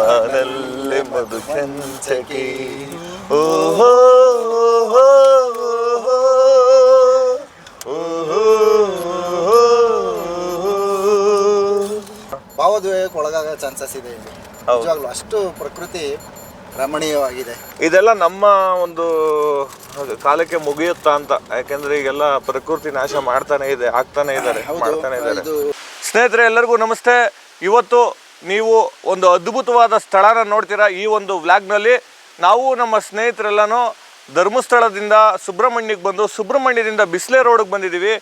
ಬಾನಲ್ಲೆ ಮಧುಕಂಚಕೆ ಓಹೋ ಭಾವೋದ್ವೇಗಕ್ಕೆ ಒಳಗಾಗೋ ಚಾನ್ಸಸ್ ಇದೆ ಇಲ್ಲಿ. ನಿಜವಾಗ್ಲೂ ಅಷ್ಟು ಪ್ರಕೃತಿ ರಮಣೀಯವಾಗಿದೆ. ಇದೆಲ್ಲ ನಮ್ಮ ಒಂದು ಕಾಲಕ್ಕೆ ಮುಗಿಯುತ್ತಾ ಅಂತ, ಯಾಕೆಂದ್ರೆ ಈಗೆಲ್ಲ ಪ್ರಕೃತಿ ನಾಶ ಮಾಡ್ತಾನೆ ಮಾಡ್ತಾನೆ ಇದ್ದಾರೆ. ಸ್ನೇಹಿತರೆ ಎಲ್ಲರಿಗೂ ನಮಸ್ತೆ. ಇವತ್ತು ನೀವು ಒಂದು ಅದ್ಭುತವಾದ ಸ್ಥಳನ ನೋಡ್ತೀರಾ. ಈ ಒಂದು ವ್ಲಾಗ್ನಲ್ಲಿ ನಾವು ನಮ್ಮ ಸ್ನೇಹಿತರೆಲ್ಲನೂ ಧರ್ಮಸ್ಥಳದಿಂದ ಸುಬ್ರಹ್ಮಣ್ಯಕ್ಕೆ ಬಂದು ಸುಬ್ರಹ್ಮಣ್ಯದಿಂದ ಬಿಸ್ಲೆ ರೋಡ್ಗೆ ಬಂದಿದ್ದೀವಿ.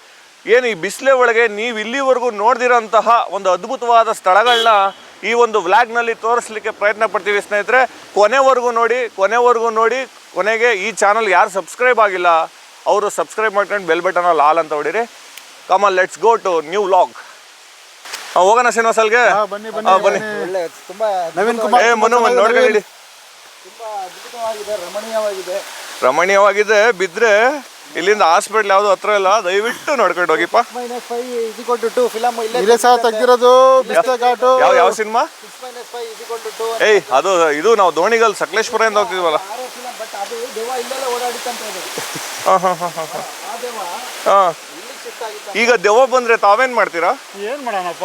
ಏನು ಈ ಬಿಸ್ಲೆ ಒಳಗೆ ನೀವು ಇಲ್ಲಿವರೆಗೂ ನೋಡ್ದಿರೋಂತಹ ಒಂದು ಅದ್ಭುತವಾದ ಸ್ಥಳಗಳನ್ನ ಈ ಒಂದು ವ್ಲಾಗ್ನಲ್ಲಿ ತೋರಿಸ್ಲಿಕ್ಕೆ ಪ್ರಯತ್ನ ಪಡ್ತೀವಿ ಸ್ನೇಹಿತರೆ. ಕೊನೆವರೆಗೂ ನೋಡಿ ಕೊನೆಗೆ ಈ ಚಾನಲ್ ಯಾರು ಸಬ್ಸ್ಕ್ರೈಬ್ ಆಗಿಲ್ಲ ಅವರು ಸಬ್ಸ್ಕ್ರೈಬ್ ಮಾಡ್ಕೊಂಡು ಬೆಲ್ ಬಟನ್ ಆಲ್ ಅಂತ ಹೊಡೀರಿ. Come on let's go to new vlog. ಹೋಗೋಣ ಶ್ರೀನಿವಾಸ್ ಅಲ್ಗೆ ಬನ್ನಿ. ನವೀನ್ ಕುಮಾರ್ ನೋಡ್ಕೊಂಡು ಹೇಳಿ. ತುಂಬಾ ಅದ್ಭುತವಾಗಿದೆ, ರಮಣೀಯವಾಗಿದೆ. ಬಿದ್ರೆ ಇಲ್ಲಿಂದ ಹಾಸ್ಪಿಟ್ಲ್ ಯಾವ್ದು ಹತ್ರ ಇಲ್ಲ, ದಯವಿಟ್ಟು ನೋಡ್ಕೊಂಡು ಹೋಗಿಪ್ಪ. ತೆಗ್ದಿರೋದು ಯಾವ ಸಿನಿಮಾ? ಏಯ್ ಅದು ಇದು ನಾವು ದೋಣಿಗಲ್ ಸಕಲೇಶ್ಪುರದಿಂದ ಹೋಗ್ತಿದ್ವಲ್ಲ. ಈಗ ದೆವ್ವ ಬಂದ್ರೆ ತಾವೇನ್ ಮಾಡ್ತೀರಾ? ಏನ್ ಮಾಡೋಣಪ್ಪ,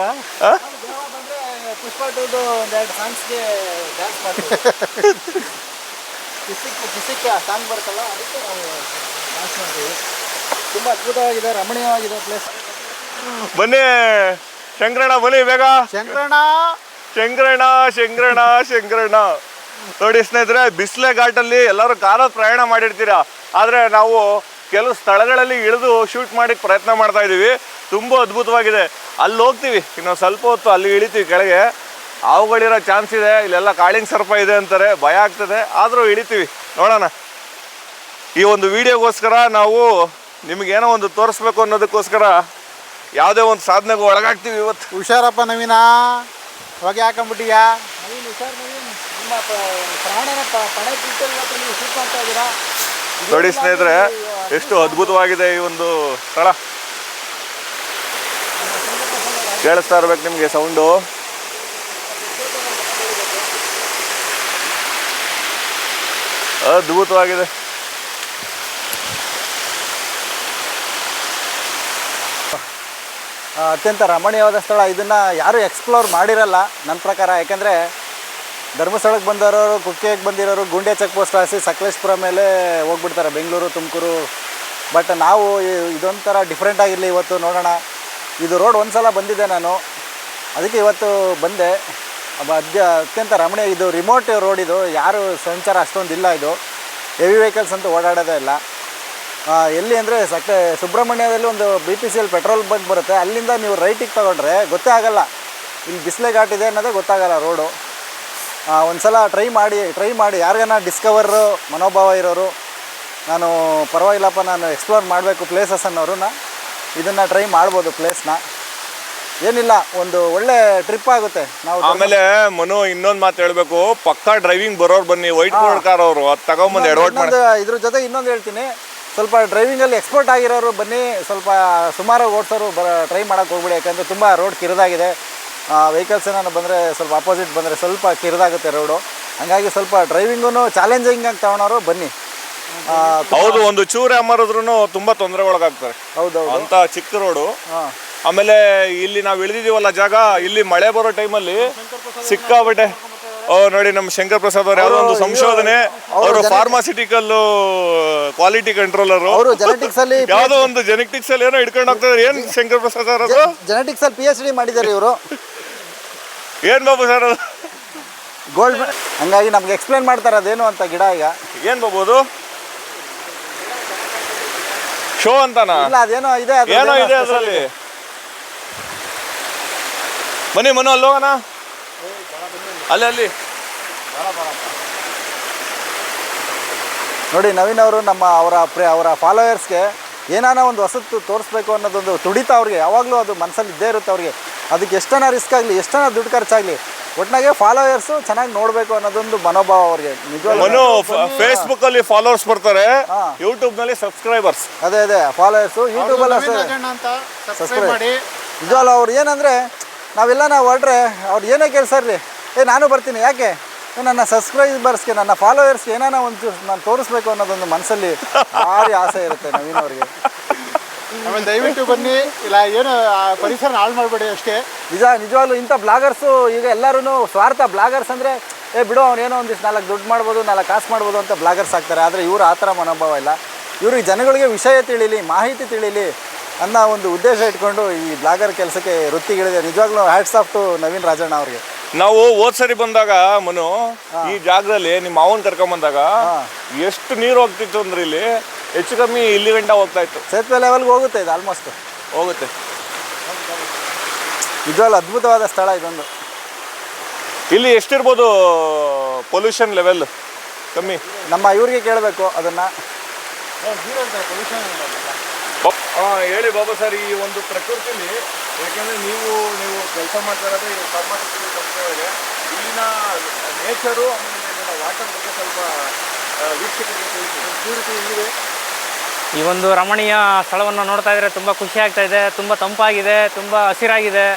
ಪುಷ್ಪ 2 ಒಂದೆರಡು ಸಾಂಗ್ಸ್ಗೆ ಡ್ಯಾನ್ಸ್ ಮಾಡ್ತೀವಿ. ಸಾಂಗ್ ಬರ್ತಲ್ಲ, ಅದಕ್ಕೆ ನಾವು ಡ್ಯಾನ್ಸ್ ಮಾಡ್ತೀವಿ. ತುಂಬ ಅದ್ಭುತವಾಗಿದೆ, ರಮಣೀಯವಾಗಿದೆ ಪ್ಲೇಸ್. ಬನ್ನಿ ಶಂಕರಣ್ಣ, ಬನ್ನಿ ಬೇಗ. ಶಂಕರಣ್ಣ ನೋಡಿ ಸ್ನೇಹಿತರೆ, ಬಿಸ್ಲೆ ಘಾಟಲ್ಲಿ ಎಲ್ಲರೂ ಕಾರಲ್ಲಿ ಪ್ರಯಾಣ ಮಾಡಿರ್ತೀರಾ. ಆದರೆ ನಾವು ಕೆಲವು ಸ್ಥಳಗಳಲ್ಲಿ ಇಳಿದು ಶೂಟ್ ಮಾಡಿ ಪ್ರಯತ್ನ ಮಾಡ್ತಾ ಇದ್ದೀವಿ. ತುಂಬ ಅದ್ಭುತವಾಗಿದೆ. ಅಲ್ಲಿ ಹೋಗ್ತೀವಿ, ಇನ್ನೊಂದು ಸ್ವಲ್ಪ ಹೊತ್ತು ಅಲ್ಲಿ ಇಳಿತೀವಿ ಕೆಳಗೆ. ಹಾವುಗಳಿರೋ ಚಾನ್ಸ್ ಇದೆ, ಇಲ್ಲೆಲ್ಲ ಕಾಳಿಂಗ್ ಸರ್ಪ ಇದೆ ಅಂತಾರೆ, ಭಯ ಆಗ್ತದೆ. ಆದರೂ ಇಳಿತೀವಿ, ನೋಡೋಣ. ಈ ಒಂದು ವಿಡಿಯೋಗೋಸ್ಕರ ನಾವು ನಿಮಗೇನೋ ಒಂದು ತೋರಿಸ್ಬೇಕು ಅನ್ನೋದಕ್ಕೋಸ್ಕರ ಯಾವುದೇ ಒಂದು ಸಾಧನೆಗೂ ಒಳಗಾಗ್ತೀವಿ ಇವತ್ತು. ಹುಷಾರಪ್ಪ ನವೀನ, ಹೊಗೆ ಹಾಕೊಂಬಿಟ್ಟಿಯಾ? ನವೀನ್ ಹುಷಾರ್ ನವೀನ್, ನಿಮ್ಮ ಪ್ರಾಣನ ನೀವು ಶೂಟ್ ಮಾಡ್ತಾ ಇದ್ದೀರಾ. ನೋಡಿ ಸ್ನೇಹಿತರೆ, ಎಷ್ಟು ಅದ್ಭುತವಾಗಿದೆ ಈ ಒಂದು ಸ್ಥಳ. ಕೇಳಿಸ್ತಾ ಇರ್ಬೇಕು ನಿಮಗೆ ಸೌಂಡು. ಅದ್ಭುತವಾಗಿದೆ. ಅತ್ಯಂತ ರಮಣೀಯವಾದ ಸ್ಥಳ. ಇದನ್ನು ಯಾರೂ ಎಕ್ಸ್ಪ್ಲೋರ್ ಮಾಡಿರಲ್ಲ ನನ್ನ ಪ್ರಕಾರ. ಯಾಕೆಂದರೆ ಧರ್ಮಸ್ಥಳಕ್ಕೆ ಬಂದವರು, ಕುಕ್ಕೆಗೆ ಬಂದಿರೋರು ಗುಂಡೆ ಚೆಕ್ ಪೋಸ್ಟ್ ಹಾಸಿ ಸಕಲೇಶ್ಪುರ ಮೇಲೆ ಹೋಗ್ಬಿಡ್ತಾರೆ, ಬೆಂಗಳೂರು ತುಮಕೂರು. ಬಟ್ ನಾವು ಇದೊಂಥರ ಡಿಫ್ರೆಂಟ್ ಆಗಿರಲಿ ಇವತ್ತು ನೋಡೋಣ. ಇದು ರೋಡ್ ಒಂದು ಸಲ ಬಂದಿದ್ದೆ ನಾನು, ಅದಕ್ಕೆ ಇವತ್ತು ಬಂದೆ. ಅತ್ಯಂತ ರಮಣೀಯ. ಇದು ರಿಮೋಟ್ ರೋಡ್, ಇದು ಯಾರು ಸಂಚಾರ ಅಷ್ಟೊಂದಿಲ್ಲ. ಇದು ಹೆವಿ ವೆಹಿಕಲ್ಸ್ ಅಂತೂ ಓಡಾಡೋದೇ ಇಲ್ಲ. ಎಲ್ಲಿ ಅಂದರೆ ಸುಬ್ರಹ್ಮಣ್ಯದಲ್ಲಿ ಒಂದು BPCL ಪೆಟ್ರೋಲ್ ಬಂಕ್ ಬರುತ್ತೆ, ಅಲ್ಲಿಂದ ನೀವು ರೈಟಿಗೆ ತೊಗೊಂಡ್ರೆ ಗೊತ್ತೇ ಆಗೋಲ್ಲ ಇಲ್ಲಿ ಬಿಸ್ಲೆ ಘಾಟ್ ಇದೆ ಅನ್ನೋದೇ ಗೊತ್ತಾಗಲ್ಲ ರೋಡು. ಒಂದು ಸಲ ಟ್ರೈ ಮಾಡಿ ಯಾರಿಗಾನ ಡಿಸ್ಕವರ್ ಮನೋಭಾವ ಇರೋರು, ನಾನು ಪರವಾಗಿಲ್ಲಪ್ಪ ನಾನು ಎಕ್ಸ್ಪ್ಲೋರ್ ಮಾಡಬೇಕು ಪ್ಲೇಸಸ್ ಅನ್ನೋರು ಇದನ್ನು ಟ್ರೈ ಮಾಡ್ಬೋದು. ಪ್ಲೇಸ್ನ ಏನಿಲ್ಲ, ಒಂದು ಒಳ್ಳೆ ಟ್ರಿಪ್ ಆಗುತ್ತೆ. ನಾವು ಆಮೇಲೆ ಮನು ಇನ್ನೊಂದು ಮಾತು ಹೇಳಬೇಕು, ಪಕ್ಕಾ ಡ್ರೈವಿಂಗ್ ಬರೋರು ಬನ್ನಿ, ವೈಟ್ ಬೋರ್ಡ್ ಕಾರ್ ಅವರು ಅದು ತಗೊಂಬಂದು ಎಡವಟ್ ಮಾಡಿ. ಇದ್ರ ಜೊತೆ ಇನ್ನೊಂದು ಹೇಳ್ತೀನಿ, ಸ್ವಲ್ಪ ಡ್ರೈವಿಂಗಲ್ಲಿ ಎಕ್ಸ್ಪರ್ಟ್ ಆಗಿರೋರು ಬನ್ನಿ, ಸ್ವಲ್ಪ ಸುಮಾರು ಓಡಿಸೋರು ಟ್ರೈ ಮಾಡೋಕ್ಕೆ ಹೋಗ್ಬಿಡಿ. ಯಾಕಂದರೆ ತುಂಬ ರೋಡ್ ಕಿರಿದಾಗಿದೆ. ವೆಹಿಕಲ್ಸ್ ಏನಾದ್ರು ಬಂದರೆ ಸ್ವಲ್ಪ ಅಪೋಸಿಟ್ ಬಂದರೆ ಸ್ವಲ್ಪ ಕಿರಿದಾಗುತ್ತೆ ರೋಡು. ಹಂಗಾಗಿ ಸ್ವಲ್ಪ ಡ್ರೈವಿಂಗೂ ಚಾಲೆಂಜಿಂಗ್ ಆಗಿ ತಗೊಳೋರು ಬನ್ನಿ. ಹೌದು, ಒಂದು ಚೂರು ಅಮ್ಮರಿದ್ರು ತುಂಬ ತೊಂದರೆ ಒಳಗಾಗ್ತಾರೆ. ಹೌದು, ಅಂತ ಚಿಕ್ಕ ರೋಡು. ಆಮೇಲೆ ಇಲ್ಲಿ ನಾವು ಇಳಿದಿದ್ದೀವಲ್ಲ ಜಾಗ, ಇಲ್ಲಿ ಮಳೆ ಬರೋ ಟೈಮಲ್ಲಿ ಸಿಕ್ಕಾಬಟ್ಟೆ. ನೋಡಿ ನಮ್ಮ ಶಂಕರ್ ಪ್ರಸಾದ್ ಅವರು ಯಾವುದೋ ಒಂದು ಸಂಶೋಧನೆ, ಅವರು ಫಾರ್ಮಾಸ್ಯೂಟಿಕಲ್ ಕ್ವಾಲಿಟಿ ಕಂಟ್ರೋಲರ್, ಯಾವುದೋ ಒಂದು ಜೆನೆಟಿಕ್ಸ್ ಅಲ್ಲಿ ಏನೋ ಹಿಡ್ಕೊಂಡು ಹೋಗ್ತಾರೆ. ಏನ್ ಶಂಕರ್ ಪ್ರಸಾದ್ ಅವರು ಜೆನೆಟಿಕ್ಸ್ ಅಲ್ಲಿ PhD ಮಾಡಿದ್ದಾರೆ ಇವರು. ಏನ್ ಬಾಬು ಸರ್ ಅದು ಗೋಲ್ಡ್. ಹಂಗಾಗಿ ನಮ್ಗೆ ಎಕ್ಸ್ಪ್ಲೇನ್ ಮಾಡ್ತಾರೆ ಅದೇನು ಅಂತ ಗಿಡ. ಈಗ ಏನ್ ಬಾಬು ಅದು ಶೋ ಅಂತಾನ? ಇಲ್ಲ, ಅದೇನೋ ಇದೆ, ಏನೋ ಇದೆ ಅದರಲ್ಲಿ. ಬನ್ನಿ ಮನು, ಅಲ್ಲಿ ಹೋಗೋಣ. ಅಲ್ಲಿ ನೋಡಿ ನವೀನ್ ಅವರು ಅವರ ಫಾಲೋವರ್ಸ್ಗೆ ಏನಾನ ಒಂದು ಹೊಸತ್ತು ತೋರಿಸ್ಬೇಕು ಅನ್ನೋದೊಂದು ತುಡಿತ ಅವ್ರಿಗೆ ಯಾವಾಗಲೂ ಅದು ಮನಸ್ಸಲ್ಲಿ ಇದ್ದೇ ಇರುತ್ತೆ ಅವ್ರಿಗೆ. ಅದಕ್ಕೆ ಎಷ್ಟನ ರಿಸ್ಕ್ ಆಗಲಿ, ಎಷ್ಟನ ದುಡ್ಡು ಖರ್ಚಾಗಲಿ, ಒಟ್ಟಿನಾಗೆ ಫಾಲೋವರ್ಸು ಚೆನ್ನಾಗಿ ನೋಡಬೇಕು ಅನ್ನೋದೊಂದು ಮನೋಭಾವ ಅವ್ರಿಗೆ. ನಿಜವಾಗ್ಲೂ ಫೇಸ್ಬುಕ್ ಅಲ್ಲಿ ಫಾಲೋವರ್ಸ್ ಬರ್ತಾರೆ, ಯೂಟ್ಯೂಬ್ ನಲ್ಲಿ ಸಬ್ಸ್ಕ್ರೈಬರ್ಸ್. ಅದೇ ಫಾಲೋವರ್ಸು ಯೂಟ್ಯೂಬಲ್ಲಿ ಸಬ್ಸ್ಕ್ರೈಬ್. ನಿಜವಾಗ್ಲೂ ಅವ್ರು ಏನಂದರೆ ನಾವು ಹೊರಟ್ರೆ ಅವ್ರು ಏನೇ ಕೆಲಸ ಇರಲಿ, ನಾನು ಬರ್ತೀನಿ, ಯಾಕೆ ನನ್ನ ಸಬ್ಸ್ಕ್ರೈಬರ್ಸ್ಗೆ ನನ್ನ ಫಾಲೋವರ್ಸ್ಗೆ ಏನಾನ ಒಂದು ನಾನು ತೋರಿಸ್ಬೇಕು ಅನ್ನೋದೊಂದು ಮನಸ್ಸಲ್ಲಿ ಭಾರಿ ಆಸೆ ಇರುತ್ತೆ ನವೀನ್ ಅವ್ರಿಗೆ. ಆಮೇಲೆ ದಯವಿಟ್ಟು ಬನ್ನಿ, ಇಲ್ಲ ಏನು ಪರಿಸರ ಹಾಳು ಮಾಡಬೇಡಿ ಅಷ್ಟೇ. ನಿಜವಾಗ್ಲೂ ಇಂಥ ಬ್ಲಾಗರ್ಸು ಈಗ ಎಲ್ಲರೂ ಸ್ವಾರ್ಥ. ಬ್ಲಾಗರ್ಸ್ ಅಂದರೆ ಬಿಡು ಅವನೇನೋ ಒಂದಿಷ್ಟು 4 ದುಡ್ಡು ಮಾಡ್ಬೋದು, 4 ಕಾಸು ಮಾಡ್ಬೋದು ಅಂತ ಬ್ಲಾಗರ್ಸ್ ಆಗ್ತಾರೆ. ಆದರೆ ಇವರು ಆ ಥರ ಮನೋಭಾವ ಇಲ್ಲ. ಇವ್ರಿಗೆ ಜನಗಳಿಗೆ ವಿಷಯ ತಿಳಿಲಿ, ಮಾಹಿತಿ ತಿಳಿಲಿ ಅನ್ನೋ ಒಂದು ಉದ್ದೇಶ ಇಟ್ಕೊಂಡು ಈ ಬ್ಲಾಗರ್ ಕೆಲಸಕ್ಕೆ ವೃತ್ತಿಗಿಳಿದೆ. ನಿಜವಾಗ್ಲೂ hats off to Naveen Rajanna ಅವ್ರಿಗೆ. ನಾವು ಹೋದ್ ಸರಿ ಬಂದಾಗ ಮನು ಈ ಜಾಗದಲ್ಲಿ ನಿಮ್ಮ ಮಾವನ್ ಕರ್ಕೊಂಬಂದಾಗ ಎಷ್ಟು ನೀರು ಹೋಗ್ತಿತ್ತು ಅಂದ್ರೆ ಇಲ್ಲಿ ಹೆಚ್ಚು ಕಮ್ಮಿ ಇಲ್ಲಿ ಗಂಟ ಹೋಗ್ತಾ ಇತ್ತು. ಸೇತುವೆ ಲೆವೆಲ್ಗೆ ಹೋಗುತ್ತೆ ಇದು, ಆಲ್ಮೋಸ್ಟ್ ಹೋಗುತ್ತೆ. ನಿಜವಾಗ್ಲೂ ಅದ್ಭುತವಾದ ಸ್ಥಳ ಇದೊಂದು. ಇಲ್ಲಿ ಎಷ್ಟಿರ್ಬೋದು ಪೊಲ್ಯೂಷನ್ ಲೆವೆಲ್? ಕಮ್ಮಿ. ನಮ್ಮ ಇವ್ರಿಗೆ ಕೇಳಬೇಕು ಅದನ್ನು. ಹೇಳಿ ಬಾಬಾ ಸರ್, ಈ ಒಂದು ಪ್ರಕೃತಿಲಿ ಯಾಕೆಂದರೆ ನೀವು ಕೆಲಸ ಮಾಡ್ತಾ ಇರೋದು ಈ ಫಾರ್ಮಾಸ್ಯೂಟಿಕಲ್ ಕಂಪ್ನಿಗಳಿಗೆ ಇಲ್ಲಿನ ನೇಚರು ಆಮೇಲೆ ಇಲ್ಲಿನ ವಾಟರ್ ಬಗ್ಗೆ ಸ್ವಲ್ಪ ವೀಕ್ಷಕರಿಗೆ ತಿಳಿಸಿ. ಈ ಒಂದು ರಮಣೀಯ ಸ್ಥಳವನ್ನು ನೋಡ್ತಾ ಇದ್ದರೆ ತುಂಬ ಖುಷಿ ಆಗ್ತಾ ಇದೆ. ತುಂಬ ತಂಪಾಗಿದೆ, ತುಂಬ ಹಸಿರಾಗಿದೆ.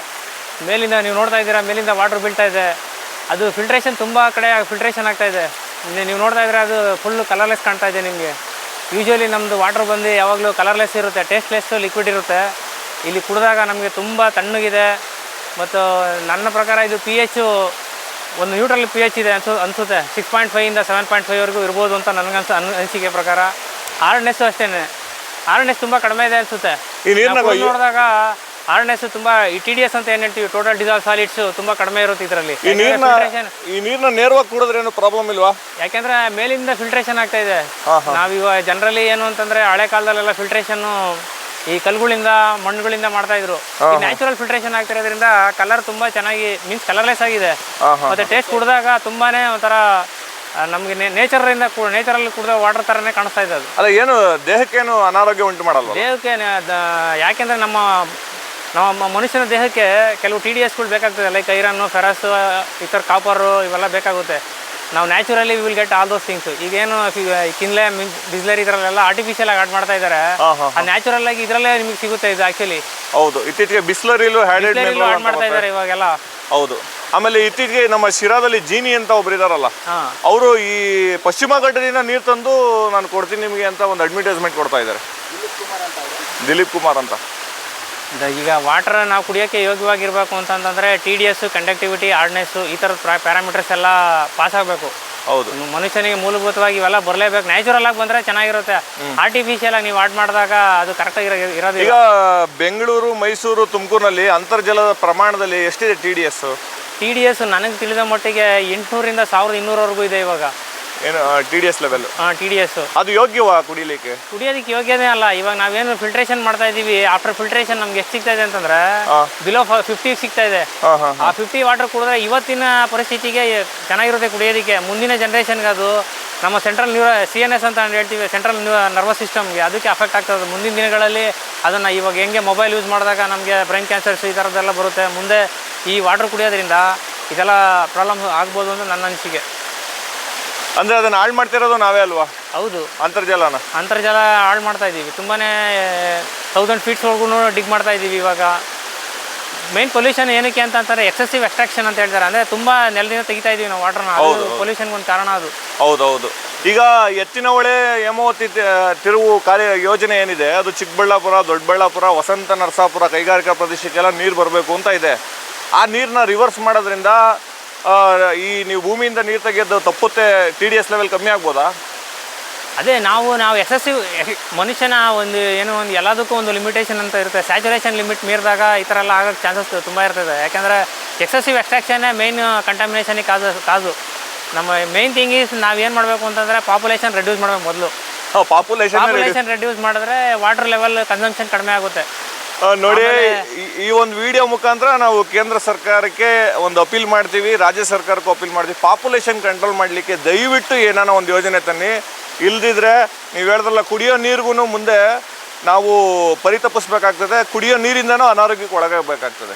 ಮೇಲಿಂದ ನೀವು ನೋಡ್ತಾ ಇದ್ದೀರಾ, ಮೇಲಿಂದ ವಾಟರ್ ಬೀಳ್ತಾ ಇದೆ. ಅದು ಫಿಲ್ಟ್ರೇಷನ್ ತುಂಬ ಕಡೆ ಫಿಲ್ಟ್ರೇಷನ್ ಆಗ್ತಾ ಇದೆ. ನೀವು ನೋಡ್ತಾ ಇದ್ರೆ ಅದು ಫುಲ್ಲು ಕಲರ್ಲೆಸ್ ಕಾಣ್ತಾ ಇದೆ ನಿಮಗೆ. ಯೂಶ್ವಲಿ ನಮ್ಮದು ವಾಟರ್ ಬಂದು ಯಾವಾಗಲೂ ಕಲರ್ಲೆಸ್ ಇರುತ್ತೆ, ಟೇಸ್ಟ್ಲೆಸ್ಸು ಲಿಕ್ವಿಡ್ ಇರುತ್ತೆ. ಇಲ್ಲಿ ಕುಡಿದಾಗ ನಮಗೆ ತುಂಬ ತಣ್ಣಗಿದೆ. ಮತ್ತು ನನ್ನ ಪ್ರಕಾರ ಇದು pH ಒಂದು ನ್ಯೂಟ್ರಲ್ pH ಇದೆ ಅನಿಸುತ್ತೆ. 6.5 ಇಂದ 7.5ವರೆಗೂ ಇರ್ಬೋದು ಅಂತ ಅನಿಸಿಕೆ ಪ್ರಕಾರ. ಹಾರ್ಡ್ನೆಸ್ಸು ಅಷ್ಟೇ, ಹಾರ್ಡ್ನೆಸ್ ತುಂಬ ಕಡಿಮೆ ಇದೆ ಅನಿಸುತ್ತೆ. ನೋಡಿದಾಗ ಹಾರ್ಡ್ನೆಸ್ ತುಂಬ ಈ TDS ಅಂತ ಏನು ಹೇಳ್ತೀವಿ, ಟೋಟಲ್ ಡಿಸಾಲ್ವ್ ಸಾಲಿಡ್ಸ್ ತುಂಬ ಕಡಿಮೆ ಇರುತ್ತೆ ಇದರಲ್ಲಿ. ಈ ನೀರನ್ನ ನೇರವಾಗಿ ಕುಡಿದ್ರೆ ಏನು ಪ್ರಾಬ್ಲಮ್ ಇಲ್ವಾ? ಯಾಕೆಂದ್ರೆ ಮೇಲಿಂದ ಫಿಲ್ಟ್ರೇಷನ್ ಆಗ್ತಾ ಇದೆ. ನಾವಿವಾಗ ಜನರಲಿ ಏನು ಅಂತಂದ್ರೆ ಹಳೆ ಕಾಲದಲ್ಲೆಲ್ಲ ಫಿಲ್ಟ್ರೇಷನ್ ಈ ಕಲ್ಗಳಿಂದ ಮಣ್ಣುಗಳಿಂದ ಮಾಡ್ತಾ ಇದ್ರು. ನ್ಯಾಚುರಲ್ ಫಿಲ್ಟ್ರೇಷನ್ ಆಗ್ತಿರೋದ್ರಿಂದ ಕಲರ್ ತುಂಬಾ ಚೆನ್ನಾಗಿ ಮೀನ್ಸ್ ಕಲರ್ಲೆಸ್ ಆಗಿದೆ. ಮತ್ತೆ ಟೇಸ್ಟ್ ಕುಡಿದಾಗ ತುಂಬಾನೇ ಒಂಥರ ನಮಗೆ ನೇಚರಲ್ಲಿ ಕುಡಿದ ವಾಟರ್ ಥರನೇ ಕಾಣಿಸ್ತಾ ಇದೆ ಅದು. ಅಲ್ಲ, ಏನು ದೇಹಕ್ಕೇನು ಅನಾರೋಗ್ಯ ಉಂಟು ಮಾಡಲ್ಲ? ದೇಹಕ್ಕೆ ಯಾಕೆಂದರೆ ನಮ್ಮ ಮನುಷ್ಯನ ದೇಹಕ್ಕೆ ಕೆಲವು TDSಗಳು ಬೇಕಾಗ್ತದೆ, ಲೈಕ್ ಐರನ್ನು, ಫೆರಸ್, ಈ ಥರ ಕಾಪರು ಇವೆಲ್ಲ ಬೇಕಾಗುತ್ತೆ. ನಾವು naturally will get all those things. ಈಗೇನು ಕಿನ್ಲೆ, ಬಿಸ್ಲರಿ ಇದರಲ್ಲೆಲ್ಲ ಆರ್ಟಿಫಿಷಿಯಲ್ ಆಗಿ ಆಡ್ ಮಾಡ್ತಾ ಇದ್ದಾರೆ. ಆ ನ್ಯಾಚುರಲ್ ಆಗಿ ಇದರಲ್ಲೇ ನಿಮಗೆ ಸಿಗುತ್ತೆ ಇದು ಆ್ಯಕ್ಚುಲಿ. ಹೌದು, ಇತ್ತೀಚೆಗೆ ಬಿಸ್ಲರಿಲೂ ಆಡ್ ಮಾಡ್ತಾ ಇದ್ದಾರೆ ಇವಾಗೆಲ್ಲ. ಹೌದು. ಆಮೇಲೆ ಇತ್ತೀಚೆಗೆ ನಮ್ಮ ಶಿರಾದಲ್ಲಿ ಜೀನಿ ಅಂತ ಒಬ್ರು ಇದಾರಲ್ಲ, ಅವರು ಈ ಪಶ್ಚಿಮ ಘಟ್ಟದಿಂದ ನೀರು ತಂದು ನಾನು ಕೊಡ್ತೀನಿ ನಿಮಗೆ ಅಂತ ಒಂದು ಅಡ್ವರ್ಟೈಸ್ಮೆಂಟ್ ಕೊಡ್ತಾ ಇದ್ದಾರೆ. ದಿಲೀಪ್ ಕುಮಾರ್ ಅಂತ. ಈಗ ವಾಟರ್ ನಾವು ಕುಡಿಯೋಕ್ಕೆ ಯೋಗ್ಯವಾಗಿರ್ಬೇಕು ಅಂತಂದರೆ TDS, ಕಂಡಕ್ಟಿವಿಟಿ, ಹಾರ್ಡ್ನೆಸ್ಸು ಈ ಥರದ ಪ್ಯಾರಾಮೀಟರ್ಸ್ ಎಲ್ಲ ಪಾಸ್ ಆಗಬೇಕು. ಹೌದು, ಮನುಷ್ಯನಿಗೆ ಮೂಲಭೂತವಾಗಿ ಇವೆಲ್ಲ ಬರಲೇಬೇಕು. ನ್ಯಾಚುರಲ್ ಆಗಿ ಬಂದರೆ ಚೆನ್ನಾಗಿರುತ್ತೆ. ಆರ್ಟಿಫಿಷಿಯಲ್ ಆಗಿ ನೀವು ಆಡ್ ಮಾಡಿದಾಗ ಅದು ಕರೆಕ್ಟಾಗಿ ಇರೋದು. ಈಗ ಬೆಂಗಳೂರು, ಮೈಸೂರು, ತುಮಕೂರಿನಲ್ಲಿ ಅಂತರ್ಜಲದ ಪ್ರಮಾಣದಲ್ಲಿ ಎಷ್ಟಿದೆ TDS? ನನಗೆ ತಿಳಿದ ಮಟ್ಟಿಗೆ 800 ಇಂದ 1200ವರೆಗೂ ಇದೆ ಇವಾಗ. ಏನು TDS ಲೆವೆಲ್? TDS ಅದು ಯೋಗ್ಯವಾ ಕುಡಿಲಿಕ್ಕೆ? ಕುಡಿಯೋದಕ್ಕೆ ಯೋಗ್ಯನೇ ಅಲ್ಲ. ಇವಾಗ ನಾವೇನು ಫಿಲ್ಟ್ರೇಷನ್ ಮಾಡ್ತಾ ಇದೀವಿ, ಆಫ್ಟರ್ ಫಿಲ್ಟ್ರೇಷನ್ ನಮ್ಗೆ ಎಷ್ಟು ಸಿಗ್ತಾ ಇದೆ ಅಂತಂದ್ರೆ ಬಿಲೋ 50 ಸಿಗ್ತಾ ಇದೆ. ಆ 50 ವಾಟರ್ ಕುಡಿದ್ರೆ ಇವತ್ತಿನ ಪರಿಸ್ಥಿತಿಗೆ ಚೆನ್ನಾಗಿರುತ್ತೆ ಕುಡಿಯೋದಕ್ಕೆ. ಮುಂದಿನ ಜನ್ರೇಷನ್ಗೆ ಅದು ನಮ್ಮ ಸೆಂಟ್ರಲ್ CNS ಅಂತ ಹೇಳ್ತೀವಿ, ಸೆಂಟ್ರಲ್ ನರ್ವಸ್ ಸಿಸ್ಟಮ್ಗೆ ಅದಕ್ಕೆ ಅಫೆಕ್ಟ್ ಆಗ್ತದೆ. ಮುಂದಿನ ದಿನಗಳಲ್ಲಿ ಅದನ್ನು ಇವಾಗ ಹೆಂಗೆ ಮೊಬೈಲ್ ಯೂಸ್ ಮಾಡಿದಾಗ ನಮಗೆ ಬ್ರೈನ್ ಕ್ಯಾನ್ಸರ್ಸ್ ಈ ಥರದ್ದೆಲ್ಲ ಬರುತ್ತೆ. ಮುಂದೆ ಈ ವಾಟರ್ ಕುಡಿಯೋದ್ರಿಂದ ಇದೆಲ್ಲ ಪ್ರಾಬ್ಲಮ್ ಆಗ್ಬೋದು ಅಂತ ನನ್ನ ಅನಿಸಿಕೆ. ಅಂದರೆ ಅದನ್ನು ಹಾಳು ಮಾಡ್ತಿರೋದು ನಾವೇ ಅಲ್ವಾ? ಹೌದು, ಅಂತರ್ಜಲ ಹಾಳು ಮಾಡ್ತಾ ಇದ್ದೀವಿ. ತುಂಬಾ 1000 ಫೀಟ್ಸ್ವರೆಗೂ ಡಿಗ್ ಮಾಡ್ತಾ ಇದ್ದೀವಿ ಇವಾಗ. ಮೇನ್ ಪೊಲ್ಯೂಷನ್ ಏನಕ್ಕೆ ಅಂತಂದರೆ ಎಕ್ಸೆಸಿವ್ ಎಕ್ಸ್ಟ್ರಾಕ್ಷನ್ ಅಂತ ಹೇಳ್ತಾರೆ. ಅಂದರೆ ತುಂಬ ನೆಲದಿಂದ ತೆಗಿತಾ ಇದ್ದೀವಿ ನಾವು ವಾಟರ್ನ. ಪೊಲ್ಯೂಷನ್ಗೆ ಒಂದು ಕಾರಣ ಅದು. ಹೌದೌದು. ಈಗ ಎತ್ತಿನಹೊಳೆ ಹೇಮಾವತಿ ತಿರುವು ಕಾರ್ಯ ಯೋಜನೆ ಏನಿದೆ, ಅದು ಚಿಕ್ಕಬಳ್ಳಾಪುರ, ದೊಡ್ಡಬಳ್ಳಾಪುರ, ವಸಂತ ನರಸಾಪುರ ಕೈಗಾರಿಕಾ ಪ್ರದೇಶಕ್ಕೆಲ್ಲ ನೀರು ಬರಬೇಕು ಅಂತ ಇದೆ. ಆ ನೀರನ್ನ ರಿವರ್ಸ್ ಮಾಡೋದ್ರಿಂದ ಈ ನೀವು ಭೂಮಿಯಿಂದ ನೀರು ತೆಗೆಯೋದು ತಪ್ಪುತ್ತೆ, TDS ಲೆವೆಲ್ ಕಮ್ಮಿ ಆಗ್ಬೋದಾ? ಅದೇ ನಾವು ಎಕ್ಸೆಸಿವ್ ಮನುಷ್ಯನ ಒಂದು ಎಲ್ಲದಕ್ಕೂ ಒಂದು ಲಿಮಿಟೇಷನ್ ಅಂತ ಇರುತ್ತೆ. ಸ್ಯಾಚುರೇಷನ್ ಲಿಮಿಟ್ ಮೀರಿದಾಗ ಈ ಥರ ಎಲ್ಲ ಆಗೋಕ್ಕೆ ಚಾನ್ಸಸ್ ತುಂಬ ಇರ್ತದೆ. ಯಾಕೆಂದರೆ ಎಕ್ಸೆಸಿವ್ ಎಕ್ಸ್ಟ್ರಾಕ್ಷನ್ನೇ ಮೇಯ್ನ್ ಕಂಟಾಮಿನೇಷನಿಗೆ ಕಾಸು. ನಮ್ಮ ಮೇಯ್ನ್ ಥಿಂಗ್ ಈಸ್ ನಾವೇನು ಮಾಡಬೇಕು ಅಂತಂದರೆ ಪಾಪ್ಯುಲೇಷನ್ ರೆಡ್ಯೂಸ್ ಮಾಡಬೇಕು ಮೊದಲು. ಪಾಪ್ಯುಲೇಷನ್ ರೆಡ್ಯೂಸ್ ಮಾಡಿದ್ರೆ ವಾಟರ್ ಲೆವೆಲ್ ಕನ್ಸಂಪ್ಷನ್ ಕಡಿಮೆ ಆಗುತ್ತೆ. ನೋಡಿ, ಈ ಒಂದು ವಿಡಿಯೋ ಮುಖಾಂತರ ನಾವು ಕೇಂದ್ರ ಸರ್ಕಾರಕ್ಕೆ ಒಂದು ಅಪೀಲ್ ಮಾಡ್ತೀವಿ, ರಾಜ್ಯ ಸರ್ಕಾರಕ್ಕೂ ಅಪೀಲ್ ಮಾಡ್ತೀವಿ. ಪಾಪ್ಯುಲೇಷನ್ ಕಂಟ್ರೋಲ್ ಮಾಡಲಿಕ್ಕೆ ದಯವಿಟ್ಟು ಏನಾನ ಒಂದು ಯೋಜನೆ ತನ್ನಿ. ಇಲ್ದಿದ್ರೆ ನೀವು ಹೇಳಿದ್ರಲ್ಲ, ಕುಡಿಯೋ ನೀರಿಗೂ ಮುಂದೆ ನಾವು ಪರಿತಪಿಸ್ಬೇಕಾಗ್ತದೆ. ಕುಡಿಯೋ ನೀರಿಂದನೂ ಅನಾರೋಗ್ಯಕ್ಕೆ ಒಳಗಾಗಬೇಕಾಗ್ತದೆ.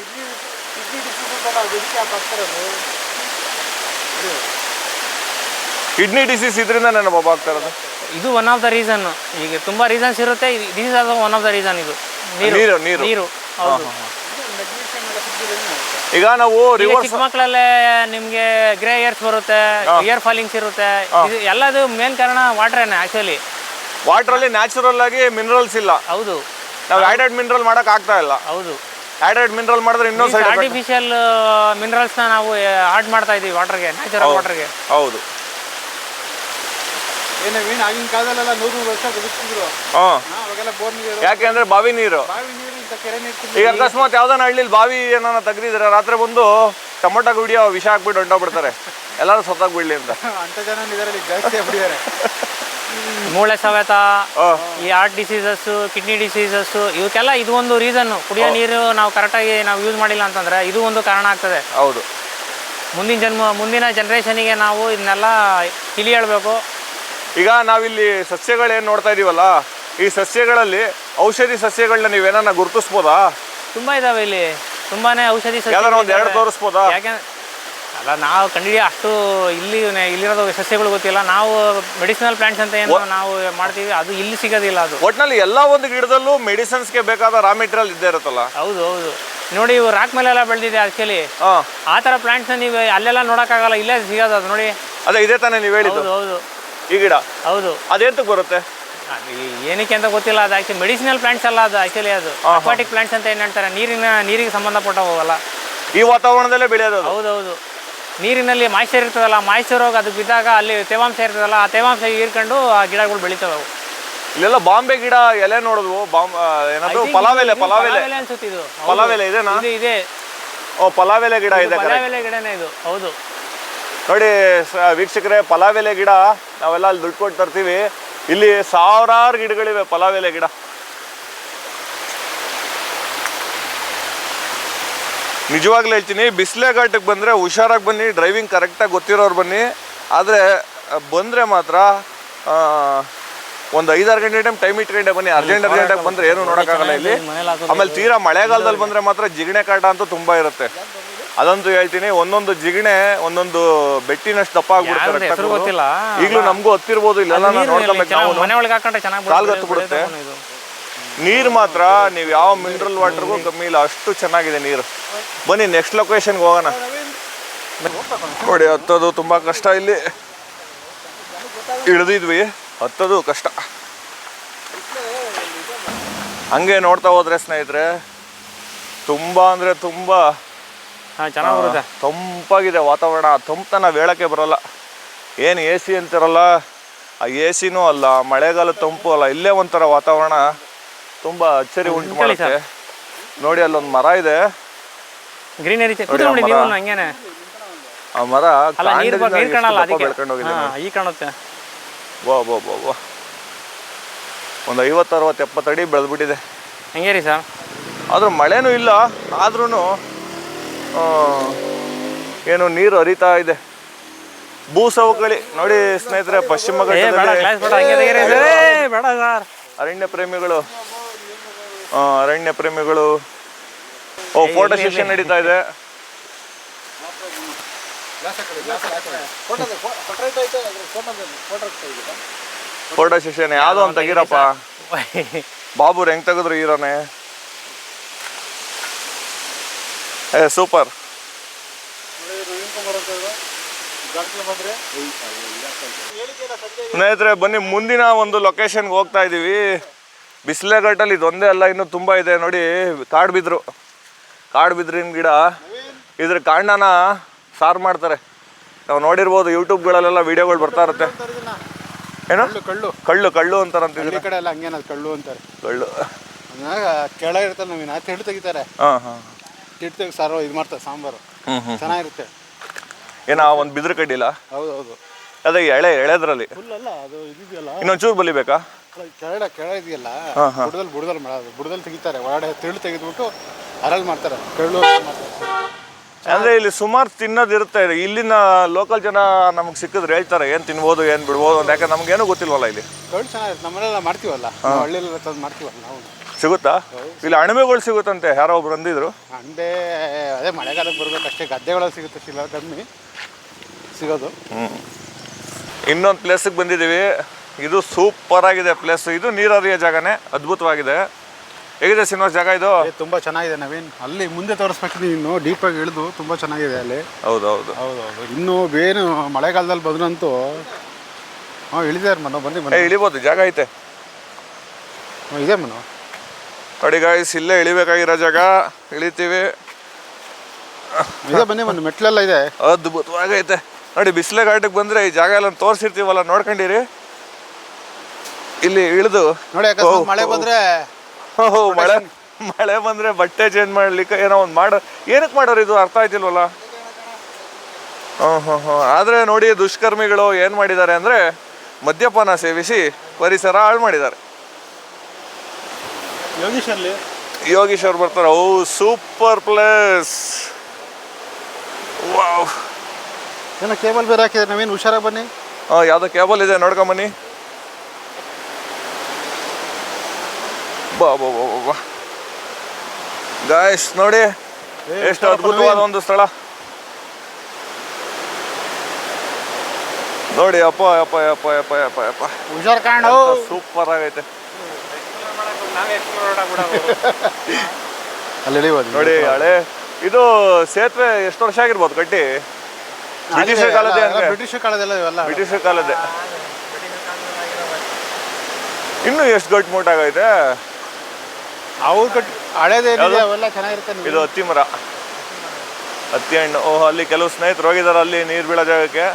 ಕಿಡ್ನಿ ಡಿಸೀಸ್ ಇದರಿಂದ ನನ್ನ ಬಾಬಾ ಆಗ್ತಾ ಇರೋದು. ಇದು ಒನ್ ಆಫ್ ದ ರೀಸನ್. ಈಗ ತುಂಬ ರೀಸನ್ಸ್ ಇರುತ್ತೆ, this is also one of the reason. ಇದು ನೀರು. ಹೌದು, ಈಗ ನಾವು ಈಗ ರಿವರ್ಸ್ ಚಿಕ್ಕ ಮಕ್ಕಳಲ್ಲೇ ನಿಮ್ಗೆ ಗ್ರೇ ಏರ್ಸ್ ಬರುತ್ತೆ, ಇಯರ್ ಫಾಲಿಂಗ್ಸ್ ಇರುತ್ತೆ. ಇದು ಎಲ್ಲದು ಮೇನ್ ಕಾರಣ ವಾಟರೇನೆ ಆಕ್ಚುಲಿ. ವಾಟರ್ ಅಲ್ಲಿ ನ್ಯಾಚುರಲ್ ಆಗಿ ಮಿನರಲ್ಸ್ ಇಲ್ಲ. ಹೌದು, ನಾವು ಆಡೆಡ್ ಮಿನರಲ್ ಮಾಡಕ್ ಆಗ್ತಾ ಇಲ್ಲ. ಹೌದು. ಆಡೆಡ್ ಮಿನರಲ್ ಮಾಡಿದ್ರೆ ಇನ್ನೂ ಸೈಡ್ ಎಫೆಕ್ಟ್. ಆರ್ಟಿಫಿಷಿಯಲ್ ಮಿನರಲ್ಸ್ನ ನಾವು ಆಡ್ ಮಾಡ್ತಾ ಇದೀವಿ ವಾಟರ್ಗೆ, ನ್ಯಾಚುರಲ್ ವಾಟರ್ಗೆ. ಹೌದು. ಏನೇನು ಆಗಿನ ಕಾಲದಲ್ಲೆಲ್ಲ 100 ವರ್ಷ ಬದುಕ್ತಿದ್ರು. ಅವಾಗೆಲ್ಲ ಬೋರ್ ನೀರು, ಯಾಕೆ ಅಂದ್ರೆ ಬಾವಿ ನೀರು. ಬಾವಿ ನೀರು, ಇಂಥ ಕೆರೆ ನೀರು. ಈಗ ಅಕಸ್ಮಾತ್ ಯಾವ್ದಾನ ಹಳ್ಳಿಲಿ ಬಾವಿ ಏನಾನ ತೆಗ್ದಿದ್ರೆ ರಾತ್ರಿ ಬಂದು ಟೊಮೊಟೊ ಗುಡಿಯೋ ವಿಷ ಹಾಕ್ಬಿಟ್ಟು ಹೊಂಟೋಗ್ಬಿಡ್ತಾರೆ, ಎಲ್ಲರೂ ಸತ್ತಾಗ ಬಿಡ್ಲಿ ಅಂತ. ಅಂತ ಜನ ಇದರಲ್ಲಿ ಜಾಸ್ತಿ ಆಗ್ಬಿಟ್ಟಿದ್ದಾರೆ. ಮೂಳೆ ಸವೆತ, ಈ ಹಾರ್ಟ್ ಡಿಸೀಸಸ್, ಕಿಡ್ನಿ ಡಿಸೀಸಸ್, ಇವಕ್ಕೆಲ್ಲ ಇದು ಒಂದು ರೀಸನ್. ಕುಡಿಯೋ ನೀರು ನಾವು ಕರೆಕ್ಟಾಗಿ ನಾವು ಯೂಸ್ ಮಾಡಿಲ್ಲ ಅಂತಂದ್ರೆ ಇದು ಒಂದು ಕಾರಣ ಆಗ್ತದೆ. ಹೌದು. ಮುಂದಿನ ಜನ್ರೇಷನಿಗೆ ನಾವು ಇದನ್ನೆಲ್ಲ ತಿಳಿ ಹೇಳ್ಬೇಕು. ಈಗ ನಾವಿಲ್ಲಿ ಸಸ್ಯಗಳೇನು ನೋಡ್ತಾ ಇದೀವಲ್ಲ, ಈ ಸಸ್ಯಗಳಲ್ಲಿ ಔಷಧಿ ಸಸ್ಯಗಳನ್ನ ನೀವೇನ ಗುರುತಿಸ್ಬೋದಾ? ತುಂಬಾ ಇದಾವೆ ಇಲ್ಲಿ, ತುಂಬಾನೇ ಔಷಧಿ ಯಾವ್ದಾರ ಒಂದ್ ಎರಡು ತೋರಿಸ್ಬೋದಾ? ಯಾಕೆಂದ್ರೆ ಅಲ್ಲ, ನಾವು ಕಂಡಿಡಿಯ ಅಷ್ಟು ಇಲ್ಲಿರೋದು ಸಸ್ಯಗಳು ಗೊತ್ತಿಲ್ಲ. ನಾವು ಮೆಡಿಸಿನಲ್ ಪ್ಲಾಂಟ್ಸ್ ಅಂತ ಏನು ನಾವು ಮಾಡ್ತೀವಿ, ಅದು ಇಲ್ಲಿ ಸಿಗೋದಿಲ್ಲ. ಅದು ಒಟ್ನಲ್ಲಿ ಎಲ್ಲಾ ಒಂದು ಗಿಡದಲ್ಲೂ ಮೆಡಿಸಿನ್ಸ್ಗೆ ಬೇಕಾದ ರಾ ಮೆಟೀರಿಯಲ್ ಇದ್ದೇ ಇರುತ್ತಲ್ಲ. ಹೌದು, ಹೌದು. ನೋಡಿ, ಇವು ರಾಕ್ ಮೇಲೆಲ್ಲ ಬೆಳೆದಿದೆ ಆಕ್ಚುಲಿ. ಆ ಥರ ಪ್ಲಾಂಟ್ಸ್ನ ನೀವು ಅಲ್ಲೆಲ್ಲ ನೋಡೋಕ್ಕಾಗಲ್ಲ, ಇಲ್ಲೇ ಸಿಗೋದು ಅದು. ನೋಡಿ, ಅದೇ ಇದೇ ತಾನೇ ನೀವು ಹೇಳಿದ್ದು. ಹೌದು, ಈ ಗಿಡ ಹೌದು. ಅದೇಂತಕ್ಕೆ ಬರುತ್ತೆ? ಏನಕ್ಕೆ ಅಂತ ಗೊತ್ತಿಲ್ಲ. ಅದು ಆಕ್ಚುಲಿ ಮೆಡಿಸಿನಲ್ ಪ್ಲಾಂಟ್ಸ್ ಅಲ್ಲ, ಅದು ಆಕ್ಚುಲಿ ಅದು ಅಕ್ವಾಟಿಕ್ ಪ್ಲಾಂಟ್ಸ್ ಅಂತ ಏನು ಹೇಳ್ತಾರೆ. ನೀರಿಗೆ ಸಂಬಂಧಪಟ್ಟವಲ್ಲ, ಈ ವಾತಾವರಣದಲ್ಲೇ ಬೆಳೆಯೋದು. ಹೌದೌದು. ನೀರಿನಲ್ಲಿ ಮಾಯ್ಶ್ಚರ್ ಇರ್ತದಲ್ಲ, ಮಾಯ್ಶ್ಚರ್ ಹೋಗಿ ಅದು ಬಿದ್ದಾಗ ಅಲ್ಲಿ ತೇವಾಂಶ ಇರ್ತದಲ್ಲ, ಆ ತೇವಾಂಶ ಹೀರ್ಕೊಂಡು ಆ ಗಿಡಗಳು ಬೆಳಿತವೆ. ಇಲ್ಲೆಲ್ಲ ಬಾಂಬೆ ಗಿಡ ಎಲೆ ನೋಡಿದ್ವು. ಏನದು ಪಲಾವೆಲೆ ಅನ್ಸುತ್ತೆ ಇದು. ಪಲಾವೆಲೆ ಇದೆನಾ? ಇದೆ. ಓ, ಪಲಾವೆಲೆ ಗಿಡ ಇದೆ. ಪಲಾವೆಲೆ ಗಿಡನೇ ಇದು. ಹೌದು. ನೋಡಿ ವೀಕ್ಷಕರೇ, ಪಲಾವೆಲೆ ಗಿಡ ನಾವೆಲ್ಲ ಅಲ್ಲಿ ದುಡ್ಡು ಕೊಟ್ಟು ತರ್ತೀವಿ. ಇಲ್ಲಿ ಸಾವಿರಾರು ಗಿಡಗಳಿವೆ ಪಲಾವೆಲೆ ಗಿಡ. ನಿಜವಾಗ್ಲೂ ಹೇಳ್ತೀನಿ, ಬಿಸಿಲೆ ಘಾಟಕ್ಕೆ ಬಂದರೆ ಹುಷಾರಾಗಿ ಬನ್ನಿ, ಡ್ರೈವಿಂಗ್ ಕರೆಕ್ಟಾಗಿ ಗೊತ್ತಿರೋರು ಬನ್ನಿ. ಆದರೆ ಬಂದರೆ ಮಾತ್ರ ಒಂದು 5-6 ಗಂಟೆ ಟೈಮ್ ಇಟ್ಕೊಂಡೆ ಬನ್ನಿ. ಅರ್ಜೆಂಟಾಗಿ ಬಂದರೆ ಏನು ನೋಡೋಕ್ಕಾಗಲ್ಲ ಇಲ್ಲಿ. ಆಮೇಲೆ ತೀರಾ ಮಳೆಗಾಲದಲ್ಲಿ ಬಂದರೆ ಮಾತ್ರ ಜಿಗಣೆ ಕಾಟ ಅಂತೂ ತುಂಬ ಇರುತ್ತೆ. ಅದಂತೂ ಹೇಳ್ತೀನಿ, ಒಂದೊಂದು ಜಿಗಣೆ ಒಂದೊಂದು ಬೆಟ್ಟಿನಷ್ಟು ದಪ್ಪ ಆಗ್ಬಿಡುತ್ತೆ. ಈಗಲೂ ನಮಗೂ ಹತ್ತಿರ್ಬೋದು, ಇಲ್ಲೆಲ್ಲ ನೋಡ್ಕೊಬೇಕು. ಕಾಲ್ಗೆ ಹತ್ಬಿಡುತ್ತೆ. ನೀರು ಮಾತ್ರ ನೀವು ಯಾವ ಮಿನರಲ್ ವಾಟರ್ಗೂ ಕಮ್ಮಿ ಇಲ್ಲ, ಅಷ್ಟು ಚೆನ್ನಾಗಿದೆ ನೀರು. ಬನ್ನಿ ನೆಕ್ಸ್ಟ್ ಲೊಕೇಶನ್ಗೆ ಹೋಗೋಣ. ನೋಡಿ, ಹತ್ತೋದು ತುಂಬ ಕಷ್ಟ. ಇಲ್ಲಿ ಇಳಿದಿದ್ವಿ, ಹತ್ತೋದು ಕಷ್ಟ. ಹಂಗೆ ನೋಡ್ತಾ ಹೋದ್ರೆ ಸ್ನೇಹಿತರೆ, ತುಂಬ ಅಂದರೆ ತುಂಬ ಚೆನ್ನಾಗಿರುತ್ತೆ. ತಂಪಾಗಿದೆ ವಾತಾವರಣ. ತಂಪು ನಾವು ಹೇಳೋಕ್ಕೆ ಬರೋಲ್ಲ. ಏನು ಎ ಸಿ ಅಂತಿರಲ್ಲ, ಆ ಎ ಸಿನೂ ಅಲ್ಲ, ಮಳೆಗಾಲ ತಂಪು ಅಲ್ಲ. ಇಲ್ಲೇ ಒಂಥರ ವಾತಾವರಣ ತುಂಬ ಅಚ್ಚರಿ ಉಂಟು ಮಾಡುತ್ತೆ. ನೋಡಿ, ಅಲ್ಲೊಂದು ಮರ ಇದೆ, ಗ್ರೀನರಿ. ಆ ಮರ ಬೆಳ್ಕೊಂಡು ಹೋಗಿದೆ. ವಾ ವಾ ವಾ ವಾ, ಒಂದು 50-60-70 ಅಡಿ ಬೆಳೆದ್ಬಿಟ್ಟಿದೆ. ಹಂಗೆ ರೀ ಸರ್. ಆದ್ರೂ ಮಳೆನೂ ಇಲ್ಲ, ಆದ್ರೂ ಏನು ನೀರು ಹರಿತಾ ಇದೆ. ಭೂ ಸವಕಳಿ ನೋಡಿ ಸ್ನೇಹಿತರೆ, ಪಶ್ಚಿಮ ಘಟ್ಟದಲ್ಲಿ ಅರಣ್ಯ ಪ್ರೇಮಿಗಳು ಫೋಟೋ ಸೆಷನ್ ನಡೀತಾ ಇದೆ. ಫೋಟೋ ಸೆಷನ್ ಯಾವ್ದೋ ಅಂತ ತೆಗೀರಪ್ಪ. ಬಾಬು ಹೆಂಗ್ ತೆಗೆದ್ರು ಹೀರೋನೆ. ಸೂಪರ್. ಸ್ನೇಹಿತರೆ ಬನ್ನಿ, ಮುಂದಿನ ಒಂದು ಲೊಕೇಶನ್ಗೆ ಹೋಗ್ತಾ ಇದ್ದೀವಿ. ಬಿಸಿಲೆಘಟ್ಟಲ್ಲಿ ಇದೊಂದೇ ಅಲ್ಲ, ಇನ್ನೂ ತುಂಬ ಇದೆ. ನೋಡಿ, ಕಾಡ್ಬಿದ್ರಿನ ಗಿಡ. ಇದ್ರ ಕಾಂಡನ ಸಾರು ಮಾಡ್ತಾರೆ. ನಾವು ನೋಡಿರ್ಬೋದು, ಯೂಟ್ಯೂಬ್ಗಳಲ್ಲೆಲ್ಲ ವಿಡಿಯೋಗಳು ಬರ್ತಾ ಇರುತ್ತೆ. ಏನು ಕಳ್ಳು ಅಂತಾರಂತ. ಕಡೆ ಎಲ್ಲ ಹಂಗೇನದು ಕಳ್ಳು ಅಂತಾರೆ. ಕಳ್ಳು ಕೆಳ ಇರ್ತಲ್ಲ, ನಾವು ತಿಂಡು ತೆಗಿತಾರೆ. ತಿಂಡು ತೆಗಿ ಸಾರು ಇದು ಮಾಡ್ತಾರೆ, ಸಾಂಬಾರು ಚೆನ್ನಾಗಿರುತ್ತೆ. ಏನೋ ಒಂದು ಬಿದ್ರ ಕಡ್ಡಿಲ್ಲ. ಹೌದೌದು, ಅದೇ ಎಳೆದ್ರಲ್ಲಿ ಫುಲ್ ಅಲ್ಲ, ಅದು ಇದೆಯಲ್ಲ. ಇನ್ನೊಂಚೂರು ಬಲಿಬೇಕಾ? ಕೆಳ ಇದೆಯಲ್ಲ, ಬುಡದಲ್ಲಿ ತೆಗಿತಾರೆ. ಒಳಗಡೆ ತಿಂಡು ತೆಗೆದ್ಬಿಟ್ಟು ಅರಲ್ಲಿ ಮಾಡ್ತಾರೆ, ಕಳ್ಳು ಮಾಡ್ತಾರೆ. ಅಂದ್ರೆ ಇಲ್ಲಿ ಸುಮಾರು ತಿನ್ನೋದಿರುತ್ತೆ. ಇಲ್ಲಿನ ಲೋಕಲ್ ಜನ ನಮ್ಗೆ ಸಿಕ್ಕಿದ್ರೆ ಹೇಳ್ತಾರೆ ಏನು ತಿನ್ಬೋದು ಏನು ಬಿಡ್ಬೋದು ಅಂತ. ಯಾಕಂದ್ರೆ ನಮ್ಗೇನು ಗೊತ್ತಿಲ್ವಲ್ಲ ಇಲ್ಲಿ. ಕಳ್ಳು ಚೆನ್ನಾಗಿರುತ್ತೆ, ನಮ್ಮನೆಲ್ಲ ಮಾಡ್ತೀವಲ್ಲ, ಹಳ್ಳಿಯಲ್ಲೆಲ್ಲ ತಂದು ಮಾಡ್ತೀವಲ್ಲ ನಾವು. ಸಿಗುತ್ತಾ? ಇಲ್ಲಿ ಅಣಬೆಗಳು ಸಿಗುತ್ತಂತೆ, ಯಾರೋ ಒಬ್ರು ಅಂದಿದ್ರು. ಅಂಡೆ ಅದೇ ಮಳೆಗಾಲಕ್ಕೆ ಬರ್ಬೇಕಷ್ಟೇ, ಗದ್ದೆಗಳಲ್ಲಿ ಸಿಗುತ್ತೆ, ಇಲ್ಲ ಕಮ್ಮಿ ಸಿಗೋದು. ಇನ್ನೊಂದು ಪ್ಲೇಸಿಗೆ ಬಂದಿದ್ದೀವಿ. ಇದು ಸೂಪರ್ ಆಗಿದೆ ಪ್ಲೇಸ್. ಇದು ನೀರಾವರಿಯ ಜಾಗನೇ, ಅದ್ಭುತವಾಗಿದೆ. ಹೇಗಿದೆ ಶ್ರೀನಿವಾಸ್ ಜಾಗ ಇದು? ತುಂಬಾ ಚೆನ್ನಾಗಿದೆ ನವೀನ್. ಅಲ್ಲಿ ಮುಂದೆ ತೋರಿಸ್ಬೇಕು ನೀನು, ಡೀಪಾಗಿ ಇಳಿದು ತುಂಬಾ ಚೆನ್ನಾಗಿದೆ ಅಲ್ಲಿ. ಹೌದೌದು ಹೌದೌದು. ಇನ್ನು ಬೇನು ಮಳೆಗಾಲದಲ್ಲಿ ಬಂದ್ರಂತೂ ಇಳಿದಾರೆ ಮನೋ, ಬನ್ನಿ ಇಳಿಬೋದು, ಜಾಗ ಐತೆ ಇದೆ ಮನೋ. ನೋಡಿ ಗಾಯ್ಸ್, ಇಲ್ಲೇ ಇಳಿಬೇಕಾಗಿರೋ ಜಾಗ, ಇಳಿತೀವಿ. ಇದೆ ಬನ್ನಿ ಮನೆ, ಮೆಟ್ಲೆಲ್ಲ ಇದೆ, ಅದ್ಭುತವಾಗೈತೆ ನೋಡಿ. ಬಿಸಿಲೆ ಘಾಟಕ್ಕೆ ಬಂದ್ರೆ ಈ ಜಾಗ ಎಲ್ಲ ತೋರಿಸಿರ್ತೀವಲ್ಲ, ನೋಡ್ಕೊಂಡಿರಿ. ಇಲ್ಲಿ ಇಳಿದು ನೋಡಿ ಅಕಸ್ಮಾತ್ ಮಳೆ ಬಂದ್ರೆ ಮಳೆ ಬಂದ್ರೆ ಬಟ್ಟೆ ಚೇಂಜ್ ಮಾಡ್ಲಿಕ್ಕೆ ಏನೋ ಒಂದು ಏನಕ್ಕೆ ಮಾಡೋರು ಇದು ಅರ್ಥ ಆಯ್ತಿಲ್ವಲ್ಲ. ಆದ್ರೆ ನೋಡಿ ದುಷ್ಕರ್ಮಿಗಳು ಏನ್ ಮಾಡಿದ್ದಾರೆ ಅಂದ್ರೆ ಮದ್ಯಪಾನ ಸೇವಿಸಿ ಪರಿಸರ ಹಾಳು ಮಾಡಿದ್ದಾರೆ. ಯೋಗೀಶ್ ಅವ್ರು ಬರ್ತಾರೆ. ಓ ಸೂಪರ್ ಪ್ಲೇಸ್, ವಾವ್. ಏನೋ ಕೇಬಲ್ ಬೇರೆ ಹಾಕಿದ್ರೆ ನವೀನ್, ಹುಷಾರಾಗಿ ಬನ್ನಿ. ಯಾವ್ದೋ ಕೇಬಲ್ ಇದೆ, ನೋಡ್ಕೊಂಬನ್ನಿ. ಬಾ ಬಾ ಬಾ ಬಾ ಗಾಯ್ಸ್, ನೋಡಿ ಎಷ್ಟು ಅದ್ಭುತವಾದ ಒಂದು ಸ್ಥಳ ನೋಡಿ. ಅಪ್ಪ ಅಪ್ಪ ಅಪ್ಪ ಅಪ್ಪ ಅಪ್ಪ ಅಪ್ಪ, ಹುಷಾರ್ ಕಾಣು, ಸೂಪರ್ ಆಗೈತೆ. ಅಲ್ಲಿ ಇಳಿಬೋದು ನೋಡಿ. ಹಳೆ ಇದು ಸೇತುವೆ ಎಷ್ಟು ವರ್ಷ ಆಗಿರ್ಬೋದು ಕಟ್ಟಿ? ಬ್ರಿಟಿಷರ್ ಕಾಲದೇ. ಬ್ರಿಟಿಷರ್ ಕಾಲದೆಲ್ಲ ಇವೆಲ್ಲ ಬ್ರಿಟಿಷರ್ ಕಾಲದೇ. ಇನ್ನು ಎಷ್ಟು ಗಟ್ಟಿ ಮುಟ್ಟಾಗೈತೆ ಅವ್ರು ಕಟ್ಟಿ ಹಳೇದೇನಿದೆ ಅವೆಲ್ಲ ಚೆನ್ನಾಗಿರುತ್ತೆ. ಇದು ಹತ್ತಿ ಮರ, ಹತ್ತಿ ಹಣ್ಣು. ಓಹ್, ಅಲ್ಲಿ ಕೆಲವು ಸ್ನೇಹಿತರು ಹೋಗಿದ್ದಾರೆ ಅಲ್ಲಿ ನೀರು ಬೀಳೋ ಜಾಗಕ್ಕೆ.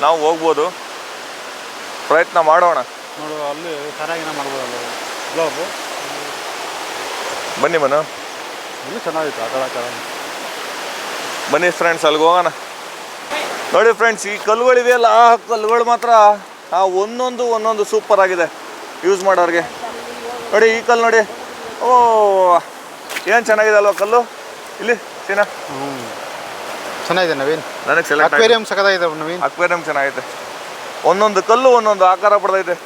ನಾವು ಹೋಗ್ಬೋದು, ಪ್ರಯತ್ನ ಮಾಡೋಣ. ನೋಡು ಅಲ್ಲಿ ಚೆನ್ನಾಗಿನ ಮಾಡ್ಬೋದಲ್ಲ ಬ್ಲಾಗ್. ಬನ್ನಿ ಮನು, ಇಲ್ಲಿ ಚೆನ್ನಾಗಿತ್ತು ಆಟ. ಬನ್ನಿ ಫ್ರೆಂಡ್ಸ್, ಅಲ್ಲಿಗೆ ಹೋಗೋಣ. ನೋಡಿ ಫ್ರೆಂಡ್ಸ್, ಈ ಕಲ್ಲುಗಳಿವೆಯಲ್ಲ, ಆ ಕಲ್ಲುಗಳು ಮಾತ್ರ ಒಂದೊಂದು ಸೂಪರ್ ಆಗಿದೆ ಯೂಸ್ ಮಾಡೋರಿಗೆ. ನೋಡಿ ಈ ಕಲ್ಲು ನೋಡಿ, ಓ ಏನು ಚೆನ್ನಾಗಿದೆ ಅಲ್ವಾ ಕಲ್ಲು. ಇಲ್ಲಿ ಸೀನಾ ಚೆನ್ನಾಗಿದೆ ನವೀನ್. ನನಗೆ ಸೆಲೆಕ್ಟ್ ಅಕ್ವೇರಿಯಂ ಸಕದಾಗಿದೆ ನವೀನ್. ಅಕ್ವೇರಿಯಂ ಚೆನ್ನಾಗೈತೆ. ಒಂದೊಂದು ಕಲ್ಲು ಒಂದೊಂದು ಆಕಾರ ಪಡೆದೈತೆ.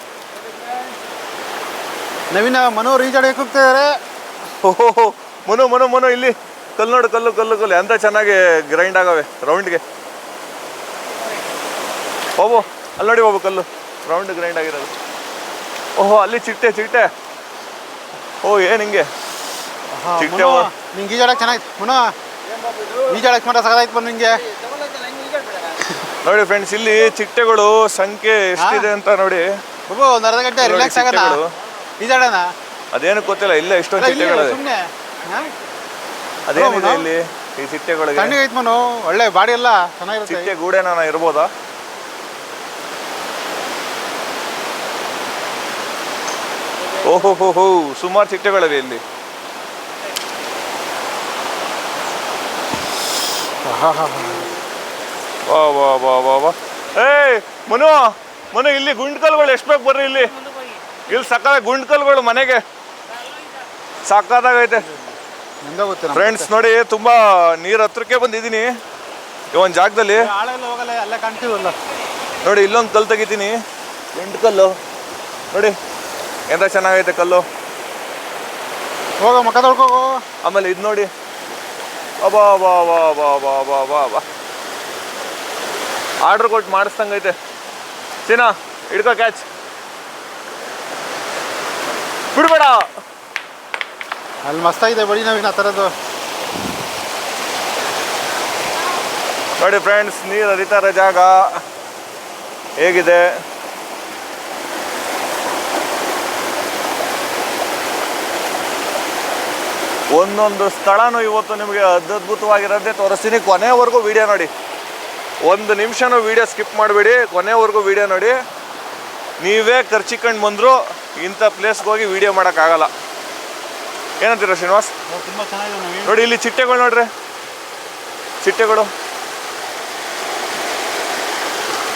ನವೀನ ಮನೋ ರೀಚಾಡಕ್ಕೆ ಹೋಗ್ತಿದ್ದಾರೆ. ಓಹೋ ಮನು ಮನು ಮನು, ಇಲ್ಲಿ ಕಲ್ಲು ನೋಡು, ಕಲ್ಲು ಕಲ್ಲು ಕಲ್ಲು ಎಂತ ಚೆನ್ನಾಗಿ ಗ್ರೈಂಡ್ ಆಗವೆ ರೌಂಡ್ಗೆ. ಓಹೋ ಅಲ್ಲಿ ನೋಡಿ ಬಾಬು, ಕಲ್ಲು ರೌಂಡ್ ಗ್ರೈಂಡ್ ಆಗಿರೋದು. ಓಹೋ ಅಲ್ಲಿ ಚಿಟ್ಟೆ ಚಿಟ್ಟೆ. ಓ ಏನು ಹಿಂಗೆ ಚಿಟ್ಟೆ. ನಿಂಗೆ ಈಜಾಡಕ್ಕೆ ಚೆನ್ನಾಗಿತ್ತು ಮನೋ, ಈಜಾಡಕ್ಕೆ ಮಾತ್ರ ಸಕದಾಯ್ತು ಬಂದು ನಿಂಗೆ. ನೋಡಿ ಫ್ರೆಂಡ್ಸ್, ಇಲ್ಲಿ ಚಿಟ್ಟೆಗಳು ಸಂಖ್ಯೆ ಎಷ್ಟಿದೆ ಅಂತ ನೋಡಿ. ಬಾಬು ಒಂದು ಅರ್ಧ ಗಂಟೆ ರಿಲ್ಯಾಕ್ಸ್ ಆಗೋಣ, ಈಜಾಡೋಣ. ಅದೇನಕ್ಕೆ ಗೊತ್ತಿಲ್ಲ, ಇಲ್ಲ ಎಷ್ಟೊಂದು ಚಿಟ್ಟೆಗಳಿದೆ. ಸುಮ್ಮನೆ ಅದೇನಿದೆ ಇಲ್ಲಿ ಈ ಚಿಟ್ಟೆಗಳಿಗೆ? ತಣ್ಣಗೈತೆ ಮನು, ಒಳ್ಳೆ ಬಾಡಿ ಎಲ್ಲ ಚೆನ್ನಾಗಿರುತ್ತೆ. ಚಿಟ್ಟೆ ಗೂಡೇನ ಇರ್ಬೋದಾ? ಓಹೋ ಹೋ ಹೋ, ಸುಮಾರು ಚಿಟ್ಟೆಗಳಿವೆ ಇಲ್ಲಿ. ವಾ ವಾ ವಾ ವಾ ವಾ. ಏಯ್ ಮನು ಮನು, ಇಲ್ಲಿ ಗುಂಡ್ಕಲ್ಗಳು ಎಷ್ಟು ಬೇಕು ಬರ್ರಿ. ಇಲ್ಲಿ ಸಕ್ಕದ ಗುಂಡ್ಕಲ್ಗಳು ಮನೆಗೆ ಸಕ್ಕದಾಗೈತೆ ಫ್ರೆಂಡ್ಸ್. ನೋಡಿ ತುಂಬಾ ನೀರ್ ಹತ್ರಕ್ಕೆ ಬಂದಿದ್ದೀನಿ ಈ ಒಂದು ಜಾಗದಲ್ಲಿ. ನೋಡಿ ಇಲ್ಲೊಂದು ಕಲ್ಲು ತೆಗಿತೀನಿ, ಗುಂಡ್ಕಲ್ಲು ನೋಡಿ ಎಂತ ಚೆನ್ನಾಗೈತೆ ಕಲ್ಲು. ಹೋಗ ಮಕ್ಕ ತೊಳ್ಕೋ. ಆಮೇಲೆ ಇದು ನೋಡಿ, ಅಬಾ ಬಾ ಬಾ ಬಾ ಬಾ ಬಾ ಬಾ ಬಾ, ಆರ್ಡ್ರ್ ಕೊಟ್ಟು ಮಾಡಿಸ್ದಂಗೈತೆ. ಸೀನಾ ಹಿಡ್ಕೋ, ಕ್ಯಾಚ್ ಬಿಡ್ಬೇಡ. ಅಲ್ಲಿ ಮಸ್ತಾಗಿದೆ ಬಡಿ ನವೀನ್ ಆ ಥರದ್ದು. ನೋಡಿ ಫ್ರೆಂಡ್ಸ್, ನೀರು ಹರಿತಾ ಇರೋ ಜಾಗ ಹೇಗಿದೆ. ಒಂದೊಂದು ಸ್ಥಳನೂ ಇವತ್ತು ನಿಮಗೆ ಅದ್ಭುತವಾಗಿರೋದೇ ತೋರಿಸ್ತೀನಿ. ಕೊನೆವರೆಗೂ ವಿಡಿಯೋ ನೋಡಿ, ಒಂದು ನಿಮಿಷನೂ ವಿಡಿಯೋ ಸ್ಕಿಪ್ ಮಾಡಬೇಡಿ, ಕೊನೆವರೆಗೂ ವಿಡಿಯೋ ನೋಡಿ. ನೀವೇ ಖರ್ಚಿಕೊಂಡು ಬಂದರೂ ಇಂಥ ಪ್ಲೇಸ್ಗೆ ಹೋಗಿ ವಿಡಿಯೋ ಮಾಡೋಕ್ಕಾಗಲ್ಲ. ಏನಂತೀರ ಶ್ರೀನಿವಾಸ್? ತುಂಬ ಚೆನ್ನಾಗಿದೆ ನೋಡಿ ಇಲ್ಲಿ ಚಿಟ್ಟೆಗಳು ನೋಡ್ರಿ, ಚಿಟ್ಟೆಗಳು.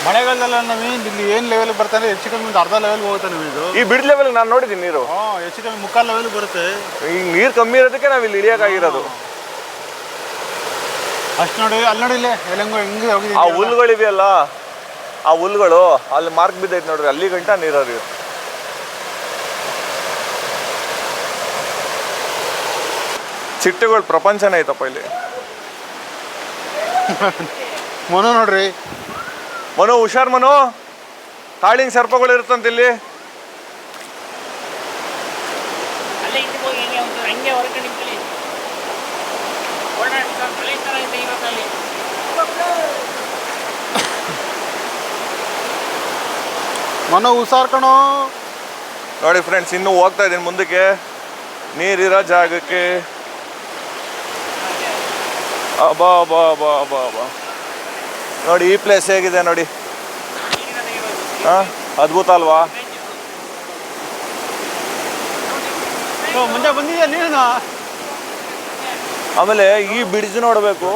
ಮಳೆಗಾಲದಲ್ಲ ನವೀನ್, ಇಲ್ಲಿ ಏನು ಲೆವೆಲ್ ಬರ್ತಾನೆ, ಹೆಚ್ಚು ಕಮ್ಮಿ ಒಂದು ಅರ್ಧ ಲೆವೆಲ್ ಹೋಗುತ್ತೆ ನವೀನ್. ಇದು ಈ ಬಿಡ್ ಲೆವೆಲ್ ನಾನು ನೋಡಿದ್ದೀನಿ ನೀರು. ಹೆಚ್ಚು ಕಮ್ಮಿ ಮುಕ್ಕಾಲು ಲೆವೆಲ್ ಬರುತ್ತೆ. ಈ ನೀರು ಕಮ್ಮಿ ಇರೋದಕ್ಕೆ ನಾವು ಇಲ್ಲಿ ಇಳಿಯೋಕ್ಕಾಗಿರೋದು. ಅಷ್ಟು ನೋಡಿ, ಅಲ್ಲಿ ನೋಡಿ, ಇಲ್ಲೇ ಹೆಂಗೆ ಹೋಗಿದೆ. ಆ ಹುಲ್ಗಳಿವೆಯಲ್ಲ, ಆ ಹುಲ್ಗಳು ಅಲ್ಲಿ ಮಾರ್ಕ್ ಬಿದ್ದೈತೆ ನೋಡ್ರಿ, ಅಲ್ಲಿ ಗಂಟ ನೀರು ಹರಿಯುತ್ತೆ. ಚಿಟ್ಟೆಗಳು ಪ್ರಪಂಚನೇ ಐತಪ್ಪ ಇಲ್ಲಿ. ಮನು ನೋಡ್ರಿ, ಮನು ಹುಷಾರ್ ಮನು, ತಾಳಿಂಗ್ ಸರ್ಪಗಳು ಇರುತ್ತಂತ ಇಲ್ಲಿ. ಮನೋ ಹುಷಾರ್ಕಣೋ. ನೋಡಿ ಫ್ರೆಂಡ್ಸ್, ಇನ್ನೂ ಹೋಗ್ತಾ ಇದ್ದೀನಿ ಮುಂದಕ್ಕೆ ನೀರಿರೋ ಜಾಗಕ್ಕೆ. ಅಬಾ ಬಾ ಬಾ ಬಾ ಬಾ ನೋಡಿ ಈ ಪ್ಲೇಸ್ ಹೇಗಿದೆ ನೋಡಿ. ಹಾಂ, ಅದ್ಭುತ ಅಲ್ವಾ? ಮುಂದೆ ಬಂದಿದ್ಯಾ ನೀನು? ಆಮೇಲೆ ಈ ಬ್ರಿಡ್ಜ್ ನೋಡಬೇಕು,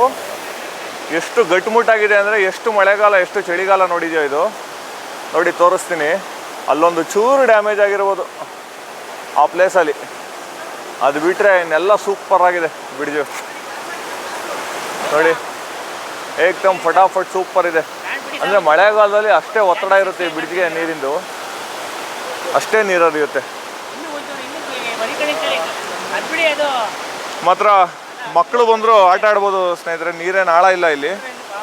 ಎಷ್ಟು ಗಟ್ಟುಮುಟ್ಟಾಗಿದೆ ಅಂದರೆ, ಎಷ್ಟು ಮಳೆಗಾಲ ಎಷ್ಟು ಚಳಿಗಾಲ ನೋಡಿದ್ಯೋ ಇದು. ನೋಡಿ ತೋರಿಸ್ತೀನಿ, ಅಲ್ಲೊಂದು ಚೂರು ಡ್ಯಾಮೇಜ್ ಆಗಿರ್ಬೋದು ಆ ಪ್ಲೇಸಲ್ಲಿ. ಅದು ಬಿಟ್ಟರೆ ಇನ್ನೆಲ್ಲ ಸೂಪರ್ ಆಗಿದೆ ಬ್ರಿಡ್ಜು. ನೋಡಿ ಏಕ್ದಮ್ ಫಟಾಫಟ್ ಸೂಪರ್ ಇದೆ. ಅಂದರೆ ಮಳೆಗಾಲದಲ್ಲಿ ಅಷ್ಟೇ ಒತ್ತಡ ಇರುತ್ತೆ ಈ ಬ್ರಿಡ್ಜ್ಗೆ, ನೀರಿಂದು ಅಷ್ಟೇ ನೀರು ಹರಿಯುತ್ತೆ. ಮಾತ್ರ ಮಕ್ಕಳು ಬಂದರೂ ಆಟ ಆಡ್ಬೋದು ಸ್ನೇಹಿತರೆ. ನೀರೇನು ಆಳ ಇಲ್ಲ ಇಲ್ಲಿ.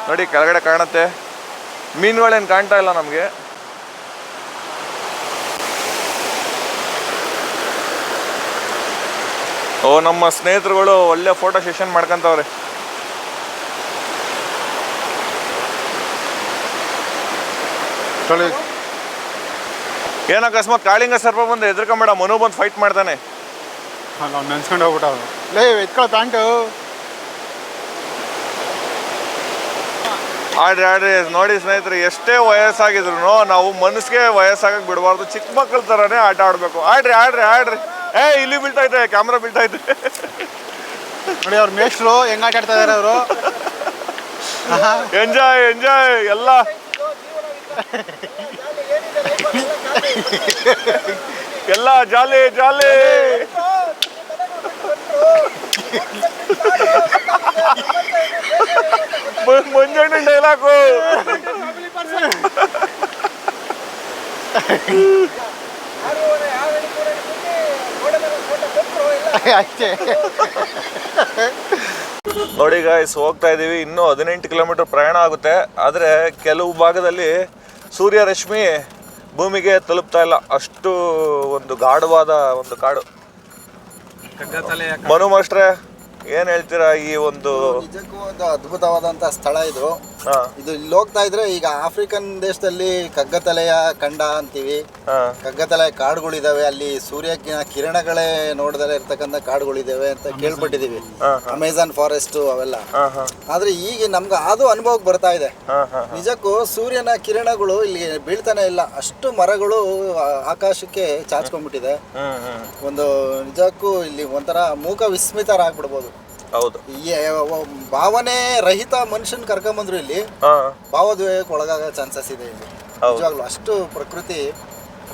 ನೋಡಿ ಕೆಳಗಡೆ ಕಾಣುತ್ತೆ, ಮೀನುಗಳೇನು ಕಾಣ್ತಾ ಇಲ್ಲ ನಮಗೆ. ಓ, ನಮ್ಮ ಸ್ನೇಹಿತರುಗಳು ಒಳ್ಳೆ ಫೋಟೋ ಸೆಷನ್ ಮಾಡ್ಕೊಂತವ್ರೆ. ಏನು ಅಕಸ್ಮಾತ್ ಕಾಳಿಂಗ ಸರ್ಪ ಬಂದು ಎದ್ರಕೊಂಬೇಡ, ಮನು ಬಂದು ಫೈಟ್ ಮಾಡ್ತಾನೆ. ನಾವು ನೆನ್ಸ್ಕೊಂಡು ಹೋಗ್ಬಿಟ್ಟ. ಲೇ ಎತ್ಕೊಳ್ಳೋ ಪ್ಯಾಂಟು. ಆಡ್ರಿ ಆಡ್ರಿ. ನೋಡಿ ಸ್ನೇಹಿತರೆ, ಎಷ್ಟೇ ವಯಸ್ಸಾಗಿದ್ರು ನಾವು ಮನಸ್ಸಿಗೆ ವಯಸ್ಸಾಗಕ್ಕೆ ಬಿಡಬಾರ್ದು. ಚಿಕ್ಕ ಮಕ್ಕಳ ಥರನೇ ಆಟ ಆಡಬೇಕು. ಆಡ್ರಿ ಆಡ್ರಿ ಆಡ್ರಿ. ಇಲ್ಲಿ ಬೀಳ್ತೈತೆ, ಕ್ಯಾಮ್ರಾ ಬೀಳ್ತೈತೆ. ನೋಡಿ ಅವ್ರ ಮೇಷ್ಟ್ರು ಹೆಂಗ್ ಆಟ ಆಡ್ತಾ ಇದಾರೆ ಅವರು. ಎಂಜಾಯ್ ಎಂಜಾಯ್ ಎಲ್ಲ. ಎಲ್ಲ ಜಾಲಿ ಜಾಲಿ. ಮುಂಜಾನೆ ಡೈಲಾಗು. ನೋಡಿ ಗಾಯ್ಸ್, ಹೋಗ್ತಾ ಇದ್ದೀವಿ. ಇನ್ನೂ 18 ಕಿಲೋಮೀಟರ್ ಪ್ರಯಾಣ ಆಗುತ್ತೆ. ಆದರೆ ಕೆಲವು ಭಾಗದಲ್ಲಿ ಸೂರ್ಯ ರಶ್ಮಿ ಭೂಮಿಗೆ ತಲುಪ್ತಾ ಇಲ್ಲ. ಅಷ್ಟು ಒಂದು ಗಾಢವಾದ ಒಂದು ಕಾಡು. ಮನು ಮಾಸ್ಟ್ರೆ, ಏನ್ ಹೇಳ್ತೀರಾ ಈ ಒಂದು? ನಿಜಕ್ಕೂ ಒಂದು ಅದ್ಭುತವಾದಂತ ಸ್ಥಳ ಇದು. ಇದು ಇಲ್ಲಿ ಹೋಗ್ತಾ ಇದ್ರೆ, ಈಗ ಆಫ್ರಿಕನ್ ದೇಶದಲ್ಲಿ ಕಗ್ಗತಲೆಯ ಖಂಡ ಅಂತೀವಿ. ಕಗ್ಗತಲೆಯ ಕಾಡುಗಳಿದಾವೆ. ಅಲ್ಲಿ ಸೂರ್ಯಕಿನ ಕಿರಣಗಳೇ ನೋಡದಲ್ಲೇ ಇರ್ತಕ್ಕಂಥ ಕಾಡುಗಳಿದಾವೆ ಅಂತ ಕೇಳ್ಪಟ್ಟಿದೀವಿ. ಅಮೆಜಾನ್ ಫಾರೆಸ್ಟ್ ಅವೆಲ್ಲ. ಆದ್ರೆ ಈಗ ನಮ್ಗೆ ಅದು ಅನುಭವಕ್ಕೆ ಬರ್ತಾ ಇದೆ. ನಿಜಕ್ಕೂ ಸೂರ್ಯನ ಕಿರಣಗಳು ಇಲ್ಲಿ ಬೀಳ್ತಾನೆ ಇಲ್ಲ. ಅಷ್ಟು ಮರಗಳು ಆಕಾಶಕ್ಕೆ ಚಾಚ್ಕೊಂಡ್ಬಿಟ್ಟಿದೆ. ಒಂದು ನಿಜಕ್ಕೂ ಇಲ್ಲಿ ಒಂಥರ ಮೂಕ ವಿಸ್ಮಿತರಾಗ್ಬಿಡ್ಬೋದು. ಹೌದು. ಭಾವನೆ ರಹಿತ ಮನುಷ್ಯನ್ ಕರ್ಕೊಂಬಂದ್ರು ಇಲ್ಲಿ ಭಾವೋದ್ವೇಗಕ್ಕೆ ಒಳಗಾಗೋ ಚಾನ್ಸಸ್ ಇದೆ ಇಲ್ಲಿ. ನಿಜವಾಗ್ಲೂ ಅಷ್ಟು ಪ್ರಕೃತಿ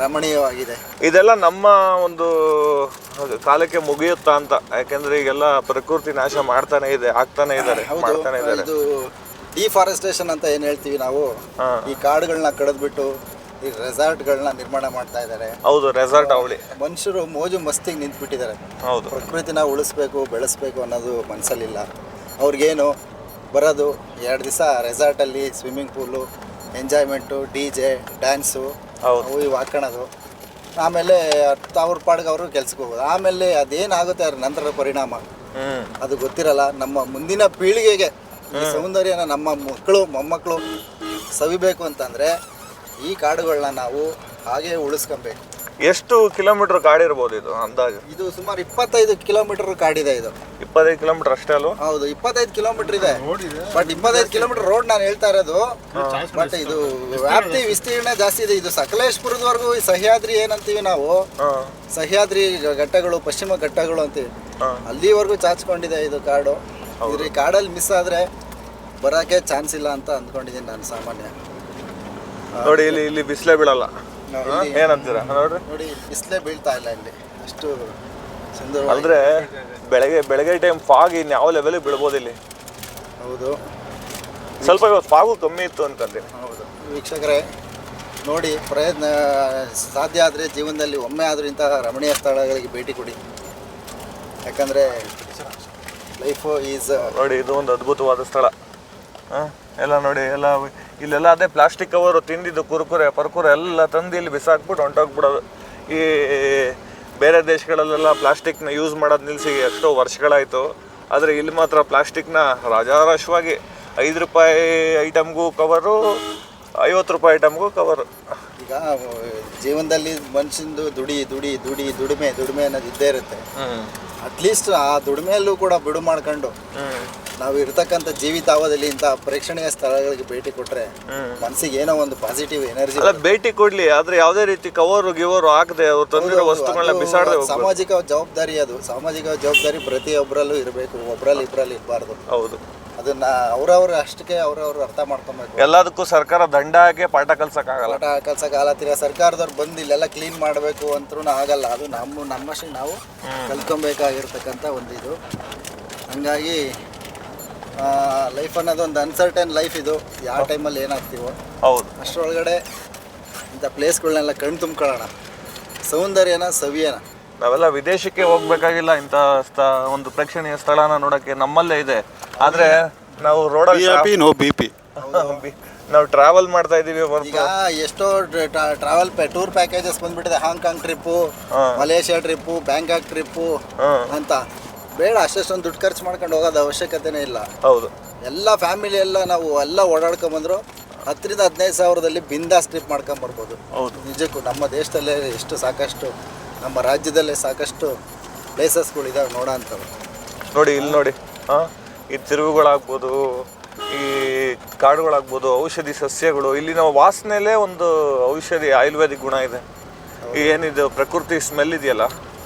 ರಮಣೀಯವಾಗಿದೆ. ಇದೆಲ್ಲ ನಮ್ಮ ಒಂದು ಕಾಲಕ್ಕೆ ಮುಗಿಯುತ್ತಾ ಅಂತ. ಯಾಕೆಂದ್ರೆ ಈಗೆಲ್ಲ ಪ್ರಕೃತಿ ನಾಶ ಮಾಡ್ತಾನೆ ಇದೆ, ಆಗ್ತಾನೆ ಇದ್ದಾರೆ, ಮಾಡ್ತಾನೆ ಇದ್ದಾರೆ. ಇದು ಡಿಫಾರೆಸ್ಟೇಷನ್ ಅಂತ ಏನ್ ಹೇಳ್ತೀವಿ ನಾವು. ಈ ಕಾಡುಗಳನ್ನ ಕಡಿದ್ಬಿಟ್ಟು ಈ ರೆಸಾರ್ಟ್ಗಳನ್ನ ನಿರ್ಮಾಣ ಮಾಡ್ತಾ ಇದ್ದಾರೆ. ಹೌದು, ರೆಸಾರ್ಟ್ ಅವಳಿ. ಮನುಷ್ಯರು ಮೋಜು ಮಸ್ತಿಗೆ ನಿಂತ್ಬಿಟ್ಟಿದ್ದಾರೆ. ಹೌದು. ಪ್ರಕೃತಿನ ಉಳಿಸ್ಬೇಕು, ಬೆಳೆಸ್ಬೇಕು ಅನ್ನೋದು ಮನಸ್ಸಲ್ಲಿಲ್ಲ ಅವ್ರಿಗೇನು. ಬರೋದು 2 ದಿವಸ ರೆಸಾರ್ಟಲ್ಲಿ swimming pool, enjoyment, DJ, dance ಅವು ಇವು ಹಾಕೋಣದು. ಆಮೇಲೆ ಅವ್ರ ಪಾಡ್ಗೆ ಅವರು ಕೆಲ್ಸಕ್ಕೆ ಹೋಗೋದು. ಆಮೇಲೆ ಅದೇನಾಗುತ್ತೆ ಅದ್ರ ನಂತರದ ಪರಿಣಾಮ ಅದು ಗೊತ್ತಿರಲ್ಲ. ನಮ್ಮ ಮುಂದಿನ ಪೀಳಿಗೆಗೆ ಈ ಸೌಂದರ್ಯನ ನಮ್ಮ ಮಕ್ಕಳು ಮೊಮ್ಮಕ್ಕಳು ಸವಿಬೇಕು ಅಂತಂದರೆ ಈ ಕಾಡುಗಳನ್ನ ನಾವು ಹಾಗೆ ಉಳಿಸ್ಕೊಬೇಕು. ಎಷ್ಟು ಕಿಲೋಮೀಟರ್ ಕಾಡಿರ್ಬೋದು ಇದು ಅಂದಾಜು? ಇದು ಸುಮಾರು 25 ಕಿಲೋಮೀಟರ್ ಕಾಡಿದೆ ಇದು. 25 ಕಿಲೋಮೀಟರ್ ಅಷ್ಟೇ ಅಲ್ವ? ಹೌದು, 25 ಕಿಲೋಮೀಟರ್ ಇದೆ. ಬಟ್ 25 ಕಿಲೋಮೀಟರ್ ರೋಡ್ ನಾನು ಹೇಳ್ತಾ ಇರೋದು. ಬಟ್ ಇದು ವ್ಯಾಪ್ತಿ ವಿಸ್ತೀರ್ಣ ಜಾಸ್ತಿ ಇದೆ. ಇದು ಸಕಲೇಶ್ಪುರದವರೆಗೂ ಈ ಸಹ್ಯಾದ್ರಿ ಏನಂತೀವಿ ನಾವು, ಸಹ್ಯಾದ್ರಿ ಘಟ್ಟಗಳು, ಪಶ್ಚಿಮ ಘಟ್ಟಗಳು ಅಂತೀವಿ, ಅಲ್ಲಿವರೆಗೂ ಚಾಚ್ಕೊಂಡಿದೆ ಇದು ಕಾಡು. ಇದ್ರ ಈ ಕಾಡಲ್ಲಿ ಮಿಸ್ ಆದರೆ ಬರೋಕ್ಕೆ ಚಾನ್ಸ್ ಇಲ್ಲ ಅಂತ ಅಂದ್ಕೊಂಡಿದ್ದೀನಿ ನಾನು ಸಾಮಾನ್ಯ. ನೋಡಿ ಇಲ್ಲಿ ಬಿಸಿಲೇ ಬೀಳಲ್ಲ. ಏನಂತೀರಾ? ನೋಡಿ ಬಿಸಿಲೇ ಬೀಳ್ತಾ ಇಲ್ಲ ಇಲ್ಲಿ. ಅಷ್ಟು ಸುಂದರ. ಅಂದ್ರೆ ಬೆಳಗ್ಗೆ ಟೈಮ್ ಫಾಗ್ ಇನ್ನು ಯಾವ ಲೆವೆಲ್ ಬೀಳ್ಬೋದು ಇಲ್ಲಿ. ಹೌದು, ಸ್ವಲ್ಪ ಇವತ್ತು ಫಾಗು ಕಮ್ಮಿ ಇತ್ತು ಅನ್ಕೊಂತೀನಿ. ಹೌದು ವೀಕ್ಷಕರೇ, ನೋಡಿ ಪ್ರಯತ್ನ ಸಾಧ್ಯ ಆದರೆ ಜೀವನದಲ್ಲಿ ಒಮ್ಮೆ ಆದರೂ ಇಂತಹ ರಮಣೀಯ ಸ್ಥಳಗಳಿಗೆ ಭೇಟಿ ಕೊಡಿ. ಯಾಕಂದರೆ ಲೈಫು ಈಸ್. ನೋಡಿ ಇದು ಒಂದು ಅದ್ಭುತವಾದ ಸ್ಥಳ. ಎಲ್ಲ ನೋಡಿ, ಎಲ್ಲ ಇಲ್ಲೆಲ್ಲ ಅದೇ ಪ್ಲಾಸ್ಟಿಕ್ ಕವರು ತಿಂದಿದ್ದು ಕುರ್ಕುರೆ ಎಲ್ಲ ತಂದು ಇಲ್ಲಿ ಬಿಸಾಕ್ಬಿಟ್ಟು ಹೊಂಟೋಗ್ಬಿಡೋದು. ಈ ಬೇರೆ ದೇಶಗಳಲ್ಲೆಲ್ಲ ಪ್ಲಾಸ್ಟಿಕ್ನ ಯೂಸ್ ಮಾಡೋದು ನಿಲ್ಲಿಸಿ ಎಷ್ಟೋ ವರ್ಷಗಳಾಯಿತು. ಆದರೆ ಇಲ್ಲಿ ಮಾತ್ರ ಪ್ಲಾಸ್ಟಿಕ್ನ ರಾಜಾರಾಶವಾಗಿ 5 ರೂಪಾಯಿ ಐಟಮ್ಗೂ ಕವರು, 50 ರೂಪಾಯಿ ಐಟಮ್ಗೂ ಕವರು. ಈಗ ಜೀವನದಲ್ಲಿ ಮನುಷ್ಯಂದು ದುಡಿಮೆ ಅನ್ನೋದು ಇದ್ದೇ ಇರುತ್ತೆ. ಅಟ್ಲೀಸ್ಟ್ ಆ ದುಡಿಮೆಯಲ್ಲೂ ಕೂಡ ಬಿಡು ಮಾಡ್ಕೊಂಡು ನಾವು ಇರ್ತಕ್ಕಂಥ ಜೀವಿತಾವಧಿಯಲ್ಲಿ ಇಂಥ ಪ್ರೇಕ್ಷಣೀಯ ಸ್ಥಳಗಳಿಗೆ ಭೇಟಿ ಕೊಟ್ರೆ ಮನಸ್ಸಿಗೆ ಏನೋ ಒಂದು ಪಾಸಿಟಿವ್ ಎನರ್ಜಿ. ಅಲ್ಲ, ಭೇಟಿ ಕೊಡ್ಲಿ, ಆದ್ರೆ ಯಾವುದೇ ರೀತಿ ಕವರು ಗಿವರು ಹಾಕದೆ ಅವ್ರು ತಂದಿರೋ ವಸ್ತುಗಳನ್ನ ಬಿಸಾಡದೆ ಸಾಮಾಜಿಕ ಜವಾಬ್ದಾರಿ. ಅದು ಸಾಮಾಜಿಕ ಜವಾಬ್ದಾರಿ ಪ್ರತಿಯೊಬ್ಬರಲ್ಲೂ ಇರಬೇಕು, ಒಬ್ಬರಲ್ಲಿ ಇಬ್ಬರಲ್ಲಿ ಇರಬಾರ್ದು. ಹೌದು, ಅದನ್ನ ಅವ್ರವ್ರ ಅಷ್ಟಕ್ಕೆ ಅವ್ರವ್ರು ಅರ್ಥ ಮಾಡ್ಕೊಬೇಕು. ಎಲ್ಲದಕ್ಕೂ ಸರ್ಕಾರ ದಂಡ ಹಾಕಿ ಪಾಠ ಕಲ್ಸಕ್ಕಾಗಲ್ಲ. ಪಾಠ ಕಲ್ಸಕ್ಕಾಗಲ್ಲ. ಸರ್ಕಾರದವ್ರು ಬಂದು ಇಲ್ಲೆಲ್ಲ ಕ್ಲೀನ್ ಮಾಡಬೇಕು ಅಂತೂ ಆಗಲ್ಲ. ಅದು ನಮ್ಮಷ್ಟೇ ನಾವು ಕಲ್ತ್ಕೊಬೇಕಾಗಿರ್ತಕ್ಕಂಥ ಒಂದು ಇದು. ಹಂಗಾಗಿ ಲೈಫ್ ಅನ್ನೋದು ಒಂದು ಅನ್ಸರ್ಟನ್ ಲೈಫ್. ಇದು ಯಾವ ಟೈಮಲ್ಲಿ ಏನಾಗ್ತೀವೋ ಹೌದು, ಅಷ್ಟರೊಳಗಡೆ ಇಂಥ ಪ್ಲೇಸ್ಗಳನ್ನೆಲ್ಲ ಕಣ್ಣು ತುಂಬ್ಕೊಳ್ಳೋಣ, ಸೌಂದರ್ಯನ ಸವಿಯೋಣ. ನಾವೆಲ್ಲ ವಿದೇಶಕ್ಕೆ ಹೋಗ್ಬೇಕಾಗಿಲ್ಲ, ಇಂಥ ಒಂದು ಪ್ರೇಕ್ಷಣೀಯ ಸ್ಥಳನ ನೋಡಕ್ಕೆ ನಮ್ಮಲ್ಲೇ ಇದೆ. ಆದ್ರೆ ನಾವು ರೋಡಲ್ಲಿ ನೋ BP ನಾವು ಟ್ರಾವೆಲ್ ಮಾಡ್ತಾ ಇದೀವಿ. ಈಗ ಎಷ್ಟೋ ಟ್ರಾವೆಲ್ ಟೂರ್ ಪ್ಯಾಕೇಜಸ್ ಬಂದ್ಬಿಟ್ಟಿದೆ. Hong Kong trip, Malaysia trip, Bangkok trip ಅಂತ. ಬೇಡ, ಅಷ್ಟೊಂದು ದುಡ್ಡು ಖರ್ಚು ಮಾಡ್ಕೊಂಡು ಹೋಗೋದು ಅವಶ್ಯಕತೆನೇ ಇಲ್ಲ. ಹೌದು, ಎಲ್ಲ ಫ್ಯಾಮಿಲಿ ಎಲ್ಲ ನಾವು ಎಲ್ಲ ಓಡಾಡ್ಕೊಂಬಂದ್ರು 10,000 to 15,000 ಬಿಂದಾಸ್ ಟ್ರಿಪ್ ಮಾಡ್ಕೊಂಬರ್ಬೋದು. ಹೌದು, ನಿಜಕ್ಕೂ ನಮ್ಮ ದೇಶದಲ್ಲೇ ಸಾಕಷ್ಟು, ನಮ್ಮ ರಾಜ್ಯದಲ್ಲೇ ಸಾಕಷ್ಟು ಪ್ಲೇಸಸ್ಗಳಿದಾವೆ ನೋಡೋ ಅಂಥವು. ನೋಡಿ ಇಲ್ಲಿ ನೋಡಿ, ಈ ತಿರುವುಗಳಾಗ್ಬೋದು, ಈ ಕಾಡುಗಳಾಗ್ಬೋದು, ಔಷಧಿ ಸಸ್ಯಗಳು. ಇಲ್ಲಿನ ವಾಸನೆಯಲ್ಲೇ ಒಂದು ಔಷಧಿ ಆಯುರ್ವೇದಿಕ್ ಗುಣ ಇದೆ. ಏನಿದು ಪ್ರಕೃತಿ ಸ್ಮೆಲ್ ಇದೆಯಲ್ಲ,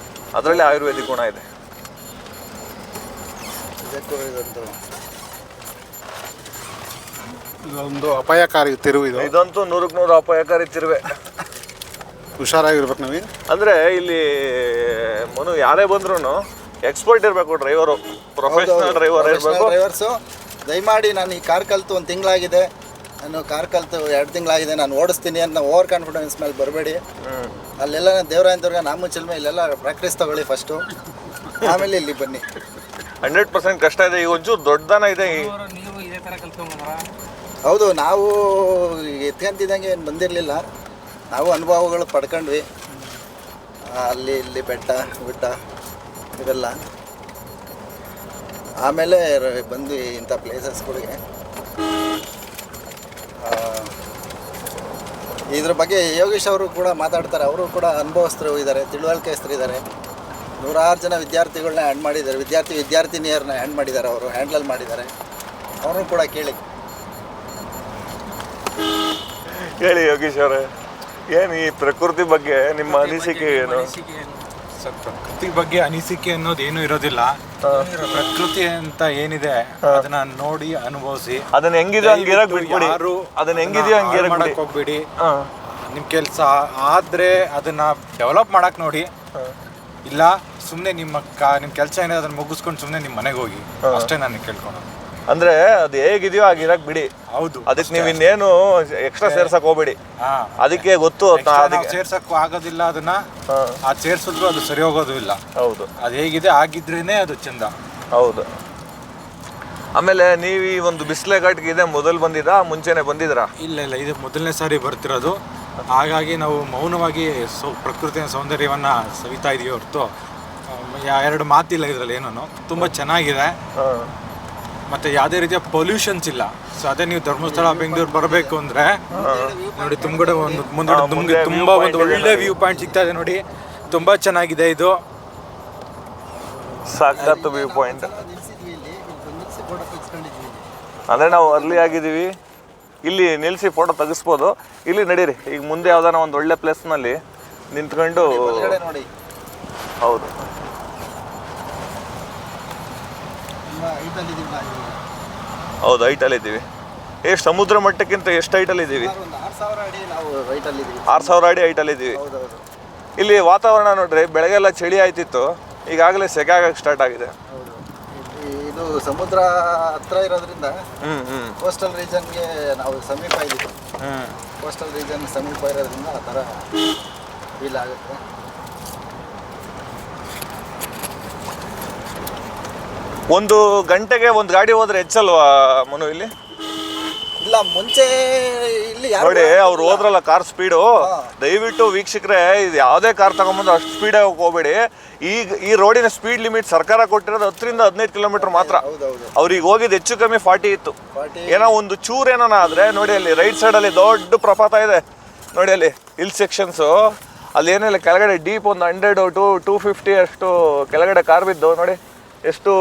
ಅದರಲ್ಲೇ ಆಯುರ್ವೇದಿಕ್ ಗುಣ ಇದೆ. ಇದೊಂದು ಅಪಾಯಕಾರಿ ತಿರುವು. ಇದಂತೂ 100ಕ್ಕೆ 100 ಅಪಾಯಕಾರಿ ತಿರುವೆ. ಹುಷಾರಾಗಿರ್ಬೇಕು ನಾವೇ. ಅಂದ್ರೆ ಇಲ್ಲಿ ಮನು ಯಾರೇ ಬಂದ್ರು ಎಕ್ಸ್ಪರ್ಟ್ ಇರಬೇಕು, ಡ್ರೈವರು, ಪ್ರೊಫೆಷನಲ್ ಡ್ರೈವರ್ ಇರಬೇಕು. ಡ್ರೈವರ್ಸು ದಯಮಾಡಿ ನಾನು ಈ ಕಾರ್ ಕಲ್ತು 1 ತಿಂಗಳಾಗಿದೆ, ನಾನು ಕಾರ್ ಕಲ್ತು 2 ತಿಂಗಳಾಗಿದೆ, ನಾನು ಓಡಿಸ್ತೀನಿ ಅಂತ ಓವರ್ ಕಾನ್ಫಿಡೆನ್ಸ್ ಮೇಲೆ ಬರಬೇಡಿ. ಅಲ್ಲೆಲ್ಲ ದೇವರಾಯನದುರ್ಗ, ನಾಮುಚಲ್ಮೆ ಇಲ್ಲೆಲ್ಲ ಪ್ರಾಕ್ಟೀಸ್ ತಗೊಳ್ಳಿ ಫಸ್ಟು, ಆಮೇಲೆ ಇಲ್ಲಿ ಬನ್ನಿ. 100% ಕಷ್ಟ ಇದೆ. ಈಗ ಒಂಚೂರು ದೊಡ್ಡದನ ಇದೆ. ಹೌದು, ನಾವು ಎತ್ಕೊಂತಿದ್ದಂಗೆ ಏನು ಬಂದಿರಲಿಲ್ಲ. ನಾವು ಅನುಭವಗಳು ಪಡ್ಕೊಂಡ್ವಿ. ಅಲ್ಲಿ ಇಲ್ಲಿ ಬೆಟ್ಟ ಗುಡ್ಡ ಇವೆಲ್ಲ ಆಮೇಲೆ ಬಂದ್ವಿ ಇಂಥ ಪ್ಲೇಸಸ್ಗಳಿಗೆ. ಇದ್ರ ಬಗ್ಗೆ ಯೋಗೇಶ್ ಅವರು ಕೂಡ ಮಾತಾಡ್ತಾರೆ. ಅವರು ಕೂಡ ಅನುಭವಸ್ಥರು ಇದ್ದಾರೆ, ತಿಳುವಳಿಕೆಸ್ಥರು ಇದ್ದಾರೆ. 100 ಜನ ವಿದ್ಯಾರ್ಥಿಗಳನ್ನ ಹ್ಯಾಂಡ್ ಮಾಡಿದ್ದಾರೆ, ವಿದ್ಯಾರ್ಥಿನಿಯರನ್ನ ಹ್ಯಾಂಡ್ ಮಾಡಿದ್ದಾರೆ, ಅವರು ಹ್ಯಾಂಡಲ್ ಮಾಡಿದ್ದಾರೆ. ಅವ್ರನ್ನೂ ಕೂಡ ಕೇಳಿ. ಹೇಳಿ ಯೋಗೇಶ್ ಅವರೇ, ಏನು ಈ ಪ್ರಕೃತಿ ಬಗ್ಗೆ ನಿಮ್ಮ ಅನಿಸಿಕೆ ಏನು? ಪ್ರಕೃತಿ ಬಗ್ಗೆ ಅನಿಸಿಕೆ ಅನ್ನೋದು ಏನು ಇರೋದಿಲ್ಲ. ಪ್ರಕೃತಿ ಅಂತ ಏನಿದೆ ಅದನ್ನ ನೋಡಿ ಅನುಭವಿಸಿ. ಅದನ್ನ ಹೆಂಗಿದೆಯೋ ಹಂಗಿರಕ್ ಬಿಟ್ಬಿಡಿ. ಅದನ್ನ ಹೆಂಗಿದೆಯೋ ಹಂಗಿರಕ್ ಮಾಡಕ್ ಹೋಗ್ಬೇಡಿ. ನಿಮ್ ಕೆಲಸ ಆದ್ರೆ ಅದನ್ನ ಡೆವಲಪ್ ಮಾಡಕ್ ನೋಡಿ. ಇಲ್ಲ ಸುಮ್ಮನೆ ನಿಮ್ಮ ಕೆಲಸ ಏನಿದೆ ಅದನ್ನ ಮುಗಿಸ್ಕೊಂಡು ಸುಮ್ಮನೆ ನಿಮ್ಮ ಮನೆಗೆ ಹೋಗಿ, ಅಷ್ಟೇ ನಾನು ಕೇಳ್ಕೊಳೋದು. ಅಂದ್ರೆ ಅದು ಹೇಗಿದೆಯೋ ಆಗಿರಕ್ ಬಿಡಿ. ಹೌದು, ಅದಕ್ಕೆ ನೀವು ಇನ್ನೇನು ಎಕ್ಸ್ಟ್ರಾ ಸೇರ್ಸಕ್ ಹೋಗ್ಬೇಡಿ. ಅದಕ್ಕೆ ಗೊತ್ತು ಸೇರ್ಸಕ್ಕೂ ಆಗೋದಿಲ್ಲ. ಅದನ್ನ ಸೇರ್ಸಿದ್ರು ಅದು ಸರಿ ಹೋಗೋದು ಇಲ್ಲ. ಹೌದು, ಅದು ಹೇಗಿದೆ ಆಗಿದ್ರೇನೆ ಅದು ಚಂದ. ಹೌದು. ಆಮೇಲೆ ನೀವು ಈ ಒಂದು ಬಿಸಿಲೆ ಘಾಟ್ಗೆ ಇದೆ ಮೊದಲು ಬಂದಿದ್ರಾ, ಮುಂಚೆನೆ ಬಂದಿದ್ರಾ? ಇಲ್ಲ, ಇದು ಮೊದಲನೇ ಸಾರಿ ಬರ್ತಿರೋದು. ಹಾಗಾಗಿ ನಾವು ಮೌನವಾಗಿ ಪ್ರಕೃತಿಯ ಸೌಂದರ್ಯವನ್ನ ಸವಿತಾ ಇದೀವಿ ಹೊರತು 2 ಮಾತಿಲ್ಲ ಇದರಲ್ಲಿ. ಏನೋ ತುಂಬಾ ಚೆನ್ನಾಗಿದೆ. ಮತ್ತೆ ಯಾವುದೇ ರೀತಿಯ ಪೊಲ್ಯೂಷನ್ಸ್ ಇಲ್ಲ. ಸೊ ಅದೇ ನೀವು ಧರ್ಮಸ್ಥಳ, ಬೆಂಗಳೂರು ಬರಬೇಕು ಅಂದ್ರೆ ನೋಡಿ, ತುಂಬಾ ನಿಮ್ಗೆ ತುಂಬಾ ಒಂದು ಒಳ್ಳೆ ವ್ಯೂ ಪಾಯಿಂಟ್ ಸಿಗ್ತಾ ಇದೆ ನೋಡಿ. ತುಂಬಾ ಚೆನ್ನಾಗಿದೆ ಇದು. ಸಾಕತ್ತು ವ್ಯೂ ಪಾಯಿಂಟ್. ಅಂದ್ರೆ ನಾವು ಅರ್ಲಿ ಆಗಿದ್ದೀವಿ, ಇಲ್ಲಿ ನಿಲ್ಲಿಸಿ ಫೋಟೋ ತೆಗಿಸ್ಬೋದು. ಇಲ್ಲಿ ನಡೀರಿ, ಈಗ ಮುಂದೆ ಯಾವ್ದಾನ ಒಂದು ಒಳ್ಳೆ ಪ್ಲೇಸ್ನಲ್ಲಿ ನಿಂತ್ಕೊಂಡು. ಹೌದು, ಹೌದು, ಹೈಟಲ್ಲಿ ಇದ್ದೀವಿ. ಎಷ್ಟು ಸಮುದ್ರ ಮಟ್ಟಕ್ಕಿಂತ ಎಷ್ಟು ಹೈಟಲ್ಲಿ ಇದ್ದೀವಿ? 6,000 ಅಡಿ ಹೈಟಲ್ಲಿ ಇದ್ದೀವಿ. ಇಲ್ಲಿ ವಾತಾವರಣ ನೋಡ್ರಿ, ಬೆಳಗ್ಗೆಲ್ಲ ಚಳಿ ಆಯ್ತಿತ್ತು, ಈಗಾಗಲೇ ಸೆಕೆ ಆಗಕ್ಕೆ ಸ್ಟಾರ್ಟ್ ಆಗಿದೆ. ಇದು ಸಮುದ್ರ ಹತ್ರ ಇರೋದ್ರಿಂದ ಕೋಸ್ಟಲ್ ರೀಜನ್ಗೆ ನಾವು ಸಮೀಪ ಇದ್ದೀವಿ. ಕೋಸ್ಟಲ್ ರೀಜನ್ ಸಮೀಪ ಇರೋದ್ರಿಂದ ಆ ಥರ ಫೀಲ್ ಆಗುತ್ತೆ. ಒಂದು ಗಂಟೆಗೆ ಒಂದು ಗಾಡಿ ಹೋದ್ರೆ ಹೆಚ್ಚಲ್ವಾ ಮನು ಇಲ್ಲಿ? ಇಲ್ಲ, ಅಲ್ಲ ಮುಂಚೆ ಇಲ್ಲಿ ಯಾರು ನೋಡಿ ಅವ್ರು ಹೋದ್ರಲ್ಲ ಕಾರ್ ಸ್ಪೀಡು, ದಯವಿಟ್ಟು ವೀಕ್ಷಕರೇ ಇದು ಯಾವುದೇ ಕಾರ್ ತಗೊಂಬಂದು ಅಷ್ಟು ಸ್ಪೀಡಾಗಿ ಹೋಗ್ಬೇಡಿ. ಈಗ ಈ ರೋಡಿನ ಸ್ಪೀಡ್ ಲಿಮಿಟ್ ಸರ್ಕಾರ ಕೊಟ್ಟಿರೋದು 10 ರಿಂದ 15 ಕಿಲೋಮೀಟರ್ ಮಾತ್ರ. ಅವ್ರಿಗೆ ಹೋಗಿದ್ದು ಹೆಚ್ಚು ಕಮ್ಮಿ 40 ಇತ್ತು. ಏನೋ ಒಂದು ಚೂರು ಏನೋ ಆದ್ರೆ ನೋಡಿ ಅಲ್ಲಿ ರೈಟ್ ಸೈಡಲ್ಲಿ ದೊಡ್ಡ ಪ್ರಪಾತ ಇದೆ ನೋಡಿ, ಅಲ್ಲಿ ಹಿಲ್ ಸೆಕ್ಷನ್ಸು, ಅಲ್ಲಿ ಏನಿಲ್ಲ ಕೆಳಗಡೆ ಡೀಪ್ ಒಂದು 100 to 250 ಅಷ್ಟು ಕೆಳಗಡೆ ಕಾರ್ ಬಿದ್ದು ನೋಡಿ ಎಷ್ಟು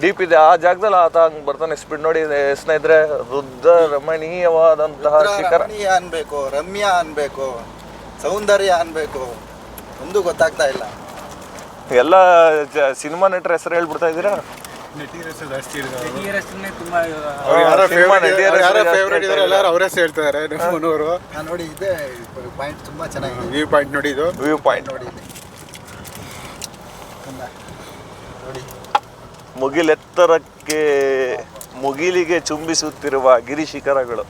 ಡೀಪ್ ಇದೆ. ಆ ಜಾಗದಲ್ಲಿ ಆತ ಹಂಗೆ ಬರ್ತಾನೆ ಸ್ಪೀಡ್ ನೋಡಿ ಸ್ನೇಹಿತರೆ. ವೃದ್ಧ ರಮಣೀಯವಾದಂತಹ ಶಿಖರ ಅನ್ಬೇಕು, ರಮ್ಯಾ ಅನ್ಬೇಕು, ಸೌಂದರ್ಯ ಅನ್ಬೇಕು, ಒಂದು ಗೊತ್ತಾಗ್ತಾ ಇಲ್ಲ. ಎಲ್ಲ ಸಿನಿಮಾ ನಟರ ಹೆಸರು ಹೇಳ್ಬಿಡ್ತಾ ಇದ್ದೀರಾ? ಎಲ್ಲರೂ ಅವರೇ ಹೇಳ್ತಾರೆ. ನಮ್ಮನವರು ನೋಡಿ ಇದೆ ಪಾಯಿಂಟ್ ತುಂಬಾ ಚೆನ್ನಾಗಿದೆ. ವ್ಯೂ ಪಾಯಿಂಟ್ ನೋಡಿ, ಇದು ವ್ಯೂ ಪಾಯಿಂಟ್ ನೋಡಿ ಇಲ್ಲಿ ನೋಡಿ, ಮುಗಿಲೆತ್ತರಕ್ಕೆ ಮುಗಿಲಿಗೆ ಚುಂಬಿಸುತ್ತಿರುವ ಗಿರಿಶಿಖರಗಳು.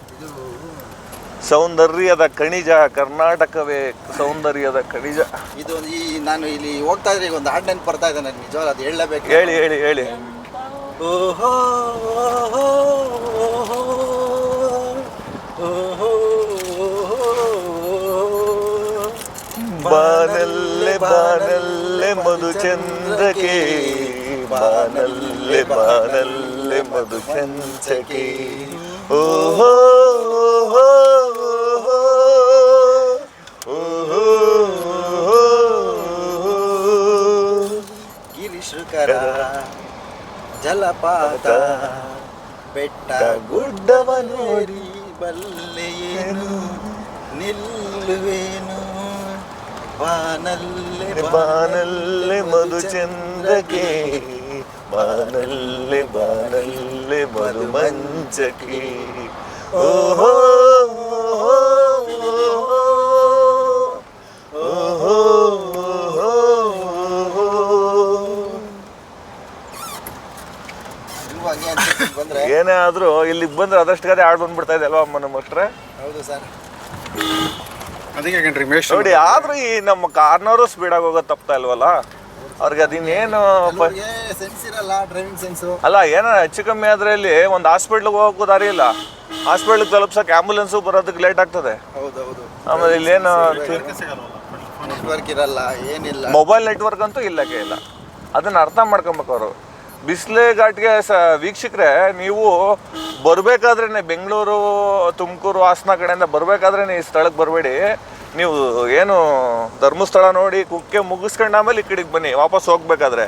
ಸೌಂದರ್ಯದ ಖನಿಜ, ಕರ್ನಾಟಕವೇ ಸೌಂದರ್ಯದ ಖನಿಜ. ಇದು ಈ ನಾನು ಇಲ್ಲಿ ಹೋಗ್ತಾ ಇದ್ರೆ ಈಗ ಒಂದು ಹಾಡು ನೆನಪು ಬರ್ತಾ ಇದೆ ನನಗೆ, ನಿಜವಾಗ್ಲೂ ಅದು ಹೇಳಲೇಬೇಕು. ಹೇಳಿ ಹೇಳಿ ಹೇಳಿ. ಓಹೋ ಬಾನಲ್ಲೆ ಬಾನಲ್ಲೆ ಮಧುಚಂದ್ರಕ್ಕೆ, ಬಾನಲ್ಲೆ ಬಾನಲ್ಲೆ ಮಧುಚಂದ್ರಕ್ಕೆ. ಓಹೋ ಗಿರಿಶೃಕರ ಜಲಪಾತ ಬೆಟ್ಟ ಗುಡ್ಡವ ನೋಡಿ ಬಲ್ಲೆಯೇನು ನಿಲ್ಲುವೇನು, ಬಾನಲ್ಲೆ ಬಾನಲ್ಲೆ ಮಧುಚಂದ್ರಕ್ಕೆ, ಬಾನಲ್ಲೆ ಬಾನಲ್ಲೆ ಮಧುಮಂಚಕ್ಕೆ. ಓಹೋ ಬಂದ್ರೆ ಏನೇ ಆದ್ರೂ ಇಲ್ಲಿಗೆ ಬಂದ್ರೆ ಅದಷ್ಟು ಕಡೆ ಹಾಡು ಬಂದ್ಬಿಡ್ತಾ ಇದೆ ಅಲ್ವಾ ಅಮ್ಮ ನಮ್ಮ ಅಷ್ಟ್ರೆ? ಹೌದು ಸರ್. ಅದಕ್ಕೆ ಕಣ್ರಿ ಮೇಷ್ ನೋಡಿ, ಆದ್ರೂ ಈ ನಮ್ಮ ಕಾರ್ನವರು ಸ್ಪೀಡಾಗಿ ಹೋಗೋದು ತಪ್ತಾ ಇಲ್ವಲ್ಲ ಅವ್ರಿಗೆ. ಅದಿನ್ನೇನು ಸೆನ್ಸ್ ಇರಲ್ಲ, ಡ್ರೈವಿಂಗ್ ಸೆನ್ಸು. ಅಲ್ಲ, ಏನೋ ಹೆಚ್ಚು ಕಮ್ಮಿ ಆದ್ರೆ ಇಲ್ಲಿ ಒಂದು ಹಾಸ್ಪಿಟ್ಲಿಗೆ ಹೋಗೋಕ್ಕೂ ದಾರಿ ಇಲ್ಲ. ಹಾಸ್ಪಿಟ್ಲಿಗೆ ತಲುಪ್ಸಕ್ಕೆ ಆಂಬುಲೆನ್ಸು ಬರೋದಕ್ಕೆ ಲೇಟ್ ಆಗ್ತದೆ. ಹೌದೌದು. ಆಮೇಲೆ ಇಲ್ಲೇನು ನೆಟ್ವರ್ಕ್ ಇರಲ್ಲ, ಏನಿಲ್ಲ. ಮೊಬೈಲ್ ನೆಟ್ವರ್ಕ್ ಅಂತೂ ಇಲ್ಲಕ್ಕೆ ಇಲ್ಲ. ಅದನ್ನ ಅರ್ಥ ಮಾಡ್ಕೊಬೇಕು ಅವರು. ಬಿಸಿಲೆ ಘಾಟ್ಗೆ ವೀಕ್ಷಕರೇ, ನೀವು ಬರಬೇಕಾದ್ರೆ ಬೆಂಗಳೂರು, ತುಮಕೂರು, ಹಾಸನ ಕಡೆಯಿಂದ ಬರಬೇಕಾದ್ರೆ ಈ ಸ್ಥಳಕ್ಕೆ ಬರಬೇಡಿ. ನೀವು ಏನು ಧರ್ಮಸ್ಥಳ ನೋಡಿ ಕುಕ್ಕೆ ಮುಗಿಸ್ಕೊಂಡು ಆಮೇಲೆ ಈ ಕಡೆಗೆ ಬನ್ನಿ. ವಾಪಸ್ ಹೋಗ್ಬೇಕಾದ್ರೆ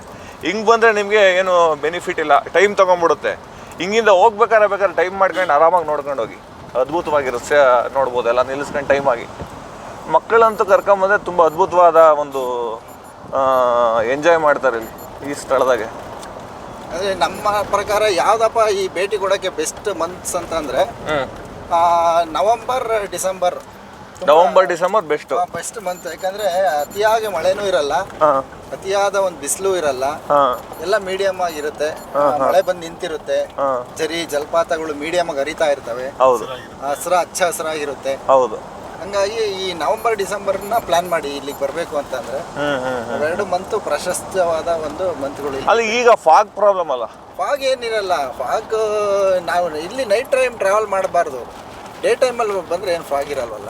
ಹಿಂಗೆ ಬಂದರೆ ನಿಮಗೆ ಏನು ಬೆನಿಫಿಟ್ ಇಲ್ಲ, ಟೈಮ್ ತೊಗೊಂಡ್ಬಿಡುತ್ತೆ. ಹಿಂಗಿಂದ ಬೇಕಾದ್ರೆ ಟೈಮ್ ಮಾಡ್ಕೊಂಡು ಆರಾಮಾಗಿ ನೋಡ್ಕೊಂಡು ಹೋಗಿ. ಅದ್ಭುತವಾಗಿರುತ್ತೆ, ನೋಡ್ಬೋದು ಎಲ್ಲ ನಿಲ್ಲಿಸ್ಕೊಂಡು ಟೈಮ್ ಆಗಿ. ಮಕ್ಕಳಂತೂ ಕರ್ಕೊಂಬಂದರೆ ತುಂಬ ಅದ್ಭುತವಾದ ಒಂದು ಎಂಜಾಯ್ ಮಾಡ್ತಾರೆ ಇಲ್ಲಿ ಈ ಸ್ಥಳದಾಗೆ. ಅಂದರೆ ನಮ್ಮ ಪ್ರಕಾರ ಯಾವುದಪ್ಪ ಈ ಭೇಟಿ ಕೊಡೋಕ್ಕೆ ಬೆಸ್ಟ್ ಮಂತ್ಸ್ ಅಂತಂದರೆ November December best best month. ಯಾಕಂದರೆ ಅತಿಯಾಗಿ ಮಳೆನೂ ಇರಲ್ಲ, ಅತಿಯಾದ ಒಂದು ಬಿಸಿಲು ಇರಲ್ಲ, ಎಲ್ಲ ಮೀಡಿಯಮ್ ಆಗಿರುತ್ತೆ. ಮಳೆ ಬಂದು ನಿಂತಿರುತ್ತೆ, ಜಲಪಾತಗಳು ಮೀಡಿಯಮ್ ಆಗಿ ಹರಿತಾ ಇರ್ತವೆ, ಹಚ್ಚ ಹಸಿರಾಗಿರುತ್ತೆ. ಹೌದು. ಹಂಗಾಗಿ ಈ ನವಂಬರ್ ಡಿಸೆಂಬರ್ನ ಪ್ಲಾನ್ ಮಾಡಿ ಇಲ್ಲಿಗೆ ಬರಬೇಕು ಅಂತಂದ್ರೆ ಅವೆರಡು ಮಂತ್ ಪ್ರಶಸ್ತವಾದ ಒಂದು ಮಂತ್ಗಳು. ಅಲ್ಲಿ ಈಗ ಫಾಗ್ ಪ್ರಾಬ್ಲಮ್ ಅಲ್ಲ, ಫಾಗ್ ಏನಿರಲ್ಲ. ಫಾಗ್ ನಾವು ಇಲ್ಲಿ ನೈಟ್ ಟೈಮ್ ಟ್ರಾವೆಲ್ ಮಾಡಬಾರ್ದು, ಡೇ ಟೈಮಲ್ಲಿ ಬಂದರೆ ಏನು ಫಾಗ್ ಇರಲ್ವಲ್ಲ.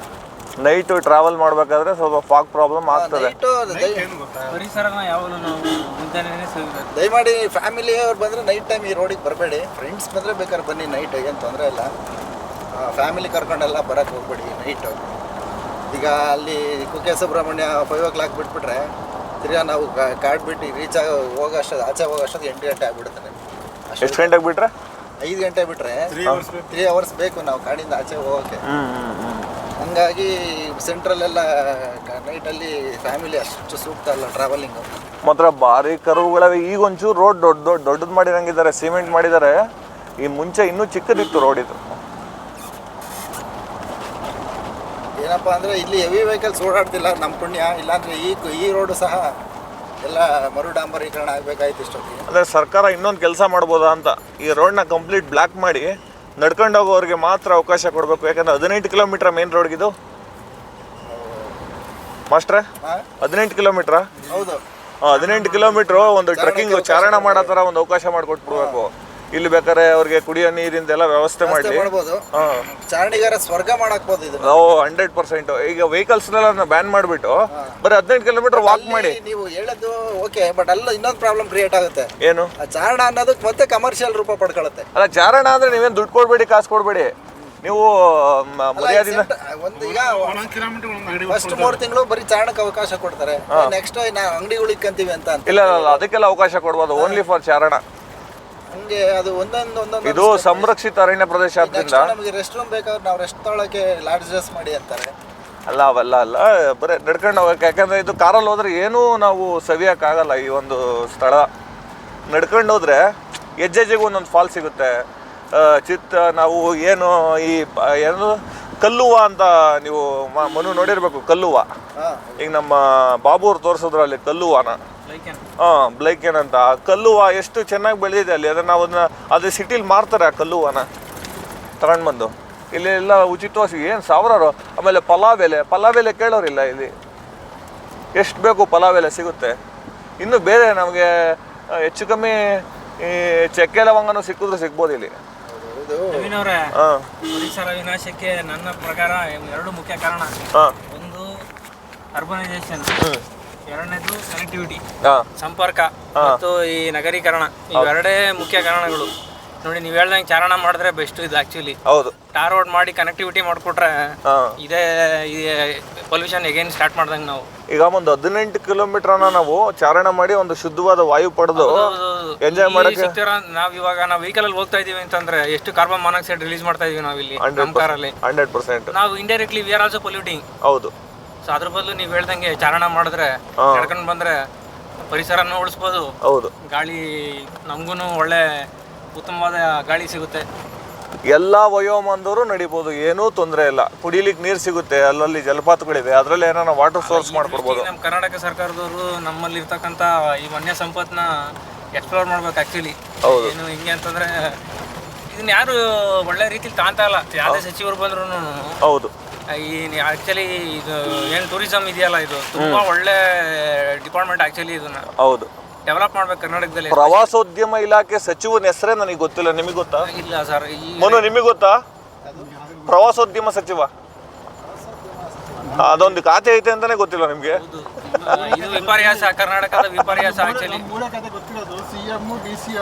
ನೈಟು ಟ್ರಾವೆಲ್ ಮಾಡಬೇಕಾದ್ರೆ ಸ್ವಲ್ಪ ಫಾಗ್ ಪ್ರಾಬ್ಲಮ್ ಆಗ್ತದೆ. ದಯಮಾಡಿ ಫ್ಯಾಮಿಲಿ ಅವ್ರು ಬಂದರೆ ನೈಟ್ ಟೈಮ್ ಈ ರೋಡಿಗೆ ಬರಬೇಡಿ. ಫ್ರೆಂಡ್ಸ್ ಬಂದರೆ ಬೇಕಾದ್ರೆ ಬನ್ನಿ, ನೈಟ್ ಏನು ತೊಂದರೆ ಇಲ್ಲ. ಫ್ಯಾಮಿಲಿ ಕರ್ಕೊಂಡೆಲ್ಲ ಬರೋಕ್ಕೆ ಹೋಗ್ಬೇಡಿ ನೈಟು. ಈಗ ಅಲ್ಲಿ ಕುಕ್ಕೆ ಸುಬ್ರಹ್ಮಣ್ಯ 5 o'clock ಬಿಟ್ಬಿಟ್ರೆ ತಿರ್ಗಾ ನಾವು ಕಾಡ್ ಬಿಟ್ಟು ರೀಚ್ ಆಚೆ ಹೋಗೋಷ್ಟೊತ್ತು 8 ಗಂಟೆ ಆಗ್ಬಿಡುತ್ತೆ. ಎಷ್ಟು ಗಂಟೆಗೆ ಬಿಟ್ರೆ 5 ಗಂಟೆ ಬಿಟ್ರೆ 3 hours ಬೇಕು ನಾವು ಕಾಡಿಂದ ಆಚೆ ಹೋಗೋಕ್ಕೆ. ಹಂಗಾಗಿ ಸೆಂಟ್ರಲ್ಲೆಲ್ಲ ನೈಟಲ್ಲಿ ಫ್ಯಾಮಿಲಿ ಅಷ್ಟು ಸೂಕ್ತ ಅಲ್ಲ ಟ್ರಾವೆಲಿಂಗು. ಮಾತ್ರ ಭಾರಿ ಕರುಗಳವೆ. ಈಗ ಒಂಚೂರು ರೋಡ್ ದೊಡ್ಡದು ಮಾಡಿರಂಗಿದ್ದಾರೆ, ಸಿಮೆಂಟ್ ಮಾಡಿದ್ದಾರೆ. ಈ ಮುಂಚೆ ಇನ್ನೂ ಚಿಕ್ಕದಿತ್ತು ರೋಡ್ ಇದು. ಏನಪ್ಪ ಅಂದರೆ ಇಲ್ಲಿ ಹೆವಿ ವೆಹಿಕಲ್ಸ್ ಓಡಾಡ್ತಿಲ್ಲ, ನಮ್ಮ ಪುಣ್ಯ. ಇಲ್ಲಾಂದರೆ ಈ ರೋಡು ಸಹ ಎಲ್ಲ ಮರುಡಾಂಬರೀಕರಣ ಆಗಬೇಕಾಯ್ತು ಇಷ್ಟೊತ್ತಿಗೆ. ಅಂದರೆ ಸರ್ಕಾರ ಇನ್ನೊಂದು ಕೆಲಸ ಮಾಡ್ಬೋದಾ ಅಂತ, ಈ ರೋಡ್ನ ಕಂಪ್ಲೀಟ್ ಬ್ಲಾಕ್ ಮಾಡಿ ನಡ್ಕೊಂಡು ಹೋಗೋರಿಗೆ ಮಾತ್ರ ಅವಕಾಶ ಕೊಡಬೇಕು. ಯಾಕಂದರೆ 18 ಕಿಲೋಮೀಟ್ರ್ ಮೇನ್ ರೋಡ್ಗಿದು ಮಾಸ್ಟ್ರೆ. 18 ಕಿಲೋಮೀಟ್ರಾ? ಹೌದು. 18 ಕಿಲೋಮೀಟ್ರು ಒಂದು ಟ್ರೆಕ್ಕಿಂಗ್ ಚಾರಣ ಮಾಡೋ ಥರ ಒಂದು ಅವಕಾಶ ಮಾಡಿಕೊಟ್ಬಿಡ್ಬೇಕು. ಇಲ್ಲಿ ಬೇಕಾದ್ರೆ ಅವ್ರಿಗೆ ಕುಡಿಯೋ ನೀರಿಂದೆಲ್ಲ ವ್ಯವಸ್ಥೆ ಮಾಡಿ ಮಾಡ್ಬೋದು. ಹಾಂ ಚಾರಣಿಗಾರ ಸ್ವರ್ಗ ಮಾಡಾಕ್ಬೋದು ಇದನ್ನ. ನಾವು 100%. ಈಗ ವೆಹಿಕಲ್ಸ್ನೆಲ್ಲ ಬ್ಯಾನ್ ಮಾಡಿಬಿಟ್ಟು ಬರೀ 15 ಕಿಲೋಮೀಟರ್ ವಾಕ್ ಮಾಡಿ. ನೀವು ಹೇಳೋದು ಓಕೆ, ಬಟ್ ಅಲ್ಲ ಇನ್ನೊಂದು ಪ್ರಾಬ್ಲಮ್ ಕ್ರಿಯೇಟ್ ಆಗುತ್ತೆ. ಏನು? ಆ ಚಾರಣ ಅನ್ನೋದಕ್ಕೆ ಮತ್ತೆ ಕಮರ್ಷಿಯಲ್ ರೂಪ ಪಡ್ಕೊಳ್ಳುತ್ತೆ. ಅಲ್ಲ, ಚಾರಣ ಅಂದ್ರೆ ನೀವೇನು ದುಡ್ಡು ಕೊಡ್ಬೇಡಿ, ಕಾಸು ಕೊಡ್ಬೇಡಿ, ನೀವು ಮರ್ಯಾದಿಂದ ಒಂದು ಈಗ ಫಸ್ಟ್ 3 ತಿಂಗಳು ಬರೀ ಚಾರಣಕ್ಕೆ ಅವಕಾಶ ಕೊಡ್ತಾರೆ. ನೆಕ್ಸ್ಟ್ ನಾವು ಅಂಗಡಿಗಳು ಇಕ್ಕಂತೀವಿ ಅಂತ ಇಲ್ಲ ಅದಕ್ಕೆಲ್ಲ ಅವಕಾಶ ಕೊಡ್ಬೋದು. ಓನ್ಲಿ ಫಾರ್ ಚಾರಣ. ಹಂಗೆ ಅದು ಒಂದೊಂದು ಇದು ಸಂರಕ್ಷಿತ ಅರಣ್ಯ ಪ್ರದೇಶ ಆದ್ರಿಂದ ನಮಗೆ ರೆಸ್ಟ್ ರೂಮ್ ಬೇಕಾದ್ರೆ ನಾವು ರೆಸ್ಟ್ ತೊಗೊಳಕ್ಕೆ ಲಾಡ್ಜಸ್ ಮಾಡಿ ಅಂತಾರೆ. ಅಲ್ಲ ಅವೆಲ್ಲ ಅಲ್ಲ, ಬರೀ ನಡ್ಕೊಂಡು ಹೋಗಕ್ಕೆ. ಯಾಕಂದ್ರೆ ಇದು ಕಾರಲ್ಲಿ ಹೋದ್ರೆ ಏನೂ ನಾವು ಸವಿಯೋಕ್ಕಾಗಲ್ಲ. ಈ ಒಂದು ಸ್ಥಳ ನಡ್ಕೊಂಡು ಹೋದ್ರೆ ಹೆಜ್ಜೆಗೂ ಒಂದೊಂದು ಫಾಲ್ ಸಿಗುತ್ತೆ. ನಾವು ಏನು ಈ ಏನು ಕಲ್ಲುವ ಅಂತ ನೀವು ಮನು ನೋಡಿರ್ಬೇಕು. ಕಲ್ಲುವ ಈಗ ನಮ್ಮ ಬಾಬು ಅವ್ರು ತೋರಿಸಿದ್ರು ಅಲ್ಲಿ ಕಲ್ಲುವಾನ. ಬ್ಲೈಕೆನ್ ಅಂತ. ಕಲ್ಲುವ ಎಷ್ಟು ಚೆನ್ನಾಗಿ ಬೆಳೆದಿದೆ ಅಲ್ಲಿ. ಅದನ್ನ ಅದೇ ಸಿಟಿಲಿ ಮಾರ್ತಾರೆ ಆ ಕಲ್ಲುವನ ತಗೊಂಡು ಬಂದು. ಇಲ್ಲಿ ಎಲ್ಲ ಉಚಿತವಾಗಿ ಏನು ಸಾವಿರಾರು. ಆಮೇಲೆ ಪಲಾವ್ ಎಲೆ ಕೇಳೋರಿಲ್ಲ ಇಲ್ಲಿ. ಎಷ್ಟು ಬೇಕು ಪಲಾವ್ ಎಲೆ ಸಿಗುತ್ತೆ. ಇನ್ನು ಬೇರೆ ನಮಗೆ ಹೆಚ್ಚು ಕಮ್ಮಿ ಈ ಚಕ್ಕೆ ಲವಂಗನೂ ಸಿಕ್ಕಿದ್ರು ಇಲ್ಲಿ. ನವೀನ್ ಅವರೇ, ಪರಿಸರ ವಿನಾಶಕ್ಕೆ ನನ್ನ ಪ್ರಕಾರ 2 ಮುಖ್ಯ ಕಾರಣ. ಒಂದು ಅರ್ಬನೈಸೇಷನ್, ಎರಡನೇದು ಕನೆಕ್ಟಿವಿಟಿ, ಸಂಪರ್ಕ ಮತ್ತು ಈ ನಗರೀಕರಣ. ಇವೆರಡೇ ಮುಖ್ಯ ಕಾರಣಗಳು. ನೋಡಿ, ನೀವು ಹೇಳ್ದಂಗೆ ಚಾರಣ ಮಾಡಿದ್ರೆ ಬೆಸ್ಟ್ ಇದು ಆಕ್ಚುಲಿ. ಹೌದು. ಟಾರ್ ರೋಡ್ ಮಾಡಿ ಕನೆಕ್ಟಿವಿಟಿ ಮಾಡಿಕೊಟ್ರೆ ಇದೇ ಪೊಲ್ಯೂಷನ್ ಎಗೇನ್ ಸ್ಟಾರ್ಟ್ ಮಾಡ್ದಂಗೆ ನಾವು. ಈಗ ಒಂದು 18 ಕಿಲೋಮೀಟರ್ನ ನಾವು ಚಾರಣ ಮಾಡಿ ಒಂದು ಶುದ್ಧವಾದ ವಾಯು ಪಡೆದು ಎಂಜಾಯ್ ಮಾಡಕ್ಕೆ. ನಾವು ಇವಾಗ ನಾವು ವೆಹಿಕಲ್ ಅಲ್ಲಿ ಹೋಗ್ತಾ ಇದೀವಿ ಅಂತಂದ್ರೆ ಎಷ್ಟು ಕಾರ್ಬನ್ ಮಾನಾಕ್ಸೈಡ್ ರಿಲೀಸ್ ಮಾಡ್ತಾ ಇದೀವಿ ನಾವು ಇಲ್ಲಿ ನಮ್ಮ ಕಾರಲ್ಲಿ. 100%. ನಾವು indirectly we are also polluting. ಹೌದು. ಸೊ ಅದ್ರ ಬದಲು ನೀವು ಹೇಳ್ದಂಗೆ ಚಾರಣ ಮಾಡಿದ್ರೆ, ನಡ್ಕೊಂಡು ಬಂದ್ರೆ ಪರಿಸರನ ಉಳಿಸ್ಬೋದು. ಹೌದು. ಗಾಳಿ ನಮಗೂ ಒಳ್ಳೆ ಉತ್ತಮವಾದ ಗಾಳಿ ಸಿಗುತ್ತೆ. ಎಲ್ಲ ವಯೋಮಾನದವರು ನಡಿಬೋದು, ಏನೂ ತೊಂದರೆ ಇಲ್ಲ. ಕುಡಿಲಿಕ್ಕೆ ನೀರು ಸಿಗುತ್ತೆ, ಅಲ್ಲಲ್ಲಿ ಜಲಪಾತಗಳಿವೆ, ಅದರಲ್ಲಿ ಏನಾರ ವಾಟರ್ ಸೋರ್ಸ್ ಮಾಡ್ಕೊಡ್ಬೋದು. ನಮ್ಮ ಕರ್ನಾಟಕ ಸರ್ಕಾರದವರು ನಮ್ಮಲ್ಲಿ ಇರ್ತಕ್ಕಂಥ ಈ ವನ್ಯ ಸಂಪತ್ನ ಎಕ್ಸ್ಪ್ಲೋರ್ ಮಾಡ್ಬೇಕು ಆಕ್ಚುಲಿ. ಏನು ಹಿಂಗೆ ಅಂತಂದ್ರೆ ಇದನ್ನ ಯಾರು ಒಳ್ಳೆ ರೀತಿಲಿ ಕಾಣ್ತಾ ಇಲ್ಲ. ಯಾವುದೇ ಸಚಿವರು ಬಂದ್ರು. ಹೌದು. ಈ ಆಕ್ಚುಲಿ ಇದು ಏನು ಟೂರಿಸಂ ಇದೆಯಲ್ಲ, ಇದು ತುಂಬಾ ಒಳ್ಳೆ ಡಿಪಾರ್ಟ್ಮೆಂಟ್ ಆಕ್ಚುಲಿ. ಇದನ್ನ ಹೌದು ಡೆವಲಪ್ ಮಾಡ್ಬೇಕು ಕರ್ನಾಟಕದಲ್ಲಿ. ಪ್ರವಾಸೋದ್ಯಮ ಇಲಾಖೆ ಸಚಿವನ ಹೆಸರೇ ನನಗೆ ಗೊತ್ತಿಲ್ಲ. ನಿಮಗೆ ಗೊತ್ತಾ? ಇಲ್ಲ ಸರ್. ಮನು, ನಿಮಗೆ ಗೊತ್ತಾ? ಪ್ರವಾಸೋದ್ಯಮ ಸಚಿವ ಅದೊಂದು ಖಾತೆ ಐತೆ ಅಂತಾನೆ ಗೊತ್ತಿಲ್ಲ ನಿಮ್ಗೆ. ಇದು ವಿಪರ್ಯಾಸ, ಕರ್ನಾಟಕದ ವಿಪರ್ಯಾಸ ಆಕ್ಚುಲಿ.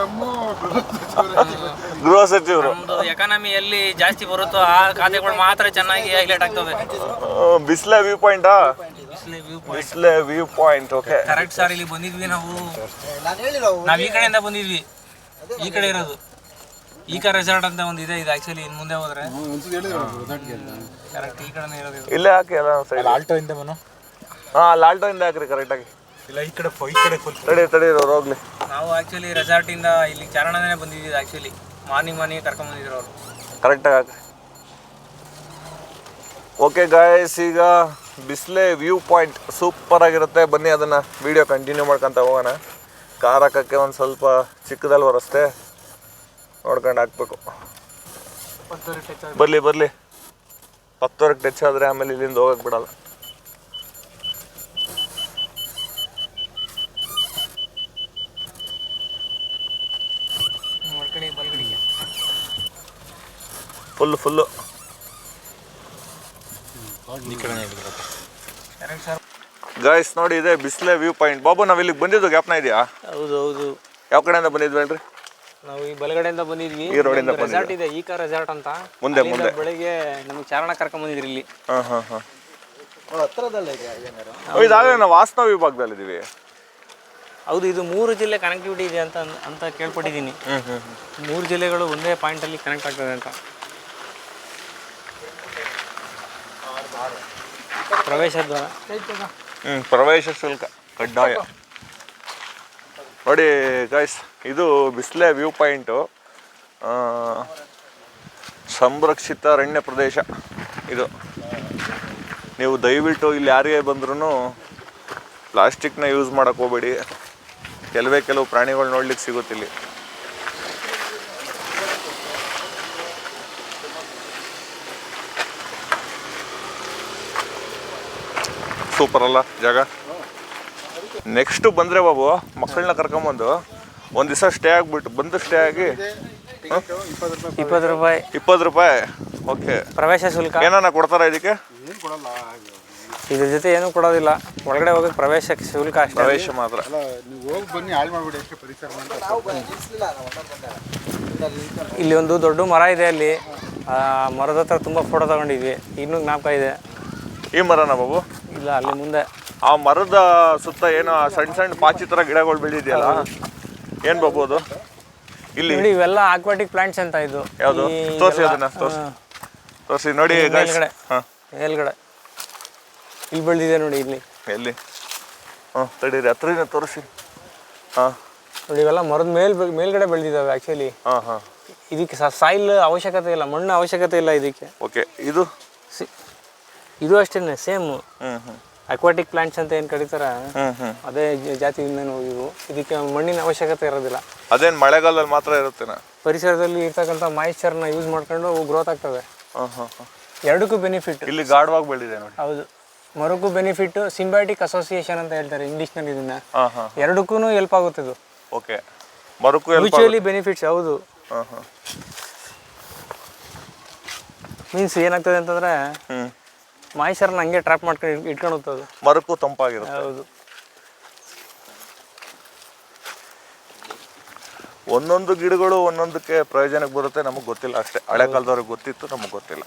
ಗೃಹ ಸಚಿವರು. ನಮ್ದು ಎಕಾನಮಿಯಲ್ಲಿ ಜಾಸ್ತಿ ಬರುತ್ತೋ ಆ ಖಾತೆಗಳು ಮಾತ್ರ ಚೆನ್ನಾಗಿ ಹೈಲೈಟ್ ಆಗ್ತವೆ. ಬಿಸ್ಲೆ ವ್ಯೂ ಪಾಯಿಂಟಾ? Bisle view point. Okay, correct sir. ಇಲ್ಲಿ ಬಂದಿದ್ವಿ ನಾವು ಈ ಕಡೆಯಿಂದ ಬಂದಿದ್ವಿ. ಈ ಕಡೆ ಇರೋದು ಈಕಾ ರೆಸಾರ್ಟ್ ಅಂತ ಒಂದು ಇದೆ. ಇದು ಆಕ್ಚುಲಿ ಇನ್ನು ಮುಂದೆ ಹೋದ್ರೆ ಕರೆಕ್ಟ್ ಈ ಕಡೆನೇ ಇರೋದು. ಇಲ್ಲೇ ಹಾಕಿ ಎಲ್ಲ ಸೈಡ್. ಆಲ್ಟೋ ಇಂದ ಮನು. ಲಾಲ್ಟೋ ಇಂದ ಹಾಕ್ರಿ ಕರೆಕ್ಟಾಗಿ. ಇಲ್ಲ, ಈ ಕಡೆ ಫುಲ್ ತಡೀರೋರು ಹೋಗ್ಲಿ. ನಾವು ಆಕ್ಚುಲಿ ರೆಸಾರ್ಟ್ ಇಂದ ಇಲ್ಲಿ ಚಾರಣನೇ ಬಂದಿದ್ದೀವಿ. ಆಕ್ಚುಲಿ ಮಾರ್ನಿಂಗ್ ಕರ್ಕೊಂಡ್ ಬಂದಿದ್ರು ಅವರು. ಕರೆಕ್ಟಾಗಿ ಹಾಕ್ರಿ. ಓಕೆ ಗಾಯ್ಸ್, ಈಗ ಬಿಸ್ಲೆ ವ್ಯೂ ಪಾಯಿಂಟ್ ಸೂಪರ್ ಆಗಿರುತ್ತೆ. ಬನ್ನಿ ಅದನ್ನ ವಿಡಿಯೋ ಕಂಟಿನ್ಯೂ ಮಾಡ್ಕೊಂತ ಹೋಗೋಣ. ಕಾರ್ ಹಾಕಕ್ಕೆ ಒಂದು ಸ್ವಲ್ಪ ಚಿಕ್ಕದಲ್ವ ರಸ್ತೆ, ನೋಡ್ಕೊಂಡು ಹಾಕ್ಬೇಕು. ಬರ್ಲಿ 10ವರೆಗೆ ಟಚ್ ಆದರೆ ಆಮೇಲೆ ಇಲ್ಲಿಂದ ಹೋಗಕ್ಕೆ ಬಿಡಲ್ಲ. ಫುಲ್ಲು ಗಾಯ್ಸ್ ನೋಡಿ, ಇದೆ ಬಿಸ್ಲೆ ವ್ಯೂ ಪಾಯಿಂಟ್. ಬಾಬು, ನಾವ್ ಇಲ್ಲಿಗೆ ಬಂದಿದ್ದು ಜ್ಞಾಪನ ಇದೆಯಾ? ಹೌದು. ಯಾವ ಕಡೆಯಿಂದ ಬಂದಿದ್ವಿ ಹೇಳ್ರಿ? ನಾವು ಈ ಬಲಗಡೆಯಿಂದ ಬಂದಿದ್ವಿ. ಈ ರೋಡಿಂದ ರೆಸಾರ್ಟ್ ಇದೆ, ಈಕಾ ರೆಸಾರ್ಟ್ ಅಂತ. ಮುಂದೆ ಬೆಳಿಗ್ಗೆ ನಮಗೆ ಚಾರಣ ಕರ್ಕೊಂಡ್ ಬಂದಿದ್ರಿ ಇಲ್ಲಿ. ಇದಾಗಲೇ ನಾವು ವಾಸ್ತವ ವಿಭಾಗದಲ್ಲಿ ಇದೀವಿ. ಹೌದು. ಇದು 3 ಜಿಲ್ಲೆ ಕನೆಕ್ಟಿವಿಟಿ ಇದೆ ಅಂತ ಕೇಳ್ಪಟ್ಟಿದ್ದೀನಿ. 3 ಜಿಲ್ಲೆಗಳು ಒಂದೇ ಪಾಯಿಂಟ್ ಅಲ್ಲಿ ಕನೆಕ್ಟ್ ಆಗ್ತದೆ ಅಂತ. ಪ್ರವೇಶ ದ್ವಾರ, ಪ್ರವೇಶ ಶುಲ್ಕ ಕಡ್ಡಾಯ. ನೋಡಿ ಗಾಯ್ಸ್, ಇದು ಬಿಸ್ಲೆ ವ್ಯೂ ಪಾಯಿಂಟು. ಸಂರಕ್ಷಿತ ಅರಣ್ಯ ಪ್ರದೇಶ ಇದು. ನೀವು ದಯವಿಟ್ಟು ಇಲ್ಲಿ ಯಾರಿಗೆ ಬಂದ್ರೂ ಪ್ಲಾಸ್ಟಿಕ್ನ ಯೂಸ್ ಮಾಡೋಕ್ಕೆ ಹೋಗಬೇಡಿ. ಕೆಲವು ಪ್ರಾಣಿಗಳು ನೋಡ್ಲಿಕ್ಕೆ ಸಿಗುತ್ತಿಲ್ಲಿ. ಸೂಪರ್ ಅಲ್ಲ ಜಾಗ? ನೆಕ್ಸ್ಟು ಬಂದರೆ ಬಾಬು, ಮಕ್ಕಳನ್ನ ಕರ್ಕೊಂಬಂದು ಒಂದು ದಿವಸ ಸ್ಟೇ ಆಗಿಬಿಟ್ಟು ಸ್ಟೇ ಆಗಿ 20 ರೂಪಾಯಿ 20 ರೂಪಾಯಿ. ಓಕೆ. ಪ್ರವೇಶ ಶುಲ್ಕ. ಏನಾನ ಕೊಡ್ತಾರ ಇದಕ್ಕೆ? ಏನು ಕೊಡಲ್ಲ. ಇದ್ರ ಜೊತೆ ಏನೂ ಕೊಡೋದಿಲ್ಲ, ಒಳಗಡೆ ಹೋಗಕ್ಕೆ ಪ್ರವೇಶ ಶುಲ್ಕ ಅಷ್ಟೇ. ಪ್ರವೇಶ ಮಾತ್ರ. ಅಲ್ಲ ನೀವು ಹೋಗಿ ಬನ್ನಿ, ಹಾಳು ಮಾಡ್ಬಿಡಿ ಅಷ್ಟೇ ಪರಿಸರ ಅಂತ. ಇಲ್ಲಿ ಒಂದು ದೊಡ್ಡ ಮರ ಇದೆ, ಅಲ್ಲಿ ಮರದ ಹತ್ರ ತುಂಬ ಫೋಟೋ ತಗೊಂಡಿದ್ವಿ, ಇನ್ನೂ ಜ್ಞಾಪಕ ಇದೆ. ಈ ಮರನ ಬಾಬು? ಇಲ್ಲ, ಅಲ್ಲಿ ಮುಂದೆ ಆ ಮರದ ಸುತ್ತ ಏನೋ ಸಣ್ಣ ಸಣ್ಣ ಪಾಚಿ ಥರ ಗಿಡಗಳು ಬೆಳೆದಿದೆಯಲ್ಲ, ಏನು ಬಾಬು ಅದು? ಇಲ್ಲಿ ನೋಡಿ, ಇವೆಲ್ಲ ಆಕ್ವಾಟಿಕ್ ಪ್ಲಾಂಟ್ಸ್ ಅಂತ. ಇದು ಯಾವುದು? ತೋರಿಸಿ ಅದನ್ನ, ತೋರಿಸಿ ನೋಡಿ. ಮೇಲ್ಗಡೆ ಹಾಂ, ಮೇಲ್ಗಡೆ ಇಲ್ಲಿ ಬೆಳೆದಿದೆ ನೋಡಿ, ಇಲ್ಲಿ. ಎಲ್ಲಿ? ಹಾಂ, ತಡೀರಿ, ಹತ್ರನೇ ತೋರಿಸಿ. ಹಾಂ ನೋಡಿ, ಇವೆಲ್ಲ ಮರದ ಮೇಲ್ಗಡೆ ಬೆಳೆದಿದ್ದಾವೆ ಆ್ಯಕ್ಚುಲಿ. ಹಾಂ ಹಾಂ. ಇದಕ್ಕೆ ಸಾಯಿಲ್ ಅವಶ್ಯಕತೆ ಇಲ್ಲ, ಮಣ್ಣು ಅವಶ್ಯಕತೆ ಇಲ್ಲ ಇದಕ್ಕೆ. ಓಕೆ. ಇದು ಇದು ಅಷ್ಟೇ ಸೇಮ್ ಹ್ಞೂ ಅಕ್ವಾಟಿಕ್ ಪ್ಲಾಂಟ್ಸ್ ಅಂತ ಏನು ಕರೀತಾರೆ, ಹ್ಞೂ ಅದೇ ಜಾತಿಯಿಂದ ಇವು. ಇದಕ್ಕೆ ಮಣ್ಣಿನ ಅವಶ್ಯಕತೆ ಇರೋದಿಲ್ಲ. ಅದೇನು ಮಳೆಗಾಲದಲ್ಲಿ ಮಾತ್ರ ಇರುತ್ತೇನಾ? ಪರಿಸರದಲ್ಲಿ ಇರ್ತಕ್ಕಂಥ ಮಾಯಿಶ್ಚರ್ನ ಯೂಸ್ ಮಾಡ್ಕೊಂಡು ಅವು ಗ್ರೋತ್ ಆಗ್ತವೆ. ಹಾಂ ಹಾಂ ಹಾಂ. ಎರಡಕ್ಕೂ ಬೆನಿಫಿಟ್. ಇಲ್ಲಿ ಗಾಢವಾಗಿ ಬೆಳೆದಿದೆ ನೋಡಿ. ಹೌದು, ಮರಕ್ಕೂ ಬೆನಿಫಿಟ್, ಸಿಂಬಯಾಟಿಕ್ ಅಸೋಸಿಯೇಷನ್ ಅಂತ ಹೇಳ್ತಾರೆ ಇಂಗ್ಲೀಷ್ನಲ್ಲಿ ಇದನ್ನ. ಹಾಂ ಹಾಂ. ಎರಡಕ್ಕೂ ಹೆಲ್ಪ್ ಆಗುತ್ತೆ ಇದು. ಓಕೆ. ಮರಕ್ಕೂ ಮ್ಯೂಚುವಲಿ ಬೆನಿಫಿಟ್ಸ್. ಹೌದು. ಹಾಂ ಹಾಂ. ಮೀನ್ಸ್ ಏನಾಗ್ತದೆ ಅಂತಂದರೆ, ಹ್ಞೂ, ಮಾಯಿಶ್ಚರ್ನ ಹಂಗೆ ಟ್ರ್ಯಾಪ್ ಮಾಡ್ಕೊಂಡು ಇಟ್ಕೊಂಡು ಹೋಗ್ತದೆ. ಮರಕ್ಕೂ ತಂಪಾಗಿರುತ್ತೆ. ಹೌದು. ಒಂದೊಂದು ಗಿಡಗಳು ಒಂದೊಂದಕ್ಕೆ ಪ್ರಯೋಜನಕ್ಕೆ ಬರುತ್ತೆ, ನಮಗೆ ಗೊತ್ತಿಲ್ಲ ಅಷ್ಟೇ. ಹಳೆ ಕಾಲದವ್ರಿಗೆ ಗೊತ್ತಿತ್ತು, ನಮಗೆ ಗೊತ್ತಿಲ್ಲ.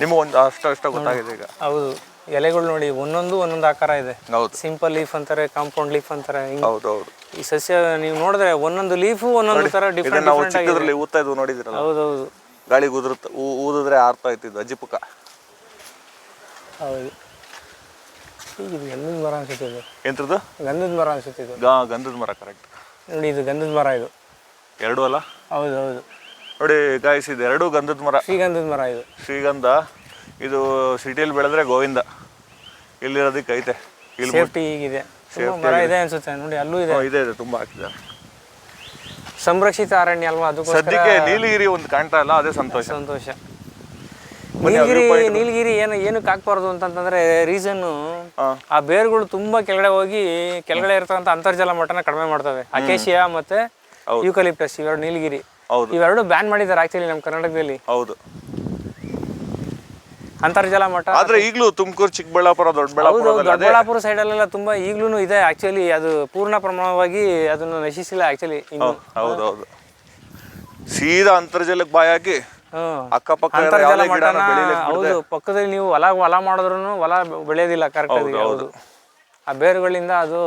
ನಿಮಗೆ ಒಂದು ಅಷ್ಟ ಗೊತ್ತಾಗಿದೆ ಈಗ. ಹೌದು, ಎಲೆಗಳು ನೋಡಿ ಒಂದೊಂದು ಆಕಾರ ಇದೆ. ಹೌದು. ಸಿಂಪಲ್ ಲೀಫ್ ಅಂತಾರೆ, ಕಾಂಪೌಂಡ್ ಲೀಫ್ ಅಂತಾರೆ. ಹೌದು ಹೌದು. ಈ ಸಸ್ಯ ನೀವು ನೋಡಿದ್ರೆ ಒಂದೊಂದು ಲೀಫು ಒಂದೊಂದು ಥರ ಡಿಫ್ರೆಂಟ್ ನಾವು ಡಿಫ್ರೆಂಟ್ ಆಗಿದೆ. ಚಿಕ್ಕದ್ರಲ್ಲಿ ಊದ್ತಾ ಇದ್ವು, ನೋಡಿದಿರಲ್ಲ? ಹೌದೌದು. ಗಾಳಿಗೆ ಊದಿದ್ರೆ ಆರ್ತಾ ಇತ್ತಿದ್ದು ಅಜ್ಜಿಪುಕ್ಕ. ಹೌದು. ಈಗ ಇದು ಗಂಧದ ಮರ ಅನ್ಸುತ್ತೆ. ಇದು ಎಂಥದ್ದು? ಗಂಧದ ಮರ ಅನ್ಸುತ್ತೆ. ಇದು ಗಂಧದ ಮರ. ಕರೆಕ್ಟ್ ನೋಡಿ, ಇದು ಗಂಧದ ಮರ. ಇದು ಎರಡೂ ಅಲ್ಲ? ಹೌದು ಹೌದು. ನೋಡಿ ಗಾಯ್ಸ್, ಇದು ಎರಡೂ ಗಂಧದ ಮರ. ಶ್ರೀಗಂಧದ ಮರ. ಇದು ಶ್ರೀಗಂಧ. ಇದು ಸಿಟಿಯಲ್ಲಿ ಬೆಳೆದ್ರೆ ಗೋವಿಂದ. ಇಲ್ಲಿರೋದಕ್ಕೆ ಐತೆ. ಇಲ್ಲಿ ಸೇಫ್ಟಿ ಹೀಗಿದೆ. ಮರ ಇದೆ ಅನ್ಸುತ್ತೆ ನೋಡಿ, ಅಲ್ಲೂ ಇದೆ. ಇದೆ ಇದೆ, ತುಂಬ ಹಾಕಿದ್ದಾರೆ. ಸಂರಕ್ಷಿತ ಅರಣ್ಯ ಅಲ್ವಾ, ಅದಕ್ಕೋಸ್ಕರ ಸದ್ಯಕ್ಕೆ ನೀಲಗಿರಿ ಒಂದು ಕಾಣ್ತಾ ಇಲ್ಲ, ಅದೇ ಸಂತೋಷ. ನೀಲಗಿರಿ ಏನಕ್ಕೆ ಹಾಕ್ಬಾರ್ದು ಅಂತಂತಂದ್ರೆ ರೀಸನ್ನು, ಆ ಬೇರುಗಳು ತುಂಬಾ ಕೆಳಗಡೆ ಹೋಗಿ ಕೆಳಗಡೆ ಇರ್ತಕ್ಕಂಥ ಅಂತರ್ಜಲ ಮಟ್ಟನ ಕಡಿಮೆ ಮಾಡ್ತವೆ. ಅಕೇಶಿಯಾ ಮತ್ತೆ ಯೂಕಲಿಪ್ಟಸ್, ಇವೆರಡು ನೀಲಗಿರಿ. ಇವೆರಡು ಬ್ಯಾನ್ ಮಾಡಿದ್ದಾರೆ ಆಕ್ಚುಲಿ ನಮ್ಮ ಕರ್ನಾಟಕದಲ್ಲಿ. ಹೌದು. ಅಂತರ್ಜಲ ಮಟ್ಟ. ಆದ್ರೆ ಈಗಲೂ ತುಮಕೂರು, ಚಿಕ್ಕಬಳ್ಳಾಪುರ, ದೊಡ್ಡಬಳ್ಳಾಪುರ ಸೈಡಲ್ಲೆಲ್ಲ ತುಂಬಾ ಈಗ್ಲೂ ಇದೆ ಆಕ್ಚುಲಿ. ಅದು ಪೂರ್ಣ ಪ್ರಮಾಣವಾಗಿ ಅದನ್ನು ನಶಿಸಿಲ್ಲ ಆಕ್ಚುಲಿ. ಹೌದೌದು. ಸೀದಾ ಅಂತರ್ಜಲಕ್ಕೆ ಬಾಯಿ ಹಾಕಿ ಅಕ್ಕಪಕ್ಕ ಅಂತರ್ಜಲ ಮಟ್ಟನ. ಹೌದು, ಪಕ್ಕದಲ್ಲಿ ನೀವು ಹೊಲ ಮಾಡಿದ್ರು ಹೊಲ ಬೆಳೆಯೋದಿಲ್ಲ ಕರೆಕ್ಟಾಗಿ. ಹೌದು, ಆ ಬೇರುಗಳಿಂದ ಅದು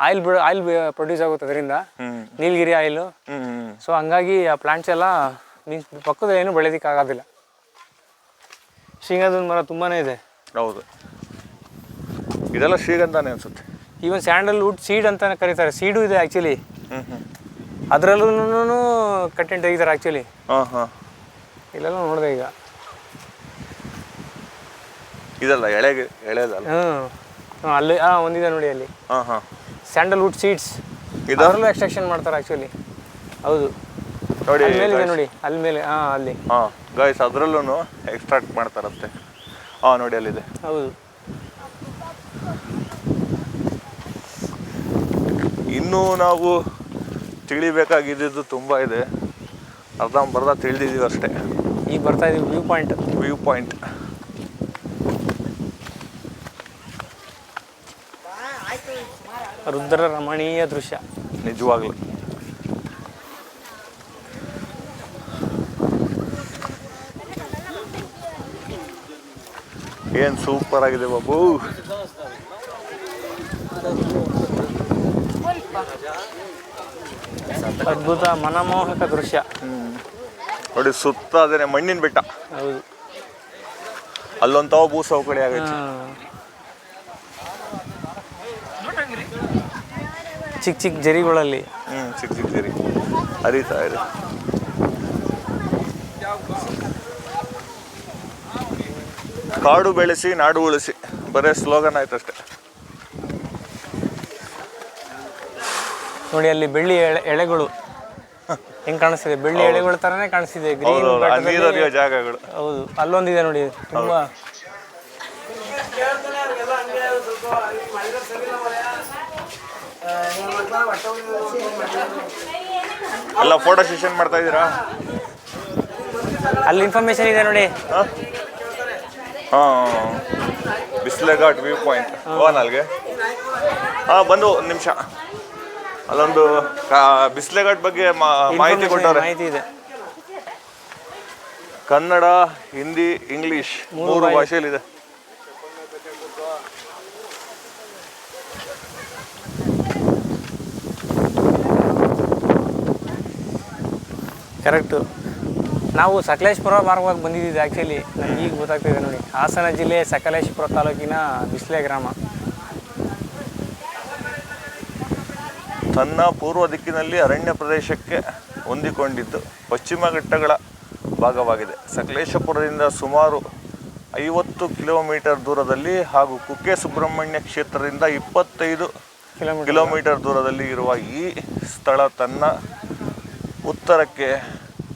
ಆಯಿಲ್ ಪ್ರೊಡ್ಯೂಸ್ ಆಗುತ್ತೆ ಅದರಿಂದ, ನೀಲಗಿರಿ ಆಯಿಲ್. ಸೊ ಹಂಗಾಗಿ ಆ ಪ್ಲಾಂಟ್ಸ್ ಎಲ್ಲ ಮೀನ್ಸ್ ಪಕ್ಕದಲ್ಲಿ ಏನು ಬೆಳೆಯೋದಕ್ಕೆ ಆಗೋದಿಲ್ಲ. ಶ್ರೀಗಂಧದ ಮರ ತುಂಬಾನೇ ಇದೆ. ಹೌದು, ಇದೆಲ್ಲ ಶ್ರೀಗಂಧನೇ ಅನ್ಸುತ್ತೆ. ಈವನ್ ಸ್ಯಾಂಡಲ್ವುಡ್ ಸೀಡ್ ಅಂತಾನೆ ಕರೀತಾರೆ. ಸೀಡು ಇದೆ ಆಕ್ಚುಲಿ, ಅದರಲ್ಲೂ ಕಂಟೆಂಟ್ ತೆಗಿತಾರೆ ಆಕ್ಚುಲಿ. ಇಲ್ಲೆಲ್ಲ ನೋಡಿದೆ ಈಗ. ಇದಲ್ಲ ಎಳೆದಲ್ಲ? ಅಲ್ಲಿ ಒಂದಿದೆ ನೋಡಿ, ಅಲ್ಲಿ ಸ್ಯಾಂಡಲ್ವುಡ್ ಸೀಡ್ಸ್. ಇದರಲ್ಲೂ ಎಕ್ಸ್ಟ್ರಾಕ್ಷನ್ ಮಾಡ್ತಾರೆ ಆಕ್ಚುಲಿ. ಹೌದು ನೋಡಿ, ಮೇಲಿದೆ ನೋಡಿ, ಅಲ್ಲಿ ಮೇಲೆ. ಅಲ್ಲಿ ಗಾಯ್ಸ್, ಅದರಲ್ಲೂ ಎಕ್ಸ್ಟ್ರಾಕ್ಟ್ ಮಾಡ್ತಾರಂತೆ. ನೋಡಿ ಅಲ್ಲಿದೆ. ಹೌದು. ಇನ್ನೂ ನಾವು ತಿಳಿಬೇಕಾಗಿದ್ದು ತುಂಬ ಇದೆ. ಅರ್ಧಂಬರ್ಧ ತಿಳಿದಿದ್ದೀವಿ ಅಷ್ಟೇ. ಈಗ ಬರ್ತಾ ಇದೀವಿ ವ್ಯೂ ಪಾಯಿಂಟ್. ರುದ್ರ ರಮಣೀಯ ದೃಶ್ಯ ನಿಜವಾಗ್ಲು. ಏನ್ ಸೂಪರ್ ಆಗಿದೆ ಬಾಬು. ಅದ್ಭುತ ಮನಮೋಹಕ ದೃಶ್ಯ. ನೋಡಿ, ಸುತ್ತ ಅದೇನೆ ಮಣ್ಣಿನ ಬೆಟ್ಟ. ಹೌದು. ಅಲ್ಲೊಂಥವ ಭೂ ಸೌಕರ್ಯ ಆಗೈತೆ. ಚಿಕ್ಕ ಜರಿಗಳಲ್ಲಿ. ಚಿಕ್ಕ ಜರಿ ಹರಿತಾ ಇದೆ. ಕಾಡು ಬೆಳೆಸಿ ನಾಡು ಉಳಿಸಿ, ಬರೇ ಸ್ಲೋಗನ್ ಆಯ್ತು ಅಷ್ಟೇ. ನೋಡಿ, ಅಲ್ಲಿ ಬೆಳ್ಳಿ ಎಳೆಗಳು ಹೆಂಗ್ ಕಾಣಿಸ್ತಿದೆ. ಬೆಳ್ಳಿ ಎಳೆಗಳ ತರನೇ ಕಾಣಿಸ್ತಿದೆ. ಗ್ರೀನ್ ಜಾಗಗಳು. ಹೌದು, ಅಲ್ಲೊಂದಿದೆ ನೋಡಿ, ತುಂಬಾ. ಎಲ್ಲ ಫೋಟೋ ಸೆಷನ್ ಮಾಡ್ತಾ ಇದ್ದೀರಾ? ಅಲ್ಲಿ ಇನ್ಫಾರ್ಮೇಶನ್ ಇದೆ ನೋಡಿ. ಹಾಂ, ಬಿಸ್ಲೆ ಘಾಟ್ ವ್ಯೂ ಪಾಯಿಂಟ್ ಹೋಗೋಣ ಅಲ್ಲಿಗೆ. ಹಾಂ, ಬಂದು ಒಂದು ನಿಮಿಷ. ಅಲ್ಲೊಂದು ಬಿಸ್ಲೆ ಘಾಟ್ ಬಗ್ಗೆ ಮಾಹಿತಿ ಕೊಟ್ಟವ್ರೆ. ಮಾಹಿತಿ ಇದೆ. ಕನ್ನಡ, ಹಿಂದಿ, ಇಂಗ್ಲಿಷ್ 3 ಭಾಷೆಯಲ್ಲಿದೆ. ಕರೆಕ್ಟು. ನಾವು ಸಕಲೇಶ್ಪುರ ಮಾರ್ಗವಾಗಿ ಬಂದಿದ್ದೀವಿ ಆ್ಯಕ್ಚುಲಿ. ನನಗೆ ಈಗ ಗೊತ್ತಾಗ್ತಿದೆ ನೋಡಿ. ಹಾಸನ ಜಿಲ್ಲೆ ಸಕಲೇಶ್ಪುರ ತಾಲೂಕಿನ ಬಿಸ್ಲೆ ಗ್ರಾಮ. ತನ್ನ ಪೂರ್ವ ದಿಕ್ಕಿನಲ್ಲಿ ಅರಣ್ಯ ಪ್ರದೇಶಕ್ಕೆ ಹೊಂದಿಕೊಂಡಿದ್ದು ಪಶ್ಚಿಮ ಘಟ್ಟಗಳ ಭಾಗವಾಗಿದೆ. ಸಕಲೇಶಪುರದಿಂದ ಸುಮಾರು 50 ಕಿಲೋಮೀಟರ್ ದೂರದಲ್ಲಿ ಹಾಗೂ ಕುಕ್ಕೆ ಸುಬ್ರಹ್ಮಣ್ಯ ಕ್ಷೇತ್ರದಿಂದ 25 ಕಿಲೋಮೀಟರ್ ದೂರದಲ್ಲಿ ಇರುವ ಈ ಸ್ಥಳ ತನ್ನ ಉತ್ತರಕ್ಕೆ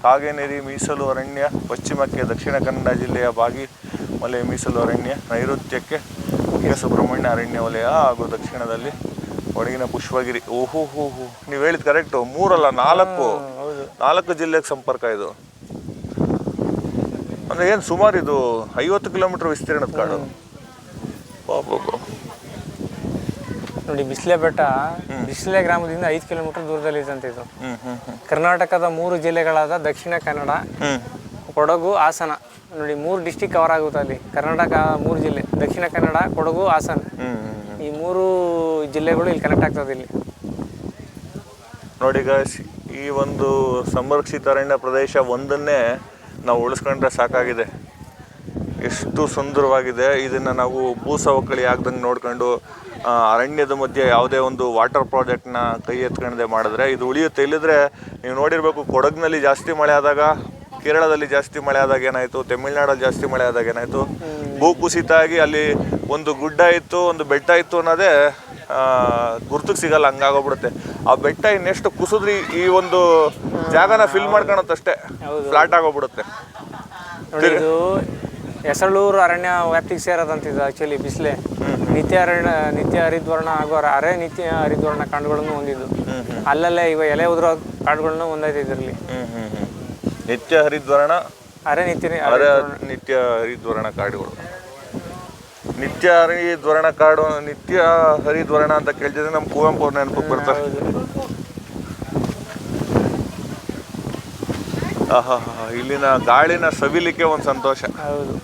ಕಾಗೆನೆರಿ ಮೀಸಲು ಅರಣ್ಯ, ಪಶ್ಚಿಮಕ್ಕೆ ದಕ್ಷಿಣ ಕನ್ನಡ ಜಿಲ್ಲೆಯ ಬಾಗಿಮಲೆ ಮೀಸಲು ಅರಣ್ಯ, ನೈಋತ್ಯಕ್ಕೆ ಕುಕ್ಕೆ ಸುಬ್ರಹ್ಮಣ್ಯ ಅರಣ್ಯ ವಲಯ ಹಾಗೂ ದಕ್ಷಿಣದಲ್ಲಿ ಒಳಗಿನ ಪುಷ್ಪಗಿರಿ. ಓಹೋ ಹೋ ಹೋ, ನೀವು ಹೇಳಿದ್ ಕರೆಕ್ಟು. 3 ಅಲ್ಲ 4 ಜಿಲ್ಲೆಗೆ ಸಂಪರ್ಕ ಇದು. ಅಂದರೆ ಏನು ಸುಮಾರು ಇದು 50 ಕಿಲೋಮೀಟರ್ ವಿಸ್ತೀರ್ಣದ ಕಾಡು. ನೋಡಿ, ಬಿಸ್ಲೆ ಬೆಟ್ಟ ಬಿಸ್ಲೆ ಗ್ರಾಮದಿಂದ 5 ಕಿಲೋಮೀಟರ್ ದೂರದಲ್ಲಿ ಇದಂತೆ ಇದು. ಕರ್ನಾಟಕದ 3 ಜಿಲ್ಲೆಗಳಾದ ದಕ್ಷಿಣ ಕನ್ನಡ, ಕೊಡಗು, ಹಾಸನ. ನೋಡಿ, 3 ಡಿಸ್ಟಿಕ್ ಕವರ್ ಆಗುತ್ತೆ ಅಲ್ಲಿ. ಕರ್ನಾಟಕ 3 ಜಿಲ್ಲೆ, ದಕ್ಷಿಣ ಕನ್ನಡ, ಕೊಡಗು, ಹಾಸನ. ಈ 3 ಜಿಲ್ಲೆಗಳು ಇಲ್ಲಿ ಕನೆಕ್ಟ್ ಆಗ್ತದೆ ಇಲ್ಲಿ. ನೋಡಿ ಗಾಯ್ಸ್, ಈ ಒಂದು ಸಂರಕ್ಷಿತ ಅರಣ್ಯ ಪ್ರದೇಶ ಒಂದನ್ನೇ ನಾವು ಉಳಿಸ್ಕೊಂಡ್ರೆ ಸಾಕಾಗಿದೆ. ಎಷ್ಟು ಸುಂದರವಾಗಿದೆ. ಇದನ್ನು ನಾವು ಭೂಸವಕಳಿ ಆಗ್ದಂಗೆ ನೋಡ್ಕೊಂಡು ಅರಣ್ಯದ ಮಧ್ಯೆ ಯಾವುದೇ ಒಂದು ವಾಟರ್ ಪ್ರಾಜೆಕ್ಟ್ನ ಕೈ ಎತ್ಕೊಂಡೆ ಮಾಡಿದ್ರೆ ಇದು ಉಳಿಯುತ್ತೆ. ಇಲ್ಲಿದ್ರೆ ನೀವು ನೋಡಿರಬೇಕು, ಕೊಡಗಿನಲ್ಲಿ ಜಾಸ್ತಿ ಮಳೆ ಆದಾಗ, ಕೇರಳದಲ್ಲಿ ಜಾಸ್ತಿ ಮಳೆ ಆದಾಗ ಏನಾಯಿತು, ತಮಿಳ್ನಾಡಲ್ಲಿ ಜಾಸ್ತಿ ಮಳೆ ಆದಾಗ ಏನಾಯಿತು, ಭೂಕುಸಿತ ಆಗಿ ಅಲ್ಲಿ ಒಂದು ಗುಡ್ಡ ಇತ್ತು, ಒಂದು ಬೆಟ್ಟ ಇತ್ತು ಅನ್ನೋದೇ ಗುರ್ತಿಗೆ ಸಿಗಲ್ಲ, ಹಂಗಾಗೋಗ್ಬಿಡುತ್ತೆ. ಆ ಬೆಟ್ಟ ಇನ್ನೆಷ್ಟು ಕುಸಿದ್ರಿ ಈ ಒಂದು ಜಾಗನ ಫಿಲ್ ಮಾಡ್ಕೊಳತ್ತಷ್ಟೇ, ಫ್ಲಾಟ್ ಆಗೋಗ್ಬಿಡುತ್ತೆ. ನೋಡಿ, ಇದು ಹೆಸಳೂರು ಅರಣ್ಯ ವ್ಯಾಪ್ತಿಗೆ ಸೇರೋದಂತಿದ್ದು ಆ್ಯಕ್ಚುಲಿ ಬಿಸ್ಲೆ. ನಿತ್ಯ ಹರಿದ್ವರ್ಣ ಹಾಗೂ ನಿತ್ಯ ಹರಿದ್ವರ್ಣ ಕಾಡುಗಳನ್ನು ಹೊಂದಿದ್ದು. ಅಲ್ಲಲ್ಲೇ ಇವ ಎಲೆ ಉದುರೋ ಕಾಡುಗಳನ್ನು ಹೊಂದೈತೆ ಇದರಲ್ಲಿ. ನಿತ್ಯ ಹರಿದ್ವರ್ಣ, ನಿತ್ಯ ಹರಿದ್ವರ್ಣ ಕಾಡುಗಳು. ನಿತ್ಯ ಹರಿದ್ವರ್ಣ ಕಾಡು, ನಿತ್ಯ ಹರಿದ್ವರ್ಣ ಅಂತ ಕೇಳ್ತಿದ್ರೆ ನಮ್ಮ ಕುವೆಂಪು ಅವ್ರ ನೆನಪಿಗೆ ಬರ್ತಾರೆ. ಆಹಾ, ಇಲ್ಲಿನ ಗಾಳಿನ ಸವಿಲಿಕ್ಕೆ ಒಂದು ಸಂತೋಷ. ಹೌದು.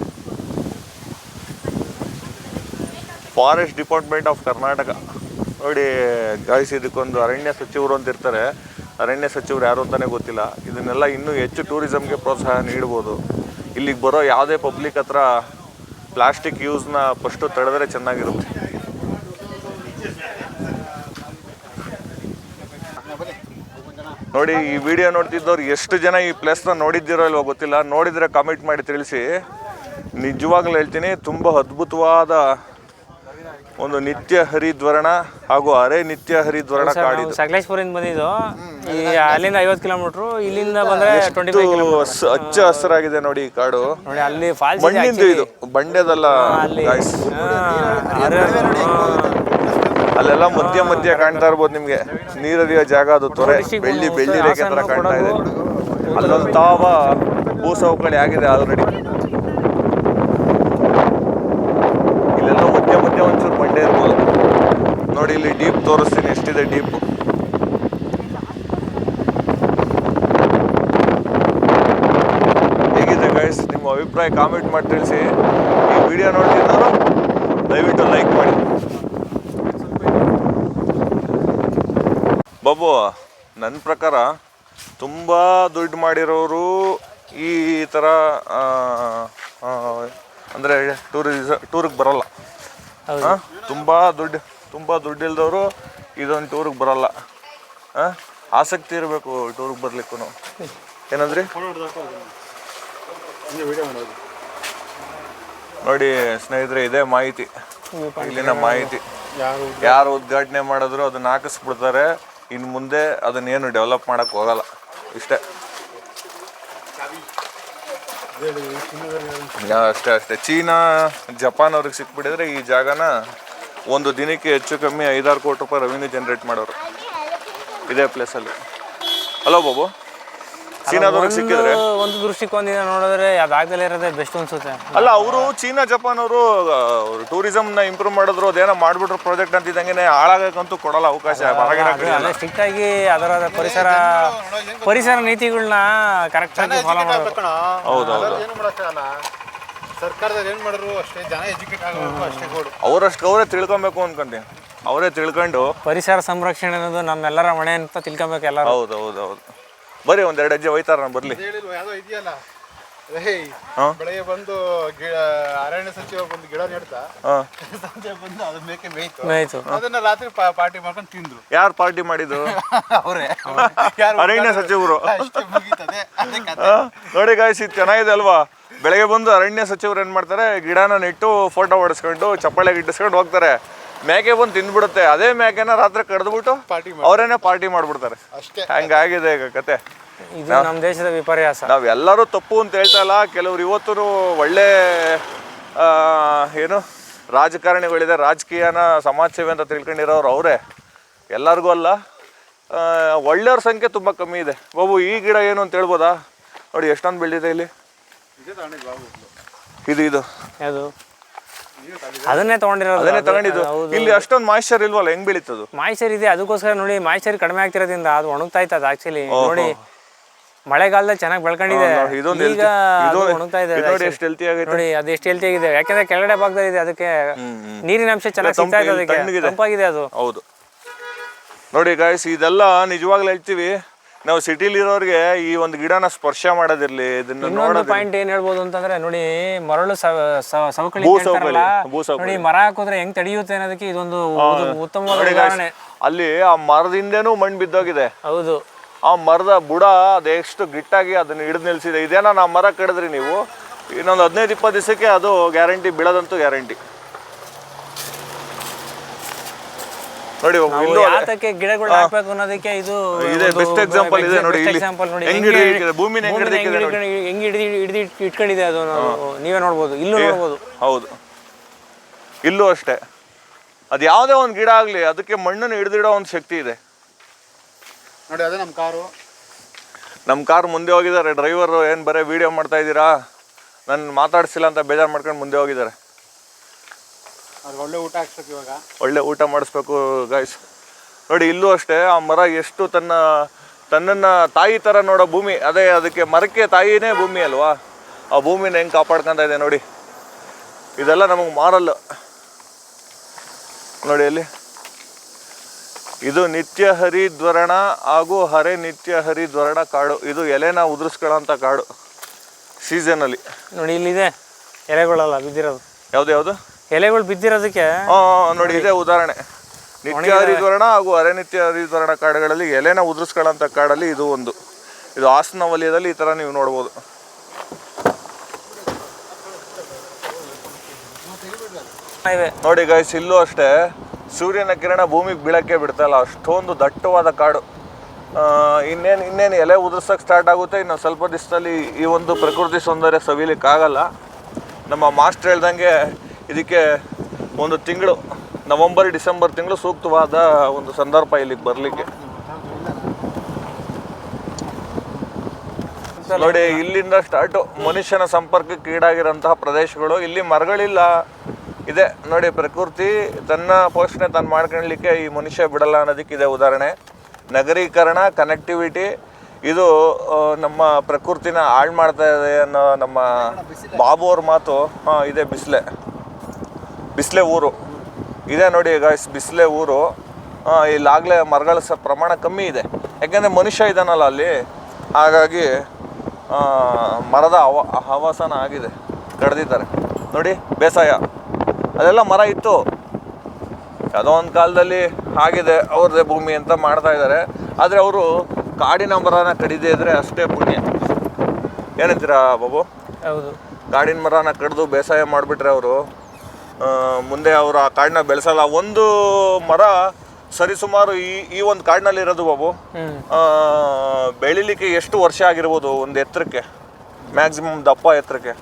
Forest department of Karnataka. ನೋಡಿ ಗಾಯ್ಸ್, ಇದಕ್ಕೊಂದು ಅರಣ್ಯ ಸಚಿವರು ಅಂತ ಇರ್ತಾರೆ. ಅರಣ್ಯ ಸಚಿವರು ಯಾರು ಅಂತಲೇ ಗೊತ್ತಿಲ್ಲ. ಇದನ್ನೆಲ್ಲ ಇನ್ನೂ ಹೆಚ್ಚು ಟೂರಿಸಮ್ಗೆ ಪ್ರೋತ್ಸಾಹ ನೀಡ್ಬೋದು. ಇಲ್ಲಿಗೆ ಬರೋ ಯಾವುದೇ ಪಬ್ಲಿಕ್ ಹತ್ರ ಪ್ಲಾಸ್ಟಿಕ್ ಯೂಸ್ನ ಫಸ್ಟು ತಡೆದ್ರೆ ಚೆನ್ನಾಗಿರುತ್ತೆ. ನೋಡಿ, ಈ ವಿಡಿಯೋ ನೋಡ್ತಿದ್ದವ್ರು ಎಷ್ಟು ಜನ ಈ ಪ್ಲೇಸ್ನ ನೋಡಿದ್ದೀರೋ ಇಲ್ವೋ ಗೊತ್ತಿಲ್ಲ. ನೋಡಿದರೆ ಕಾಮೆಂಟ್ ಮಾಡಿ ತಿಳಿಸಿ. ನಿಜವಾಗ್ಲೂ ಹೇಳ್ತೀನಿ, ತುಂಬ ಅದ್ಭುತವಾದ ಒಂದು ನಿತ್ಯ ಹರಿದ್ವರ್ಣ ಹಾಗೂ ನಿತ್ಯ ಹರಿದ್ವರ್ಣ ಕಾಡಿದು. ಸಕಲೇಶ್ಪುರದಿಂದ ಬಂದಿದ್ದು. ಅಲ್ಲಿಂದ 50 ಕಿಲೋಮೀಟ್ರು, ಇಲ್ಲಿಂದ ಬಂದ್ರೆ 25 ಕಿಲೋಮೀಟರ್. ಹಚ್ಚ ಹಸಿರಾಗಿದೆ ನೋಡಿ ಈ ಕಾಡು. ನೋಡಿ, ಅಲ್ಲಿ ಫಾಲ್ಸ್ ಮಣ್ಣಿಂದು ಇದು, ಬಂಡೆದಲ್ಲ. ಅಲ್ಲೆಲ್ಲ ಮಧ್ಯ ಕಾಣ್ತಾ ಇರ್ಬೋದು ನಿಮ್ಗೆ. ನೀರರಿಯೋ ಜಾಗ ಅದು, ತೊರೆ, ಬೆಳ್ಳಿ ರೇಖೆ ತರ ಕಾಣ್ತಾ ಇದೆ. ಅಲ್ಲೊಂದು ತಾವ ಭೂಸವಕಳಿ ಆಗಿದೆ ಆಲ್ರೆಡಿ. ಇಲ್ಲೆಲ್ಲ ಮಧ್ಯ ಒಂಚೂರು ಬಂಡೆ ಇರ್ಬೋದು ನೋಡಿ. ಇಲ್ಲಿ ಡೀಪ್ ತೋರಿಸ್ತೀನಿ, ಎಷ್ಟಿದೆ ಡೀಪ್. ಹೇಗಿದೆ ಗೈಸ್, ನಿಮ್ಮ ಅಭಿಪ್ರಾಯ ಕಾಮೆಂಟ್ ಮಾಡಿ ತಿಳಿಸಿ. ಈ ವಿಡಿಯೋ ನೋಡ್ತಿದ್ದವರು ದಯವಿಟ್ಟು ಲೈಕ್ ಮಾಡಿ. ಬಾಬು, ನನ್ನ ಪ್ರಕಾರ ತುಂಬ ದುಡ್ಡು ಮಾಡಿರೋರು ಈ ಥರ ಅಂದರೆ ಟೂರಿಗೆ ಬರೋಲ್ಲ. ತುಂಬ ದುಡ್ಡು ಇಲ್ದವರು ಇದೊಂದು ಟೂರಿಗೆ ಬರೋಲ್ಲ. ಆಸಕ್ತಿ ಇರಬೇಕು ಟೂರಿಗೆ ಬರ್ಲಿಕ್ಕೂ. ಏನಂದ್ರಿ? ನೋಡಿ ಸ್ನೇಹಿತರೆ, ಇದೇ ಮಾಹಿತಿ, ಇಲ್ಲಿನ ಮಾಹಿತಿ. ಯಾರು ಉದ್ಘಾಟನೆ ಮಾಡಿದ್ರು ಅದನ್ನ ಹಾಕಿಸ್ಬಿಡ್ತಾರೆ. ಇನ್ನು ಮುಂದೆ ಅದನ್ನೇನು ಡೆವಲಪ್ ಮಾಡೋಕ್ಕೆ ಹೋಗಲ್ಲ. ಇಷ್ಟೇ, ಅಷ್ಟೇ. ಚೀನಾ, ಜಪಾನ್ ಅವ್ರಿಗೆ ಸಿಕ್ಬಿಟ್ಟಿದ್ರೆ ಈ ಜಾಗನ ಒಂದು ದಿನಕ್ಕೆ ಹೆಚ್ಚು ಕಮ್ಮಿ 5-6 ಕೋಟಿ ರೂಪಾಯಿ ರೆವಿನ್ಯೂ ಜನರೇಟ್ ಮಾಡೋರು ಇದೇ ಪ್ಲೇಸಲ್ಲಿ. ಅಲೋ ಬಾಬು, ಚೀನಾದವ್ರಿಗೆ ಸಿಕ್ಕಿದ್ರೆ ಒಂದು ದೃಷ್ಟಿಕೋನದಿಂದ ನೋಡಿದ್ರೆ ಅದಾಗದಲ್ಲೇ ಇರೋದೇ ಬೆಸ್ಟ್ ಅನ್ಸುತ್ತೆ. ಅಲ್ಲ, ಅವರು ಚೀನಾ ಜಪಾನ್ ಅವರು ಟೂರಿಸಂನ ಇಂಪ್ರೂವ್ ಮಾಡಿದ್ರು, ಅದೇನೋ ಮಾಡ್ಬಿಟ್ರು ಪ್ರಾಜೆಕ್ಟ್ ಅಂತಿದ್ದಂಗೆ ಹಾಳಾಗಕ್ಕಂತೂ ಕೊಡಲ್ಲ ಅವಕಾಶ. ಅದೇ ಸ್ಟ್ರಿಕ್ಟ್ ಆಗಿ ಅದರ ಪರಿಸರ ನೀತಿಗಳನ್ನ ಕರೆಕ್ಟ್ ಆಗಿ ಫಾಲೋ ಮಾಡಬೇಕು. ಹೌದು, ಏನು ಮಾಡೋಕ್ಕಾಗಲ್ಲ. ಸರ್ಕಾರದವ್ರು ಏನು ಮಾಡಿದ್ರು ಅಷ್ಟೇ, ಜನ ಎಜುಕೇಟ್ ಆಗಬೇಕು ಅಷ್ಟೇ ಕೊಡು. ಅವರೇ ತಿಳ್ಕೊಬೇಕು ಅನ್ಕೊಂತೀನಿ. ಅವರೇ ತಿಳ್ಕೊಂಡು ಪರಿಸರ ಸಂರಕ್ಷಣೆ ಅನ್ನೋದು ನಮ್ಮೆಲ್ಲರ ಹೊಣೆ ಅಂತ ತಿಳ್ಕೊಬೇಕು ಎಲ್ಲರೂ. ಹೌದು ಹೌದು ಹೌದು. ಬರೀ ಒಂದೆರಡು ಹೆಜ್ಜೆ ಹೋಯ್ತಾರ ನಾನು ಬರ್ಲಿ. ಹೇಳಿಲ್ವ ಯಾವುದೋ ಇದೆಯಲ್ಲ, ಬೆಳಗ್ಗೆ ಬಂದು ಅರಣ್ಯ ಸಚಿವ ಬಂದು ಗಿಡ ನೆಡ್ತಾ, ಸಂಜೆ ಬಂದು ಅದು ಮೇಕೆ ಮೇಯ್ತು, ಅದನ್ನ ರಾತ್ರಿ ಪಾರ್ಟಿ ಮಾಡ್ಕೊಂಡು ತಿಂದ್ರು. ಯಾರು ಪಾರ್ಟಿ ಮಾಡಿದ್ರು? ಅವರೇ ಅರಣ್ಯ ಸಚಿವರು. ಅಷ್ಟೇ ಮುಗೀತದೆ. ನೋಡಿ ಗಾಯ್ಸ್, ಇದು ಚೆನ್ನಾಗಿದೆ ಅಲ್ವಾ? ಬೆಳಗ್ಗೆ ಬಂದು ಅರಣ್ಯ ಸಚಿವರು ಏನು ಮಾಡ್ತಾರೆ, ಗಿಡನ ನೆಟ್ಟು ಫೋಟೋ ಹೊಡೆಸ್ಕೊಂಡು ಚಪ್ಪಾಳೆಗೆ ಇಟ್ಟಿಸ್ಕೊಂಡು ಹೋಗ್ತಾರೆ. ಮೇಕೆ ಬಂದು ತಿಂದ್ಬಿಡುತ್ತೆ. ಅದೇ ಮೇಕೆನ ರಾತ್ರಿ ಕಡ್ದ್ಬಿಟ್ಟು ಅವರೇನೆ ಪಾರ್ಟಿ ಮಾಡ್ಬಿಡ್ತಾರೆ. ಹಂಗಾಗಿದೆ ಈಗ ಕತೆ. ಇದು ನಮ್ಮ ದೇಶದ ವಿಪರ್ಯಾಸ. ನಾವೆಲ್ಲರೂ ತಪ್ಪು ಅಂತ ಹೇಳ್ತಾ ಇಲ್ಲ. ಕೆಲವ್ರು ಇವತ್ತು ಒಳ್ಳೆ ಏನು ರಾಜಕಾರಣಿಗಳಿದೆ, ರಾಜಕೀಯನ ಸಮಾಜ ಸೇವೆ ಅಂತ ತಿಳ್ಕೊಂಡಿರೋರು ಅವರೇ, ಎಲ್ಲರಿಗೂ ಅಲ್ಲ. ಒಳ್ಳೆಯವ್ರ ಸಂಖ್ಯೆ ತುಂಬ ಕಮ್ಮಿ ಇದೆ. ಬಾಬು, ಈ ಗಿಡ ಏನು ಅಂತ ಹೇಳ್ಬೋದಾ? ನೋಡಿ ಎಷ್ಟೊಂದು ಬೆಳೆದಿದೆ ಇಲ್ಲಿ. ಇದು ಅದು ಅದನ್ನೇ ತಗೊಂಡಿದ್ದು. ಇಲ್ಲಿ ಅಷ್ಟೊಂದು ಮಾಯಿಶ್ಚರ್ ಇಲ್ವಲ್ಲ, ಹೆಂಗ್ ಬೆಳೀತದು? ಮಾಯಿಶ್ಚರ್ ಇದೆ, ಅದಕ್ಕೋಸ್ಕರ ನೋಡಿ ಮಾಯಿಶ್ಚರ್ ಕಡಿಮೆ ಆಗ್ತಿರೋದ್ರಿಂದ ಅದು ಒಣಗ್ತಾ ಇತ್ತು. ಅದು ಆಕ್ಚುಲಿ ನೋಡಿ ಮಳೆಗಾಲದಲ್ಲಿ ಚೆನ್ನಾಗಿ ಬೆಳ್ಕೊಂಡಿದೆ, ಈಗ ಒಣಗ್ತಾ ಇದೆ. ನೋಡಿ ಎಷ್ಟು ಹೆಲ್ತಿ ಆಗೈತೆ ನೋಡಿ, ಅದು ಎಷ್ಟು ಹೆಲ್ತಿ ಆಗಿದೆ. ಯಾಕಂದ್ರೆ ಕೆಳಗಡೆ ಭಾಗದಲ್ಲಿ ಇದೆ, ಅದಕ್ಕೆ ನೀರಿನ ಅಂಶ ಚೆನ್ನಾಗಿ ಸಿಗ್ತಾ ಇದೆ, ಅದಕ್ಕೆ ತಂಪಾಗಿದೆ ಅದು. ಹೌದು ನೋಡಿ ಗಾಯ್ಸ್, ಇದೆಲ್ಲ ನಿಜವಾಗ್ಲೂ ಹೇಳ್ತೀವಿ. ನಾವು ಸಿಟಿಲಿ ಇರೋರಿಗೆ ಈ ಒಂದು ಗಿಡನ ಸ್ಪರ್ಶ ಮಾಡೋದಿರ್ಲಿ, ಇದನ್ನ ಇನ್ನೊಂದು ಪಾಯಿಂಟ್ ಏನ್ ಹೇಳ್ಬೋದು ಅಂತಂದ್ರೆ ನೋಡಿ, ಮರಳು ಸವಕಳಿ ನೋಡಿ, ಮರ ಹಾಕಿದ್ರೆ ಹೆಂಗ್ ತಡೆಯುತ್ತೆ ಅನ್ನೋದಕ್ಕೆ ಇದೊಂದು ಉತ್ತಮವಾದ ಉದಾಹರಣೆ. ಅಲ್ಲಿ ಆ ಮರದಿಂದೇನೂ ಮಣ್ಣು ಬಿದ್ದೋಗಿದೆ. ಹೌದು, ಆ ಮರದ ಬುಡ ಅದೆಷ್ಟು ಗಿಟ್ಟಾಗಿ ಅದನ್ನ ಹಿಡಿದು ನಿಲ್ಸಿದೆ. ಇದೇನೋ ನಾವು ಮರ ಕಡಿದ್ರಿ ನೀವು, ಇನ್ನೊಂದು 15-20 ದಿವಸಕ್ಕೆ ಅದು ಗ್ಯಾರಂಟಿ, ಬೀಳೋದಂತೂ ಗ್ಯಾರಂಟಿ. ನೋಡಿ, ಯಾತಕ್ಕೆ ಗಿಡಗಳು ಹಾಕ್ಬೇಕು ಅನ್ನೋದಕ್ಕೆ ಇದು ಬೆಸ್ಟ್ ಎಕ್ಸಾಂಪಲ್ ಇದೆ. ನೋಡಿ ಭೂಮಿನ ಹೆಂಗ್ ಹಿಡಿದು ಇಟ್ಕೊಂಡಿದೆ ಅದು, ನೀವೇ ನೋಡ್ಬೋದು, ಇಲ್ಲೂ ನೋಡ್ಬೋದು. ಹೌದು, ಇಲ್ಲೂ ಅಷ್ಟೇ. ಅದು ಯಾವುದೇ ಒಂದು ಗಿಡ ಆಗ್ಲಿ, ಅದಕ್ಕೆ ಮಣ್ಣನ್ನು ಹಿಡಿದಿಡೋ ಒಂದು ಶಕ್ತಿ ಇದೆ. ನೋಡಿ, ಅದೇ ನಮ್ಮ ಕಾರ್ ಮುಂದೆ ಹೋಗಿದ್ದಾರೆ. ಡ್ರೈವರ್ ಏನು ಬರೀ ವಿಡಿಯೋ ಮಾಡ್ತಾ ಇದ್ದೀರಾ, ನನ್ನ ಮಾತಾಡ್ಸಿಲ್ಲ ಅಂತ ಬೇಜಾರು ಮಾಡ್ಕೊಂಡು ಮುಂದೆ ಹೋಗಿದ್ದಾರೆ. ಒಳ್ಳೆ ಊಟ ಹಾಕ್ಸ್ಬೇಕು, ಇವಾಗ ಒಳ್ಳೆ ಊಟ ಮಾಡಿಸ್ಬೇಕು ಗೈಸ್. ನೋಡಿ, ಇಲ್ಲೂ ಅಷ್ಟೇ. ಆ ಮರ ಎಷ್ಟು ತನ್ನನ್ನು ತಾಯಿ ಥರ ನೋಡೋ ಭೂಮಿ, ಅದೇ ಅದಕ್ಕೆ ಮರಕ್ಕೆ ತಾಯಿನೇ ಭೂಮಿ ಅಲ್ವಾ? ಆ ಭೂಮಿನ ಹೆಂಗೆ ಕಾಪಾಡ್ಕೊತಾ ಇದೆ ನೋಡಿ. ಇದೆಲ್ಲ ನಮಗೆ ಮಾರಲ್ಲ. ನೋಡಿ ಅಲ್ಲಿ, ಇದು ನಿತ್ಯ ಹರಿದ್ವರ್ಣ ಹಾಗೂ ಹರೆ ನಿತ್ಯ ಹರಿದ್ವರ್ಣ ಕಾಡು. ಇದು ಎಲೆನ ಉದುರಿಸ್ಕೊಳ್ಳೋಂಥ ಕಾಡು ಸೀಸನಲ್ಲಿ. ನೋಡಿ, ಇಲ್ಲಿದೆ ಎಲೆಗಳೆಲ್ಲ ಬಿದ್ದಿರೋದು. ಯಾವ್ದು ಎಲೆಗಳು ಬಿದ್ದಿರೋದಕ್ಕೆ ನೋಡಿ, ಇದೇ ಉದಾಹರಣೆ. ನಿತ್ಯ ಹರಿದ್ವರ್ಣ ಹಾಗೂ ಅರೆ ನಿತ್ಯ ಹರಿದ್ವರ್ಣ ಕಾಡುಗಳಲ್ಲಿ ಎಲೆನ ಉದುರಿಸ್ಕೊಳ್ಳೋಂಥ ಕಾಡಲ್ಲಿ ಇದು ಒಂದು. ಇದು ಹಾಸನ ವಲಯದಲ್ಲಿ ಈ ಥರ ನೀವು ನೋಡ್ಬೋದು. ನೋಡಿ ಗೈಸ್, ಇಲ್ಲೂ ಅಷ್ಟೇ ಸೂರ್ಯನ ಕಿರಣ ಭೂಮಿಗೆ ಬೀಳಕ್ಕೆ ಬಿಡ್ತಾ ಇಲ್ಲ, ಅಷ್ಟೊಂದು ದಟ್ಟವಾದ ಕಾಡು. ಇನ್ನೇನು ಎಲೆ ಉದುರ್ಸಕ್ಕೆ ಸ್ಟಾರ್ಟ್ ಆಗುತ್ತೆ. ಇನ್ನು ಸ್ವಲ್ಪ ದಿವಸದಲ್ಲಿ ಈ ಒಂದು ಪ್ರಕೃತಿ ಸೌಂದರ್ಯ ಸವಿಲಿಕ್ಕಾಗಲ್ಲ. ನಮ್ಮ ಮಾಸ್ಟರ್ ಹೇಳ್ದಂಗೆ ಇದಕ್ಕೆ ಒಂದು ತಿಂಗಳು, ನವಂಬರ್-ಡಿಸೆಂಬರ್ ತಿಂಗಳು ಸೂಕ್ತವಾದ ಒಂದು ಸಂದರ್ಭ ಇಲ್ಲಿಗೆ ಬರಲಿಕ್ಕೆ. ನೋಡಿ, ಇಲ್ಲಿಂದ ಸ್ಟಾರ್ಟು ಮನುಷ್ಯನ ಸಂಪರ್ಕಕ್ಕೆ ಈಡಾಗಿರೋಂತಹ ಪ್ರದೇಶಗಳು. ಇಲ್ಲಿ ಮರಗಳಿಲ್ಲ. ಇದೆ ನೋಡಿ, ಪ್ರಕೃತಿ ತನ್ನ ಪೋಷಣೆ ತಾನು ಮಾಡ್ಕೊಳ್ಳಲಿಕ್ಕೆ ಈ ಮನುಷ್ಯ ಬಿಡಲ್ಲ ಅನ್ನೋದಕ್ಕೆ ಇದೆ ಉದಾಹರಣೆ. ನಗರೀಕರಣ, ಕನೆಕ್ಟಿವಿಟಿ ಇದು ನಮ್ಮ ಪ್ರಕೃತಿನ ಹಾಳು ಮಾಡ್ತಾ ಇದೆ ಅನ್ನೋ ನಮ್ಮ ಬಾಬು ಅವ್ರ ಮಾತು. ಇದೆ ಬಿಸ್ಲೆ ಊರು ಇದೆ ನೋಡಿ ಗಾಯ್ಸ್, ಬಿಸ್ಲೆ ಊರು. ಇಲ್ಲಾಗಲೇ ಮರಗಳ ಪ್ರಮಾಣ ಕಮ್ಮಿ ಇದೆ, ಯಾಕೆಂದರೆ ಮನುಷ್ಯ ಇದ್ದಾನಲ್ಲ ಅಲ್ಲಿ. ಹಾಗಾಗಿ ಮರದ ಹವಾಸನ ಆಗಿದೆ, ಕಡ್ದಿದ್ದಾರೆ ನೋಡಿ. ಬೇಸಾಯ ಅದೆಲ್ಲ ಮರ ಇತ್ತು, ಯಾವುದೋ ಒಂದು ಕಾಲದಲ್ಲಿ ಆಗಿದೆ, ಅವ್ರದ್ದೇ ಭೂಮಿ ಅಂತ ಮಾಡ್ತಾ ಇದ್ದಾರೆ. ಆದರೆ ಅವರು ಕಾಡಿನ ಮರನ ಕಡಿದೇ ಇದ್ರೆ ಅಷ್ಟೇ ಪುಣ್ಯ. ಏನಂತೀರಾ ಬಾಬು? ಹೌದು, ಕಾಡಿನ ಮರನ ಕಡಿದು ಬೇಸಾಯ ಮಾಡಿಬಿಟ್ರೆ ಅವರು ಮುಂದೆ ಅವರು ಆ ಕಾಡನ್ನ ಬೆಳೆಸಲ್ಲ. ಒಂದು ಮರ ಸರಿಸುಮಾರು ಈ ಒಂದು ಕಾಡಿನಲ್ಲಿ ಇರೋದು ಬಾಬು, ಬೆಳಿಲಿಕ್ಕೆ ಎಷ್ಟು ವರ್ಷ ಆಗಿರ್ಬೋದು? ಒಂದು ಎತ್ತರಕ್ಕೆ, ಮ್ಯಾಕ್ಸಿಮಮ್ ದಪ್ಪ ಎತ್ತರಕ್ಕೆ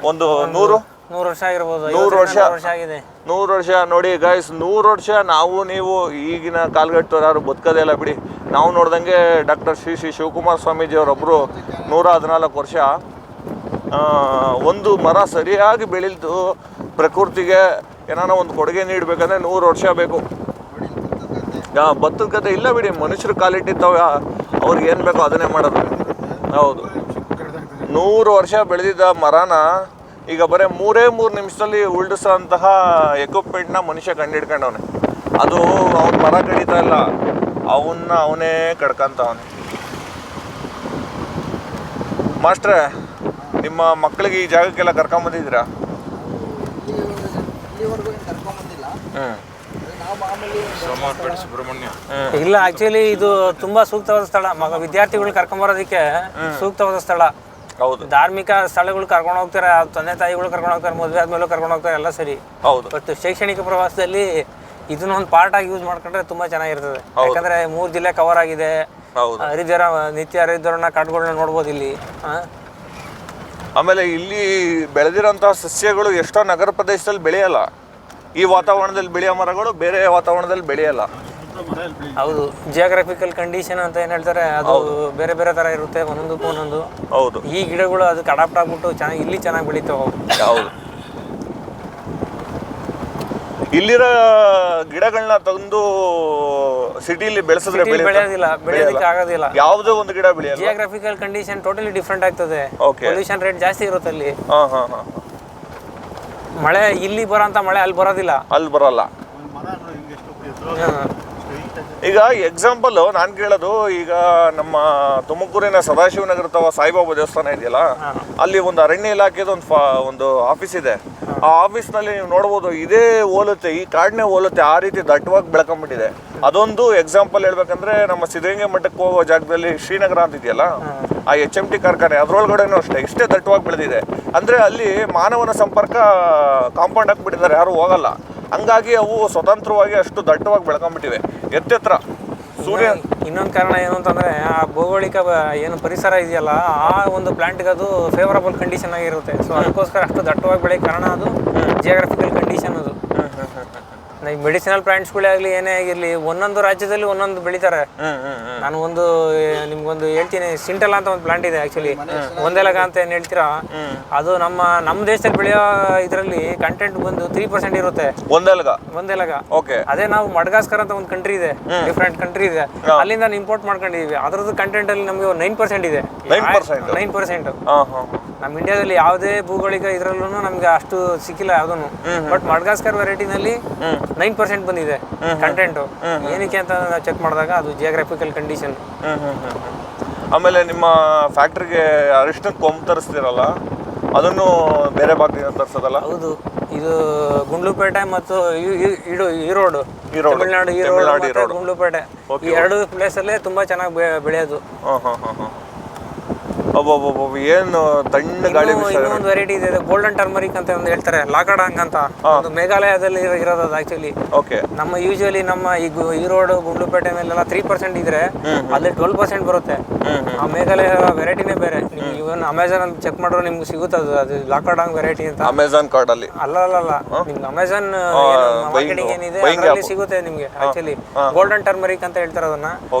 ಒಂದು 100 ವರ್ಷ ಆಗಿರ್ಬೋದು. 100 ವರ್ಷ ಆಗಿದೆ. 100 ವರ್ಷ ನೋಡಿ ಗಾಯ್ಸ್, 100 ವರ್ಷ ನಾವು ನೀವು ಈಗಿನ ಕಾಲ್ಗಟ್ಟೋರು ಯಾರು ಬದುಕೋದೇ ಇಲ್ಲ ಬಿಡಿ. ನಾವು ನೋಡ್ದಂಗೆ ಡಾಕ್ಟರ್ ಶ್ರೀ ಶಿವಕುಮಾರ ಸ್ವಾಮೀಜಿಯವರೊಬ್ಬರು 114 ವರ್ಷ ಒಂದು ಮರ ಸರಿಯಾಗಿ ಬೆಳೀತು ಪ್ರಕೃತಿಗೆ ಏನಾನ ಒಂದು ಕೊಡುಗೆ ನೀಡಬೇಕಂದ್ರೆ 100 ವರ್ಷ ಬೇಕು. ಭತ್ತದ ಕತೆ ಇಲ್ಲ ಬಿಡಿ, ಮನುಷ್ಯರು ಕಾಲಿಟ್ಟಿರ್ತಾವೆ, ಅವ್ರಿಗೆ ಏನು ಬೇಕೋ ಅದನ್ನೇ ಮಾಡೋದು. ಹೌದು, 100 ವರ್ಷ ಬೆಳೆದಿದ್ದ ಮರನ ಈಗ ಬರೀ 3 ನಿಮಿಷದಲ್ಲಿ ಉಲ್ಡಿಸೋಂತಹ ಎಕ್ವಿಪ್ಮೆಂಟ್ನ ಮನುಷ್ಯ ಕಂಡಿಡ್ಕೊಂಡವನೆ. ಅದು ಅವ್ನ ಮರ ಕಡಿತಾ ಇಲ್ಲ, ಅವನೇ ಕಡ್ಕೊಂತವನೆ. ಮಾಸ್ಟ್ರೇ, ನಿಮ್ಮ ಮಕ್ಕಳಿಗೆ ಈ ಜಾಗಕ್ಕೆಲ್ಲ ಕರ್ಕೊಂಬಂದಿದ್ದೀರಾ? ಸುಬ್ರಹ್ಮಣ್ಯ ಇಲ್ಲ, ಆಕ್ಚುಲಿ ಇದು ತುಂಬಾ ಸೂಕ್ತವಾದ ಸ್ಥಳ. ವಿದ್ಯಾರ್ಥಿಗಳು ಕರ್ಕೊಂಬರೋದಕ್ಕೆ ಸೂಕ್ತವಾದ ಸ್ಥಳ. ಹೌದು, ಧಾರ್ಮಿಕ ಸ್ಥಳಗಳು ಕರ್ಕೊಂಡು ಹೋಗ್ತಾರೆ, ತಂದೆ ತಾಯಿಗಳು ಕರ್ಕೊಂಡು ಹೋಗ್ತಾರೆ, ಮದುವೆ ಆದ್ಮೇಲೆ ಕರ್ಕೊಂಡು ಹೋಗ್ತಾರೆ, ಎಲ್ಲ ಸರಿ. ಹೌದು, ಬಟ್ ಶೈಕ್ಷಣಿಕ ಪ್ರವಾಸದಲ್ಲಿ ಇದನ್ನ ಒಂದು ಪಾರ್ಟ್ ಆಗಿ ಯೂಸ್ ಮಾಡ್ಕೊಂಡ್ರೆ ತುಂಬಾ ಚೆನ್ನಾಗಿರ್ತದೆ. ಯಾಕಂದ್ರೆ 3 ಜಿಲ್ಲೆ ಕವರ್ ಆಗಿದೆ. ಹರಿದ್ವಾರ, ನಿತ್ಯ ಹರಿದ್ವಾರನ ಕಾಡುಗಳನ್ನ ನೋಡ್ಬೋದು ಇಲ್ಲಿ. ಆಮೇಲೆ ಇಲ್ಲಿ ಬೆಳೆದಿರೋಂತಹ ಸಸ್ಯಗಳು ಎಷ್ಟೋ ನಗರ ಪ್ರದೇಶದಲ್ಲಿ ಬೆಳೆಯಲ್ಲ. ಈ ವಾತಾವರಣದಲ್ಲಿ ಬೆಳೆಯೋ ಮರಗಳು ಬೇರೆ ವಾತಾವರಣದಲ್ಲಿ ಬೆಳೆಯಲ್ಲ. ಹೌದು, ಜಿಯೋಗ್ರಫಿಕಲ್ ಕಂಡೀಷನ್ ಅಂತ ಏನ್ ಹೇಳ್ತಾರೆ, ಅದು ಬೇರೆ ಬೇರೆ ತರ ಇರುತ್ತೆ ಒಂದೊಂದಕ್ಕೂ ಒಂದೊಂದು. ಹೌದು, ಈ ಗಿಡಗಳು ಅದಕ್ಕೆ ಅಡಾಪ್ಟ್ ಆಗ್ಬಿಟ್ಟು ಇಲ್ಲಿ ಚೆನ್ನಾಗಿ ಬೆಳೀತಾವೆ. ಹೌದು, ಇಲ್ಲಿರೋ ಗಿಡಗಳನ್ನ ತಂದು ಸಿಟಿಲಿ ಬೆಳೆಸಿದ್ರೆ ಬೆಳೆಯೋದಿಲ್ಲ, ಬೆಳೆಯೋದಕ್ಕೆ ಆಗೋದಿಲ್ಲ. ಯಾವುದೋ ಒಂದು ಗಿಡ ಬೆಳೆಯಲ್ಲ. ಜಿಯೋಗ್ರಫಿಕಲ್ ಕಂಡೀಷನ್ ಟೋಟಲಿ ಡಿಫ್ರೆಂಟ್ ಆಗ್ತದೆ. ಓಕೆ, ಪೊಲ್ಯೂಷನ್ ರೇಟ್ ಜಾಸ್ತಿ ಇರುತ್ತೆ ಅಲ್ಲಿ. ಮಳೆ ಇಲ್ಲಿ ಬರೋಂಥ ಮಳೆ ಅಲ್ಲಿ ಬರೋದಿಲ್ಲ, ಅಲ್ಲಿ ಬರಲ್ಲ. ಈಗ ಎಕ್ಸಾಂಪಲ್ ನಾನು ಕೇಳೋದು, ಈಗ ನಮ್ಮ ತುಮಕೂರಿನ ಸದಾಶಿವನಗರ ಅಥವಾ ಸಾಯಿಬಾಬಾ ದೇವಸ್ಥಾನ ಇದೆಯಲ್ಲ, ಅಲ್ಲಿ ಒಂದು ಅರಣ್ಯ ಇಲಾಖೆದು ಒಂದು ಆಫೀಸ್ ಇದೆ. ಆ ಆಫೀಸ್ನಲ್ಲಿ ನೀವು ನೋಡ್ಬೋದು, ಇದೇ ಹೋಲುತ್ತೆ, ಈ ಕಾಡನ್ನೇ ಹೋಲುತ್ತೆ, ಆ ರೀತಿ ದಟ್ಟವಾಗಿ ಬೆಳ್ಕೊಂಬಿಟ್ಟಿದೆ. ಅದೊಂದು ಎಕ್ಸಾಂಪಲ್ ಹೇಳ್ಬೇಕಂದ್ರೆ, ನಮ್ಮ ಸಿದ್ಧಗಂಗೆ ಮಠಕ್ಕೆ ಹೋಗೋ ಜಾಗದಲ್ಲಿ ಶ್ರೀನಗರ ಅಂತ ಇದೆಯಲ್ಲ, ಆ HMT ಕಾರ್ಖಾನೆ ಅದರೊಳಗಡೆನೂ ಅಷ್ಟೇ ಇಷ್ಟೇ ದಟ್ಟವಾಗಿ ಬೆಳೆದಿದೆ. ಅಂದರೆ ಅಲ್ಲಿ ಮಾನವನ ಸಂಪರ್ಕ ಕಾಂಪೌಂಡ್ ಹಾಕ್ಬಿಟ್ಟಿದ್ದಾರೆ, ಯಾರು ಹೋಗಲ್ಲ. ಹಂಗಾಗಿ ಅವು ಸ್ವತಂತ್ರವಾಗಿ ಅಷ್ಟು ದಟ್ಟವಾಗಿ ಬೆಳ್ಕೊಂಡ್ಬಿಟ್ಟಿವೆ ಎತ್ತೆತ್ರ. ಸೂರ್ಯ ಇನ್ನೊಂದು ಕಾರಣ ಏನು ಅಂತಂದ್ರೆ, ಆ ಭೌಗೋಳಿಕ ಏನು ಪರಿಸರ ಇದೆಯಲ್ಲ, ಆ ಒಂದು ಪ್ಲಾಂಟ್ಗೆ ಅದು ಫೇವರಬಲ್ ಕಂಡೀಷನ್ ಆಗಿರುತ್ತೆ. ಸೊ ಅದಕ್ಕೋಸ್ಕರ ಅಷ್ಟು ದಟ್ಟವಾಗಿ ಬೆಳೆಯೋಕೆ ಕಾರಣ ಅದು ಜಿಯೋಗ್ರಫಿಕಲ್ ಕಂಡೀಷನ್. ಅದು ಈಗ ಮೆಡಿಸಿನಲ್ ಪ್ಲಾಂಟ್ಸ್ಗಳೇ ಆಗಲಿ, ಏನೇ ಆಗಿರಲಿ, ಒಂದೊಂದು ರಾಜ್ಯದಲ್ಲಿ ಒಂದೊಂದು ಬೆಳಿತಾರೆ. ನಾನು ನಿಮ್ಗೊಂದು ಹೇಳ್ತೀನಿ, ಸಿಂಟಲ್ ಅಂತ ಒಂದು ಪ್ಲಾಂಟ್ ಇದೆ ಆಕ್ಚುಲಿ, ಒಂದೆಲಗ ಅಂತ ಏನು ಹೇಳ್ತೀರಾ, ಅದು ನಮ್ಮ ದೇಶದಲ್ಲಿ ಬೆಳೆಯೋ ಇದರಲ್ಲಿ ಕಂಟೆಂಟ್ ಬಂದು 3% ಇರುತ್ತೆ. ಒಂದೆಲಗ. ಓಕೆ. ಅದೇ ನಾವು ಮಡ್ಗಾಸ್ಕರ್ ಅಂತ ಒಂದು ಕಂಟ್ರಿ ಇದೆ, ಡಿಫ್ರೆಂಟ್ ಕಂಟ್ರಿ ಇದೆ, ಅಲ್ಲಿಂದ ಇಂಪೋರ್ಟ್ ಮಾಡ್ಕೊಂಡಿದೀವಿ. ಅದ್ರದ್ದು ಕಂಟೆಂಟ್ ಅಲ್ಲಿ ನಮಗೆ 9% ಇದೆ. 9%. ನಮ್ಮ ಇಂಡಿಯಾದಲ್ಲಿ ಯಾವುದೇ ಭೂಗೋಳಿಕ ಇದ್ರಲ್ಲೂ ನಮ್ಗೆ ಅಷ್ಟು ಸಿಕ್ಕಿಲ್ಲ ಯಾವುದೂ. ಬಟ್ ಮಡ್ಗಾಸ್ಕರ್ ವೆರೈಟಿನಲ್ಲಿ 9% ಬಂದಿದೆ ಕಂಟೆಂಟ್. ಏನಕ್ಕೆ ಅಂತ ಚೆಕ್ ಮಾಡಿದಾಗ ಅದು ಜಿಯೋಗ್ರಫಿಕಲ್ ಕಂಡೀಷನ್. ಆಮೇಲೆ ನಿಮ್ಮ ಫ್ಯಾಕ್ಟ್ರಿಗೆ ಅರಿಶಿಣದ ಕೊಂಬು ತರಿಸ್ತೀರಲ್ಲ, ಅದನ್ನು ಬೇರೆ ಭಾಗದಿಂದ ತರಿಸೋದಲ್ಲ? ಹೌದು, ಇದು ಗುಂಡ್ಲುಪೇಟೆ ಮತ್ತು ಈರೋಡು, ತಮಿಳ್ನಾಡು ಈರೋಡು, ಗುಂಡ್ಲುಪೇಟೆ, ಈ 2 ಪ್ಲೇಸಲ್ಲೇ ತುಂಬಾ ಚೆನ್ನಾಗಿ ಬೆಳೆಯೋದು. ಏನು ತಣ್ಣ ಗಾಳಿ. ಇನ್ನೊಂದು ವೆರೈಟಿ ಇದೆ, ಗೋಲ್ಡನ್ ಟರ್ಮರಿಕ್ ಅಂತ ಒಂದು ಹೇಳ್ತಾರೆ, ಲಾಕಡಾಂಗ್ ಅಂತ. ಒಂದು ಮೇಘಾಲಯದಲ್ಲಿ ಇರೋದು ಆಕ್ಚುಲಿ. ನಮ್ಮ ಯೂಶುವಲಿ ನಮ್ಮ ಈಗ ಈರೋಡು ಗುಂಡ್ಲುಪೇಟೆ ಮೇಲೆಲ್ಲ 3% ಇದ್ರೆ ಅಲ್ಲಿ 12% ಬರುತ್ತೆ. ಆ ಮೇಘಾಲಯ ವೆರೈಟಿನೇ ಬೇರೆ. ನಿಮ್ಗೆ ಇವನ್ ಅಮೆಝಾನ್ ಅಲ್ಲಿ ಚೆಕ್ ಮಾಡಿದ್ರೆ ನಿಮ್ಗೆ ಸಿಗುತ್ತೆ ಅದು ಲಾಕಡಾಂಗ್ ವೆರೈಟಿ ಅಂತ. ಅಮೆಝಾನ್ ಕಾರ್ಡ್ ಅಲ್ಲಿ ಅಲ್ಲ, ನಿಮ್ಗೆ ಅಮೆಝಾನ್ ಮಾರ್ಕೆಟಿಂಗ್ ಏನಿದೆ ಅದರಲ್ಲಿ ಸಿಗುತ್ತೆ ನಿಮ್ಗೆ. ಆಕ್ಚುಲಿ ಗೋಲ್ಡನ್ ಟರ್ಮರಿಕ್ ಅಂತ ಹೇಳ್ತಾರೆ ಅದನ್ನ.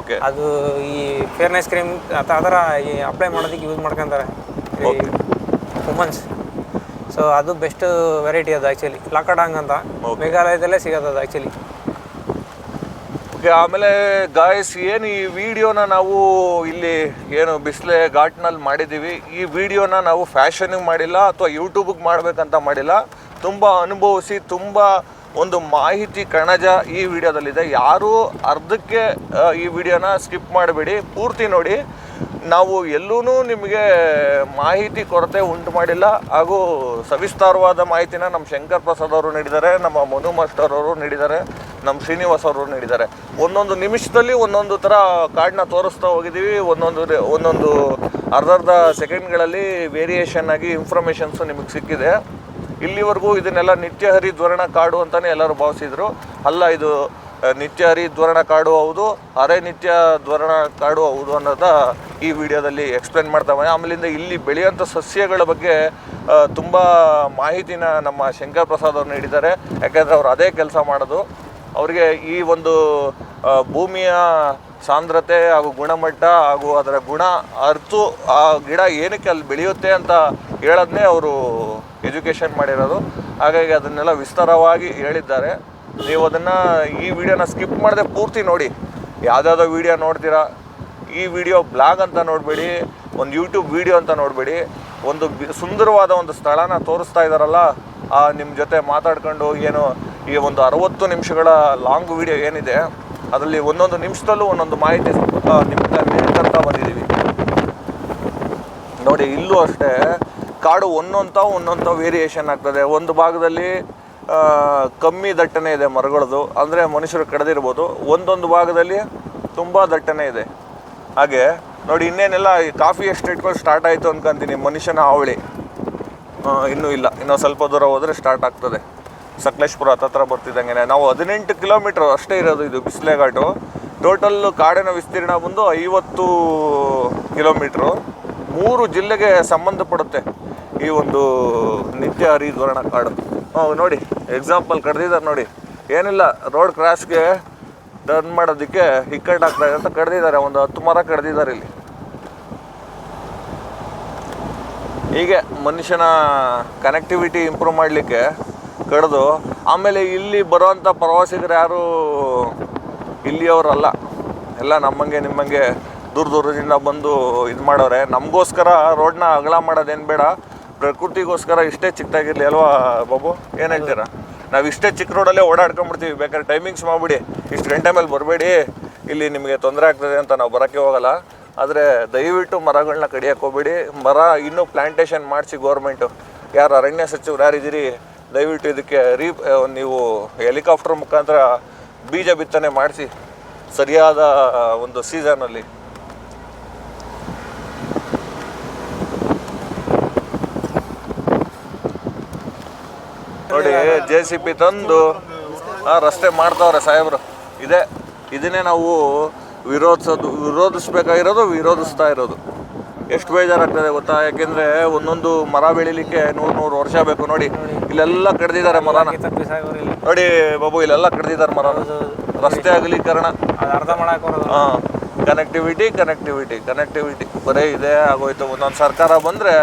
ಅದು ಈ ಫೇರ್ನೆಸ್ ಕ್ರೀಮ್ ಅದರ ಅಪ್ಲೈ ಮಾಡೋದಕ್ಕೆ ಯೂಸ್ ಮಾಡ್ಕೊಂತಾರೆ ವುಮನ್ಸ್. ಸೊ ಅದು ಬೆಸ್ಟ್ ವೆರೈಟಿ ಅದು ಆ್ಯಕ್ಚುಲಿ, ಲಾಕಡಾಂಗ್ ಅಂತ. ಮೇಘಾಲಯದಲ್ಲೇ ಸಿಗೋದು ಅದು ಆ್ಯಕ್ಚುಲಿ. ಆಮೇಲೆ ಗಾಯ್ಸ್, ಏನು ಈ ವಿಡಿಯೋನ ನಾವು ಇಲ್ಲಿ ಏನು ಬಿಸಿಲೆ ಘಾಟ್ನಲ್ಲಿ ಮಾಡಿದ್ದೀವಿ, ಈ ವಿಡಿಯೋನ ನಾವು ಫ್ಯಾಷನಿಗೆ ಮಾಡಿಲ್ಲ ಅಥವಾ ಯೂಟ್ಯೂಬಿಗೆ ಮಾಡಬೇಕಂತ ಮಾಡಿಲ್ಲ. ತುಂಬ ಅನುಭವಿಸಿ, ತುಂಬ ಒಂದು ಮಾಹಿತಿ ಕಣಜ ಈ ವಿಡಿಯೋದಲ್ಲಿದೆ. ಯಾರೂ ಅರ್ಧಕ್ಕೆ ಈ ವಿಡಿಯೋನ ಸ್ಕಿಪ್ ಮಾಡಬೇಡಿ, ಪೂರ್ತಿ ನೋಡಿ. ನಾವು ಎಲ್ಲೂ ನಿಮಗೆ ಮಾಹಿತಿ ಕೊರತೆ ಉಂಟು ಮಾಡಿಲ್ಲ. ಹಾಗೂ ಸವಿಸ್ತಾರವಾದ ಮಾಹಿತಿನ ನಮ್ಮ ಶಂಕರ್ ಪ್ರಸಾದ್ ಅವರು ನೀಡಿದ್ದಾರೆ, ನಮ್ಮ ಮನು ಮಾಸ್ಟರ್ ಅವರು ನೀಡಿದ್ದಾರೆ, ನಮ್ಮ ಶ್ರೀನಿವಾಸ್ ಅವರು ನೀಡಿದ್ದಾರೆ. ಒಂದೊಂದು ನಿಮಿಷದಲ್ಲಿ ಒಂದೊಂದು ಥರ ಕಾರ್ಡ್ನ ತೋರಿಸ್ತಾ ಹೋಗಿದ್ದೀವಿ. ಒಂದೊಂದು ಅರ್ಧ ಸೆಕೆಂಡ್ಗಳಲ್ಲಿ ವೇರಿಯೇಷನ್ ಆಗಿ ಇನ್ಫಾರ್ಮೇಷನ್ಸು ನಿಮಗೆ ಸಿಕ್ಕಿದೆ. ಇಲ್ಲಿವರೆಗೂ ಇದನ್ನೆಲ್ಲ ನಿತ್ಯ ಹರಿದ್ವರ್ಣ ಕಾಡು ಅಂತಲೇ ಎಲ್ಲರೂ ಭಾವಿಸಿದರು. ಅಲ್ಲ, ಇದು ನಿತ್ಯ ಹರಿದ್ವರ್ಣ ಕಾಡು ಹೌದು, ಅರೆ ನಿತ್ಯ ದ್ವರ್ಣ ಕಾಡು ಹೌದು ಅನ್ನೋದ ಈ ವಿಡಿಯೋದಲ್ಲಿ ಎಕ್ಸ್ಪ್ಲೇನ್ ಮಾಡ್ತಾವೆ. ಆಮೇಲಿಂದ ಇಲ್ಲಿ ಬೆಳೆಯುವಂಥ ಸಸ್ಯಗಳ ಬಗ್ಗೆ ತುಂಬ ಮಾಹಿತಿನ ನಮ್ಮ ಶಂಕರ್ ಪ್ರಸಾದ್ ಅವರು ನೀಡಿದ್ದಾರೆ. ಯಾಕೆಂದರೆ ಅವರು ಅದೇ ಕೆಲಸ ಮಾಡೋದು. ಅವರಿಗೆ ಈ ಒಂದು ಭೂಮಿಯ ಸಾಂದ್ರತೆ ಹಾಗೂ ಗುಣಮಟ್ಟ ಹಾಗೂ ಅದರ ಗುಣ ಅರ್ತು ಆ ಗಿಡ ಏನಕ್ಕೆ ಅಲ್ಲಿ ಬೆಳೆಯುತ್ತೆ ಅಂತ ಹೇಳೋದನ್ನೇ ಅವರು ಎಜುಕೇಷನ್ ಮಾಡಿರೋದು. ಹಾಗಾಗಿ ಅದನ್ನೆಲ್ಲ ವಿಸ್ತಾರವಾಗಿ ಹೇಳಿದ್ದಾರೆ. ನೀವು ಅದನ್ನು ಈ ವಿಡಿಯೋನ ಸ್ಕಿಪ್ ಮಾಡದೆ ಪೂರ್ತಿ ನೋಡಿ. ಯಾವುದಾವುದೋ ವಿಡಿಯೋ ನೋಡ್ತೀರಾ, ಈ ವಿಡಿಯೋ ಬ್ಲಾಗ್ ಅಂತ ನೋಡಬೇಡಿ, ಒಂದು ಯೂಟ್ಯೂಬ್ ವಿಡಿಯೋ ಅಂತ ನೋಡಬೇಡಿ. ಒಂದು ಸುಂದರವಾದ ಒಂದು ಸ್ಥಳನ ತೋರಿಸ್ತಾ ಇದ್ದಾರಲ್ಲ, ನಿಮ್ಮ ಜೊತೆ ಮಾತಾಡ್ಕೊಂಡು ಏನು ಈ ಒಂದು 60 ನಿಮಿಷಗಳ ಲಾಂಗ್ ವಿಡಿಯೋ ಏನಿದೆ ಅದರಲ್ಲಿ ಒಂದೊಂದು ನಿಮಿಷದಲ್ಲೂ ಒಂದೊಂದು ಮಾಹಿತಿ ನಿಮ್ಗೆ ನೀಡ್ತಾ ಬಂದಿದ್ದೀವಿ ನೋಡಿ. ಇಲ್ಲೂ ಅಷ್ಟೇ ಕಾಡು ಒಂದೊಂದು ವೇರಿಯೇಷನ್ ಆಗ್ತದೆ. ಒಂದು ಭಾಗದಲ್ಲಿ ಕಮ್ಮಿ ದಟ್ಟಣೆ ಇದೆ ಮರಗಳದು, ಅಂದರೆ ಮನುಷ್ಯರು ಕಡ್ದಿರ್ಬೋದು. ಒಂದೊಂದು ಭಾಗದಲ್ಲಿ ತುಂಬ ದಟ್ಟಣೆ ಇದೆ. ಹಾಗೆ ನೋಡಿ, ಇನ್ನೇನೆಲ್ಲ ಕಾಫಿ ಎಸ್ಟೇಟ್ಗಳು ಸ್ಟಾರ್ಟ್ ಆಯಿತು ಅನ್ಕೊಂತೀನಿ. ಮನುಷ್ಯನ ಹಾವಳಿ ಇನ್ನೂ ಇಲ್ಲ, ಇನ್ನೂ ಸ್ವಲ್ಪ ದೂರ ಹೋದರೆ ಸ್ಟಾರ್ಟ್ ಆಗ್ತದೆ. ಸಕಲೇಶ್ಪುರ ಹತ್ರ ಬರ್ತಿದ್ದಂಗೆ ನಾವು 18 ಕಿಲೋಮೀಟ್ರ್ ಅಷ್ಟೇ ಇರೋದು ಇದು ಬಿಸಿಲೆ ಘಾಟು. ಟೋಟಲ್ ಕಾಡಿನ ವಿಸ್ತೀರ್ಣ ಬಂದು 50 ಕಿಲೋಮೀಟ್ರು. 3 ಜಿಲ್ಲೆಗೆ ಸಂಬಂಧಪಡುತ್ತೆ ಈ ಒಂದು ನಿತ್ಯ ಹರಿದ್ವರ್ಣ ಕಾಡು. ನೋಡಿ ಎಕ್ಸಾಂಪಲ್ ಕಡ್ದಿದ್ದಾರೆ ನೋಡಿ. ಏನಿಲ್ಲ, ರೋಡ್ ಕ್ರಾಸ್ಗೆ ಟರ್ನ್ ಮಾಡೋದಕ್ಕೆ ಇಕ್ಕಟ್ಟಾಗ್ತಾ ಇದೆ ಅಂತ ಕಡ್ದಿದ್ದಾರೆ. ಒಂದು 10 ಮರ ಕಡ್ದಿದ್ದಾರೆ ಇಲ್ಲಿ. ಹೀಗೆ ಮನುಷ್ಯನ ಕನೆಕ್ಟಿವಿಟಿ ಇಂಪ್ರೂವ್ ಮಾಡಲಿಕ್ಕೆ ಕಡ್ದು, ಆಮೇಲೆ ಇಲ್ಲಿ ಬರುವಂಥ ಪ್ರವಾಸಿಗರು ಯಾರು ಇಲ್ಲಿಯವರಲ್ಲ, ಎಲ್ಲ ನಮ್ಮಂಗೆ ನಿಮ್ಮಂಗೆ ದೂರದಿಂದ ಬಂದು ಇದು ಮಾಡೋರೆ. ನಮಗೋಸ್ಕರ ರೋಡ್ನ ಅಗಲ ಮಾಡೋದೇನು ಬೇಡ, ಪ್ರಕೃತಿಗೋಸ್ಕರ ಇಷ್ಟೇ ಚಿಕ್ಕದಾಗಿರಲಿ ಅಲ್ವಾ ಬಾಬು? ಏನು ಹೇಳ್ತೀರಾ? ನಾವು ಇಷ್ಟೇ ಚಿಕ್ಕ ರೋಡಲ್ಲೇ ಓಡಾಡ್ಕೊಂಡ್ಬಿಡ್ತೀವಿ. ಬೇಕಾದ್ರೆ ಟೈಮಿಂಗ್ಸ್ ಮಾಡಿಬಿಡಿ, ಇಷ್ಟು ಗಂಟೆ ಮೇಲೆ ಬರಬೇಡಿ, ಇಲ್ಲಿ ನಿಮಗೆ ತೊಂದರೆ ಆಗ್ತದೆ ಅಂತ ನಾವು ಬರೋಕ್ಕೆ ಹೋಗಲ್ಲ. ಆದರೆ ದಯವಿಟ್ಟು ಮರಗಳನ್ನ ಕಡಿಯೋಕ್ಕೆ ಹೋಗ್ಬೇಡಿ. ಮರ ಇನ್ನೂ ಪ್ಲ್ಯಾಂಟೇಷನ್ ಮಾಡಿಸಿ ಗೌರ್ಮೆಂಟು. ಯಾರು ಅರಣ್ಯ ಸಚಿವರು ಯಾರಿದ್ದೀರಿ, ದಯವಿಟ್ಟು ಇದಕ್ಕೆ ನೀವು ಹೆಲಿಕಾಪ್ಟರ್ ಮುಖಾಂತರ ಬೀಜ ಬಿತ್ತನೆ ಮಾಡಿಸಿ ಸರಿಯಾದ ಒಂದು ಸೀಸನಲ್ಲಿ. ನೋಡಿ JCB ತಂದು ರಸ್ತೆ ಮಾಡ್ತಾವ್ರೆ ಸಾಹೇಬರು. ಇದನ್ನೇ ನಾವು ವಿರೋಧಿಸ್ತಾ ಇರೋದು. ಎಷ್ಟು ಬೇಜಾರಾಗ್ತದೆ ಗೊತ್ತಾ? ಯಾಕೆಂದರೆ ಒಂದೊಂದು ಮರ ಬೆಳಿಲಿಕ್ಕೆ 100 ವರ್ಷ ಬೇಕು. ನೋಡಿ ಇಲ್ಲೆಲ್ಲ ಕಡ್ದಿದ್ದಾರೆ ಮರನ. ನೋಡಿ ಬಾಬು, ಇಲ್ಲೆಲ್ಲ ಕಡ್ದಿದ್ದಾರೆ ಮರ. ರಸ್ತೆ ಅಗಲೀಕರಣ, ಹಾಂ, ಕನೆಕ್ಟಿವಿಟಿ ಬರೀ ಇದೇ ಆಗೋಯ್ತು. ಒಂದೊಂದು ಸರ್ಕಾರ ಬಂದರೆ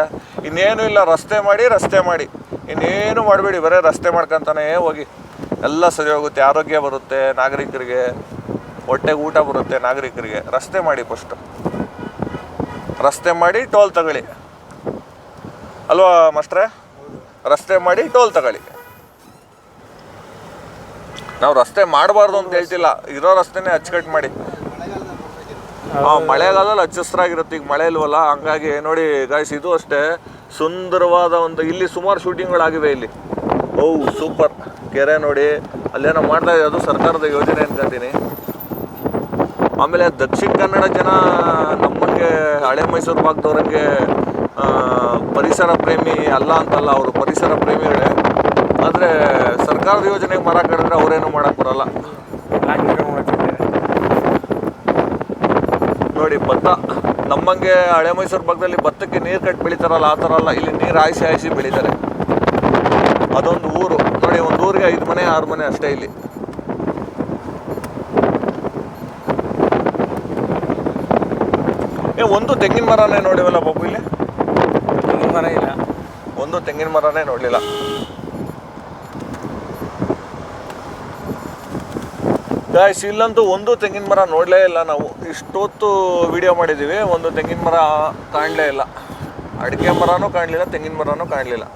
ಇನ್ನೇನು ಇಲ್ಲ, ರಸ್ತೆ ಮಾಡಿ ಇನ್ನೇನು ಮಾಡಬೇಡಿ, ಬರೀ ರಸ್ತೆ ಮಾಡ್ಕೊತಾನೆ ಹೋಗಿ. ಎಲ್ಲ ಸರಿ ಹೋಗುತ್ತೆ, ಆರೋಗ್ಯ ಬರುತ್ತೆ ನಾಗರಿಕರಿಗೆ, ಹೊಟ್ಟೆಗೆ ಊಟ ಬರುತ್ತೆ ನಾಗರಿಕರಿಗೆ. ರಸ್ತೆ ಮಾಡಿ, ಫಸ್ಟು ರಸ್ತೆ ಮಾಡಿ ಟೋಲ್ ತಗೊಳ್ಳಿ ಅಲ್ವಾ ಮಾಸ್ಟ್ರೆ? ರಸ್ತೆ ಮಾಡಿ ಟೋಲ್ ತಗೊಳ್ಳಿ. ನಾವು ರಸ್ತೆ ಮಾಡಬಾರ್ದು ಅಂತ ಹೇಳ್ತಿಲ್ಲ, ಇರೋ ರಸ್ತೆನೇ ಅಚ್ಚುಕಟ್ಟು ಮಾಡಿ. ಮಳೆಗಾಲದಲ್ಲಿ ಹಚ್ಚಸ್ರಾಗಿರುತ್ತೆ, ಈಗ ಮಳೆ ಇಲ್ವಲ್ಲ, ಹಂಗಾಗಿ ನೋಡಿ ಗಾಯ್ಸ್, ಇದು ಅಷ್ಟೇ ಸುಂದರವಾದ ಒಂದು, ಇಲ್ಲಿ ಸುಮಾರು ಶೂಟಿಂಗ್ಗಳಾಗಿವೆ ಇಲ್ಲಿ. ಸೂಪರ್ ಕೆರೆ ನೋಡಿ, ಅಲ್ಲೇನೋ ಮಾಡ್ತಾ ಇದೆ, ಅದು ಸರ್ಕಾರದ ಯೋಜನೆ ಅನ್ಕೊಂತೀನಿ. ಆಮೇಲೆ ದಕ್ಷಿಣ ಕನ್ನಡ ಜನ ನಮ್ಮಂಗೆ ಹಳೆ ಮೈಸೂರು ಭಾಗದವ್ರಿಗೆ ಪರಿಸರ ಪ್ರೇಮಿ ಅಲ್ಲ ಅಂತಲ್ಲ, ಅವರು ಪರಿಸರ ಪ್ರೇಮಿಗಳೇ. ಆದರೆ ಸರ್ಕಾರದ ಯೋಜನೆಗೆ ಮರ ಕಡಿದ್ರೆ ಅವರೇನು ಮಾಡೋಕ್ಕೆ ಬರಲ್ಲ. ನೋಡಿ ಭತ್ತ, ನಮ್ಮಂಗೆ ಹಳೆ ಮೈಸೂರು ಭಾಗದಲ್ಲಿ ಭತ್ತಕ್ಕೆ ನೀರು ಕಟ್ಟಿ ಬೆಳಿತಾರಲ್ಲ, ಆ ಥರ ಅಲ್ಲ, ಇಲ್ಲಿ ನೀರು ಹಾಯಿಸಿ ಬೆಳೀತಾರೆ. ಅದೊಂದು ಊರು ನೋಡಿ, ಒಂದು ಊರಿಗೆ 5 ಮನೆ 6 ಮನೆ ಅಷ್ಟೇ ಇಲ್ಲಿ. ಒಂದು ತೆಂಗಿನ ಮರನೇ ನೋಡಿವಲ್ಲ ಬಾಬು, ಇಲ್ಲಿ ತೆಂಗಿನ ಮರ ಇಲ್ಲ, ಒಂದು ತೆಂಗಿನ ಮರನೇ ನೋಡಲಿಲ್ಲ. ಗಾಯ್ಸ್, ಇಲ್ಲಂತೂ ಒಂದು ತೆಂಗಿನ ಮರ ನೋಡಲೇ ಇಲ್ಲ ನಾವು. ಇಷ್ಟೊತ್ತು ವಿಡಿಯೋ ಮಾಡಿದ್ದೀವಿ, ಒಂದು ತೆಂಗಿನ ಮರ ಕಾಣಲೇ ಇಲ್ಲ. ಅಡಿಕೆ ಮರನೂ ಕಾಣಲಿಲ್ಲ, ತೆಂಗಿನ ಮರನೂ ಕಾಣಲಿಲ್ಲ.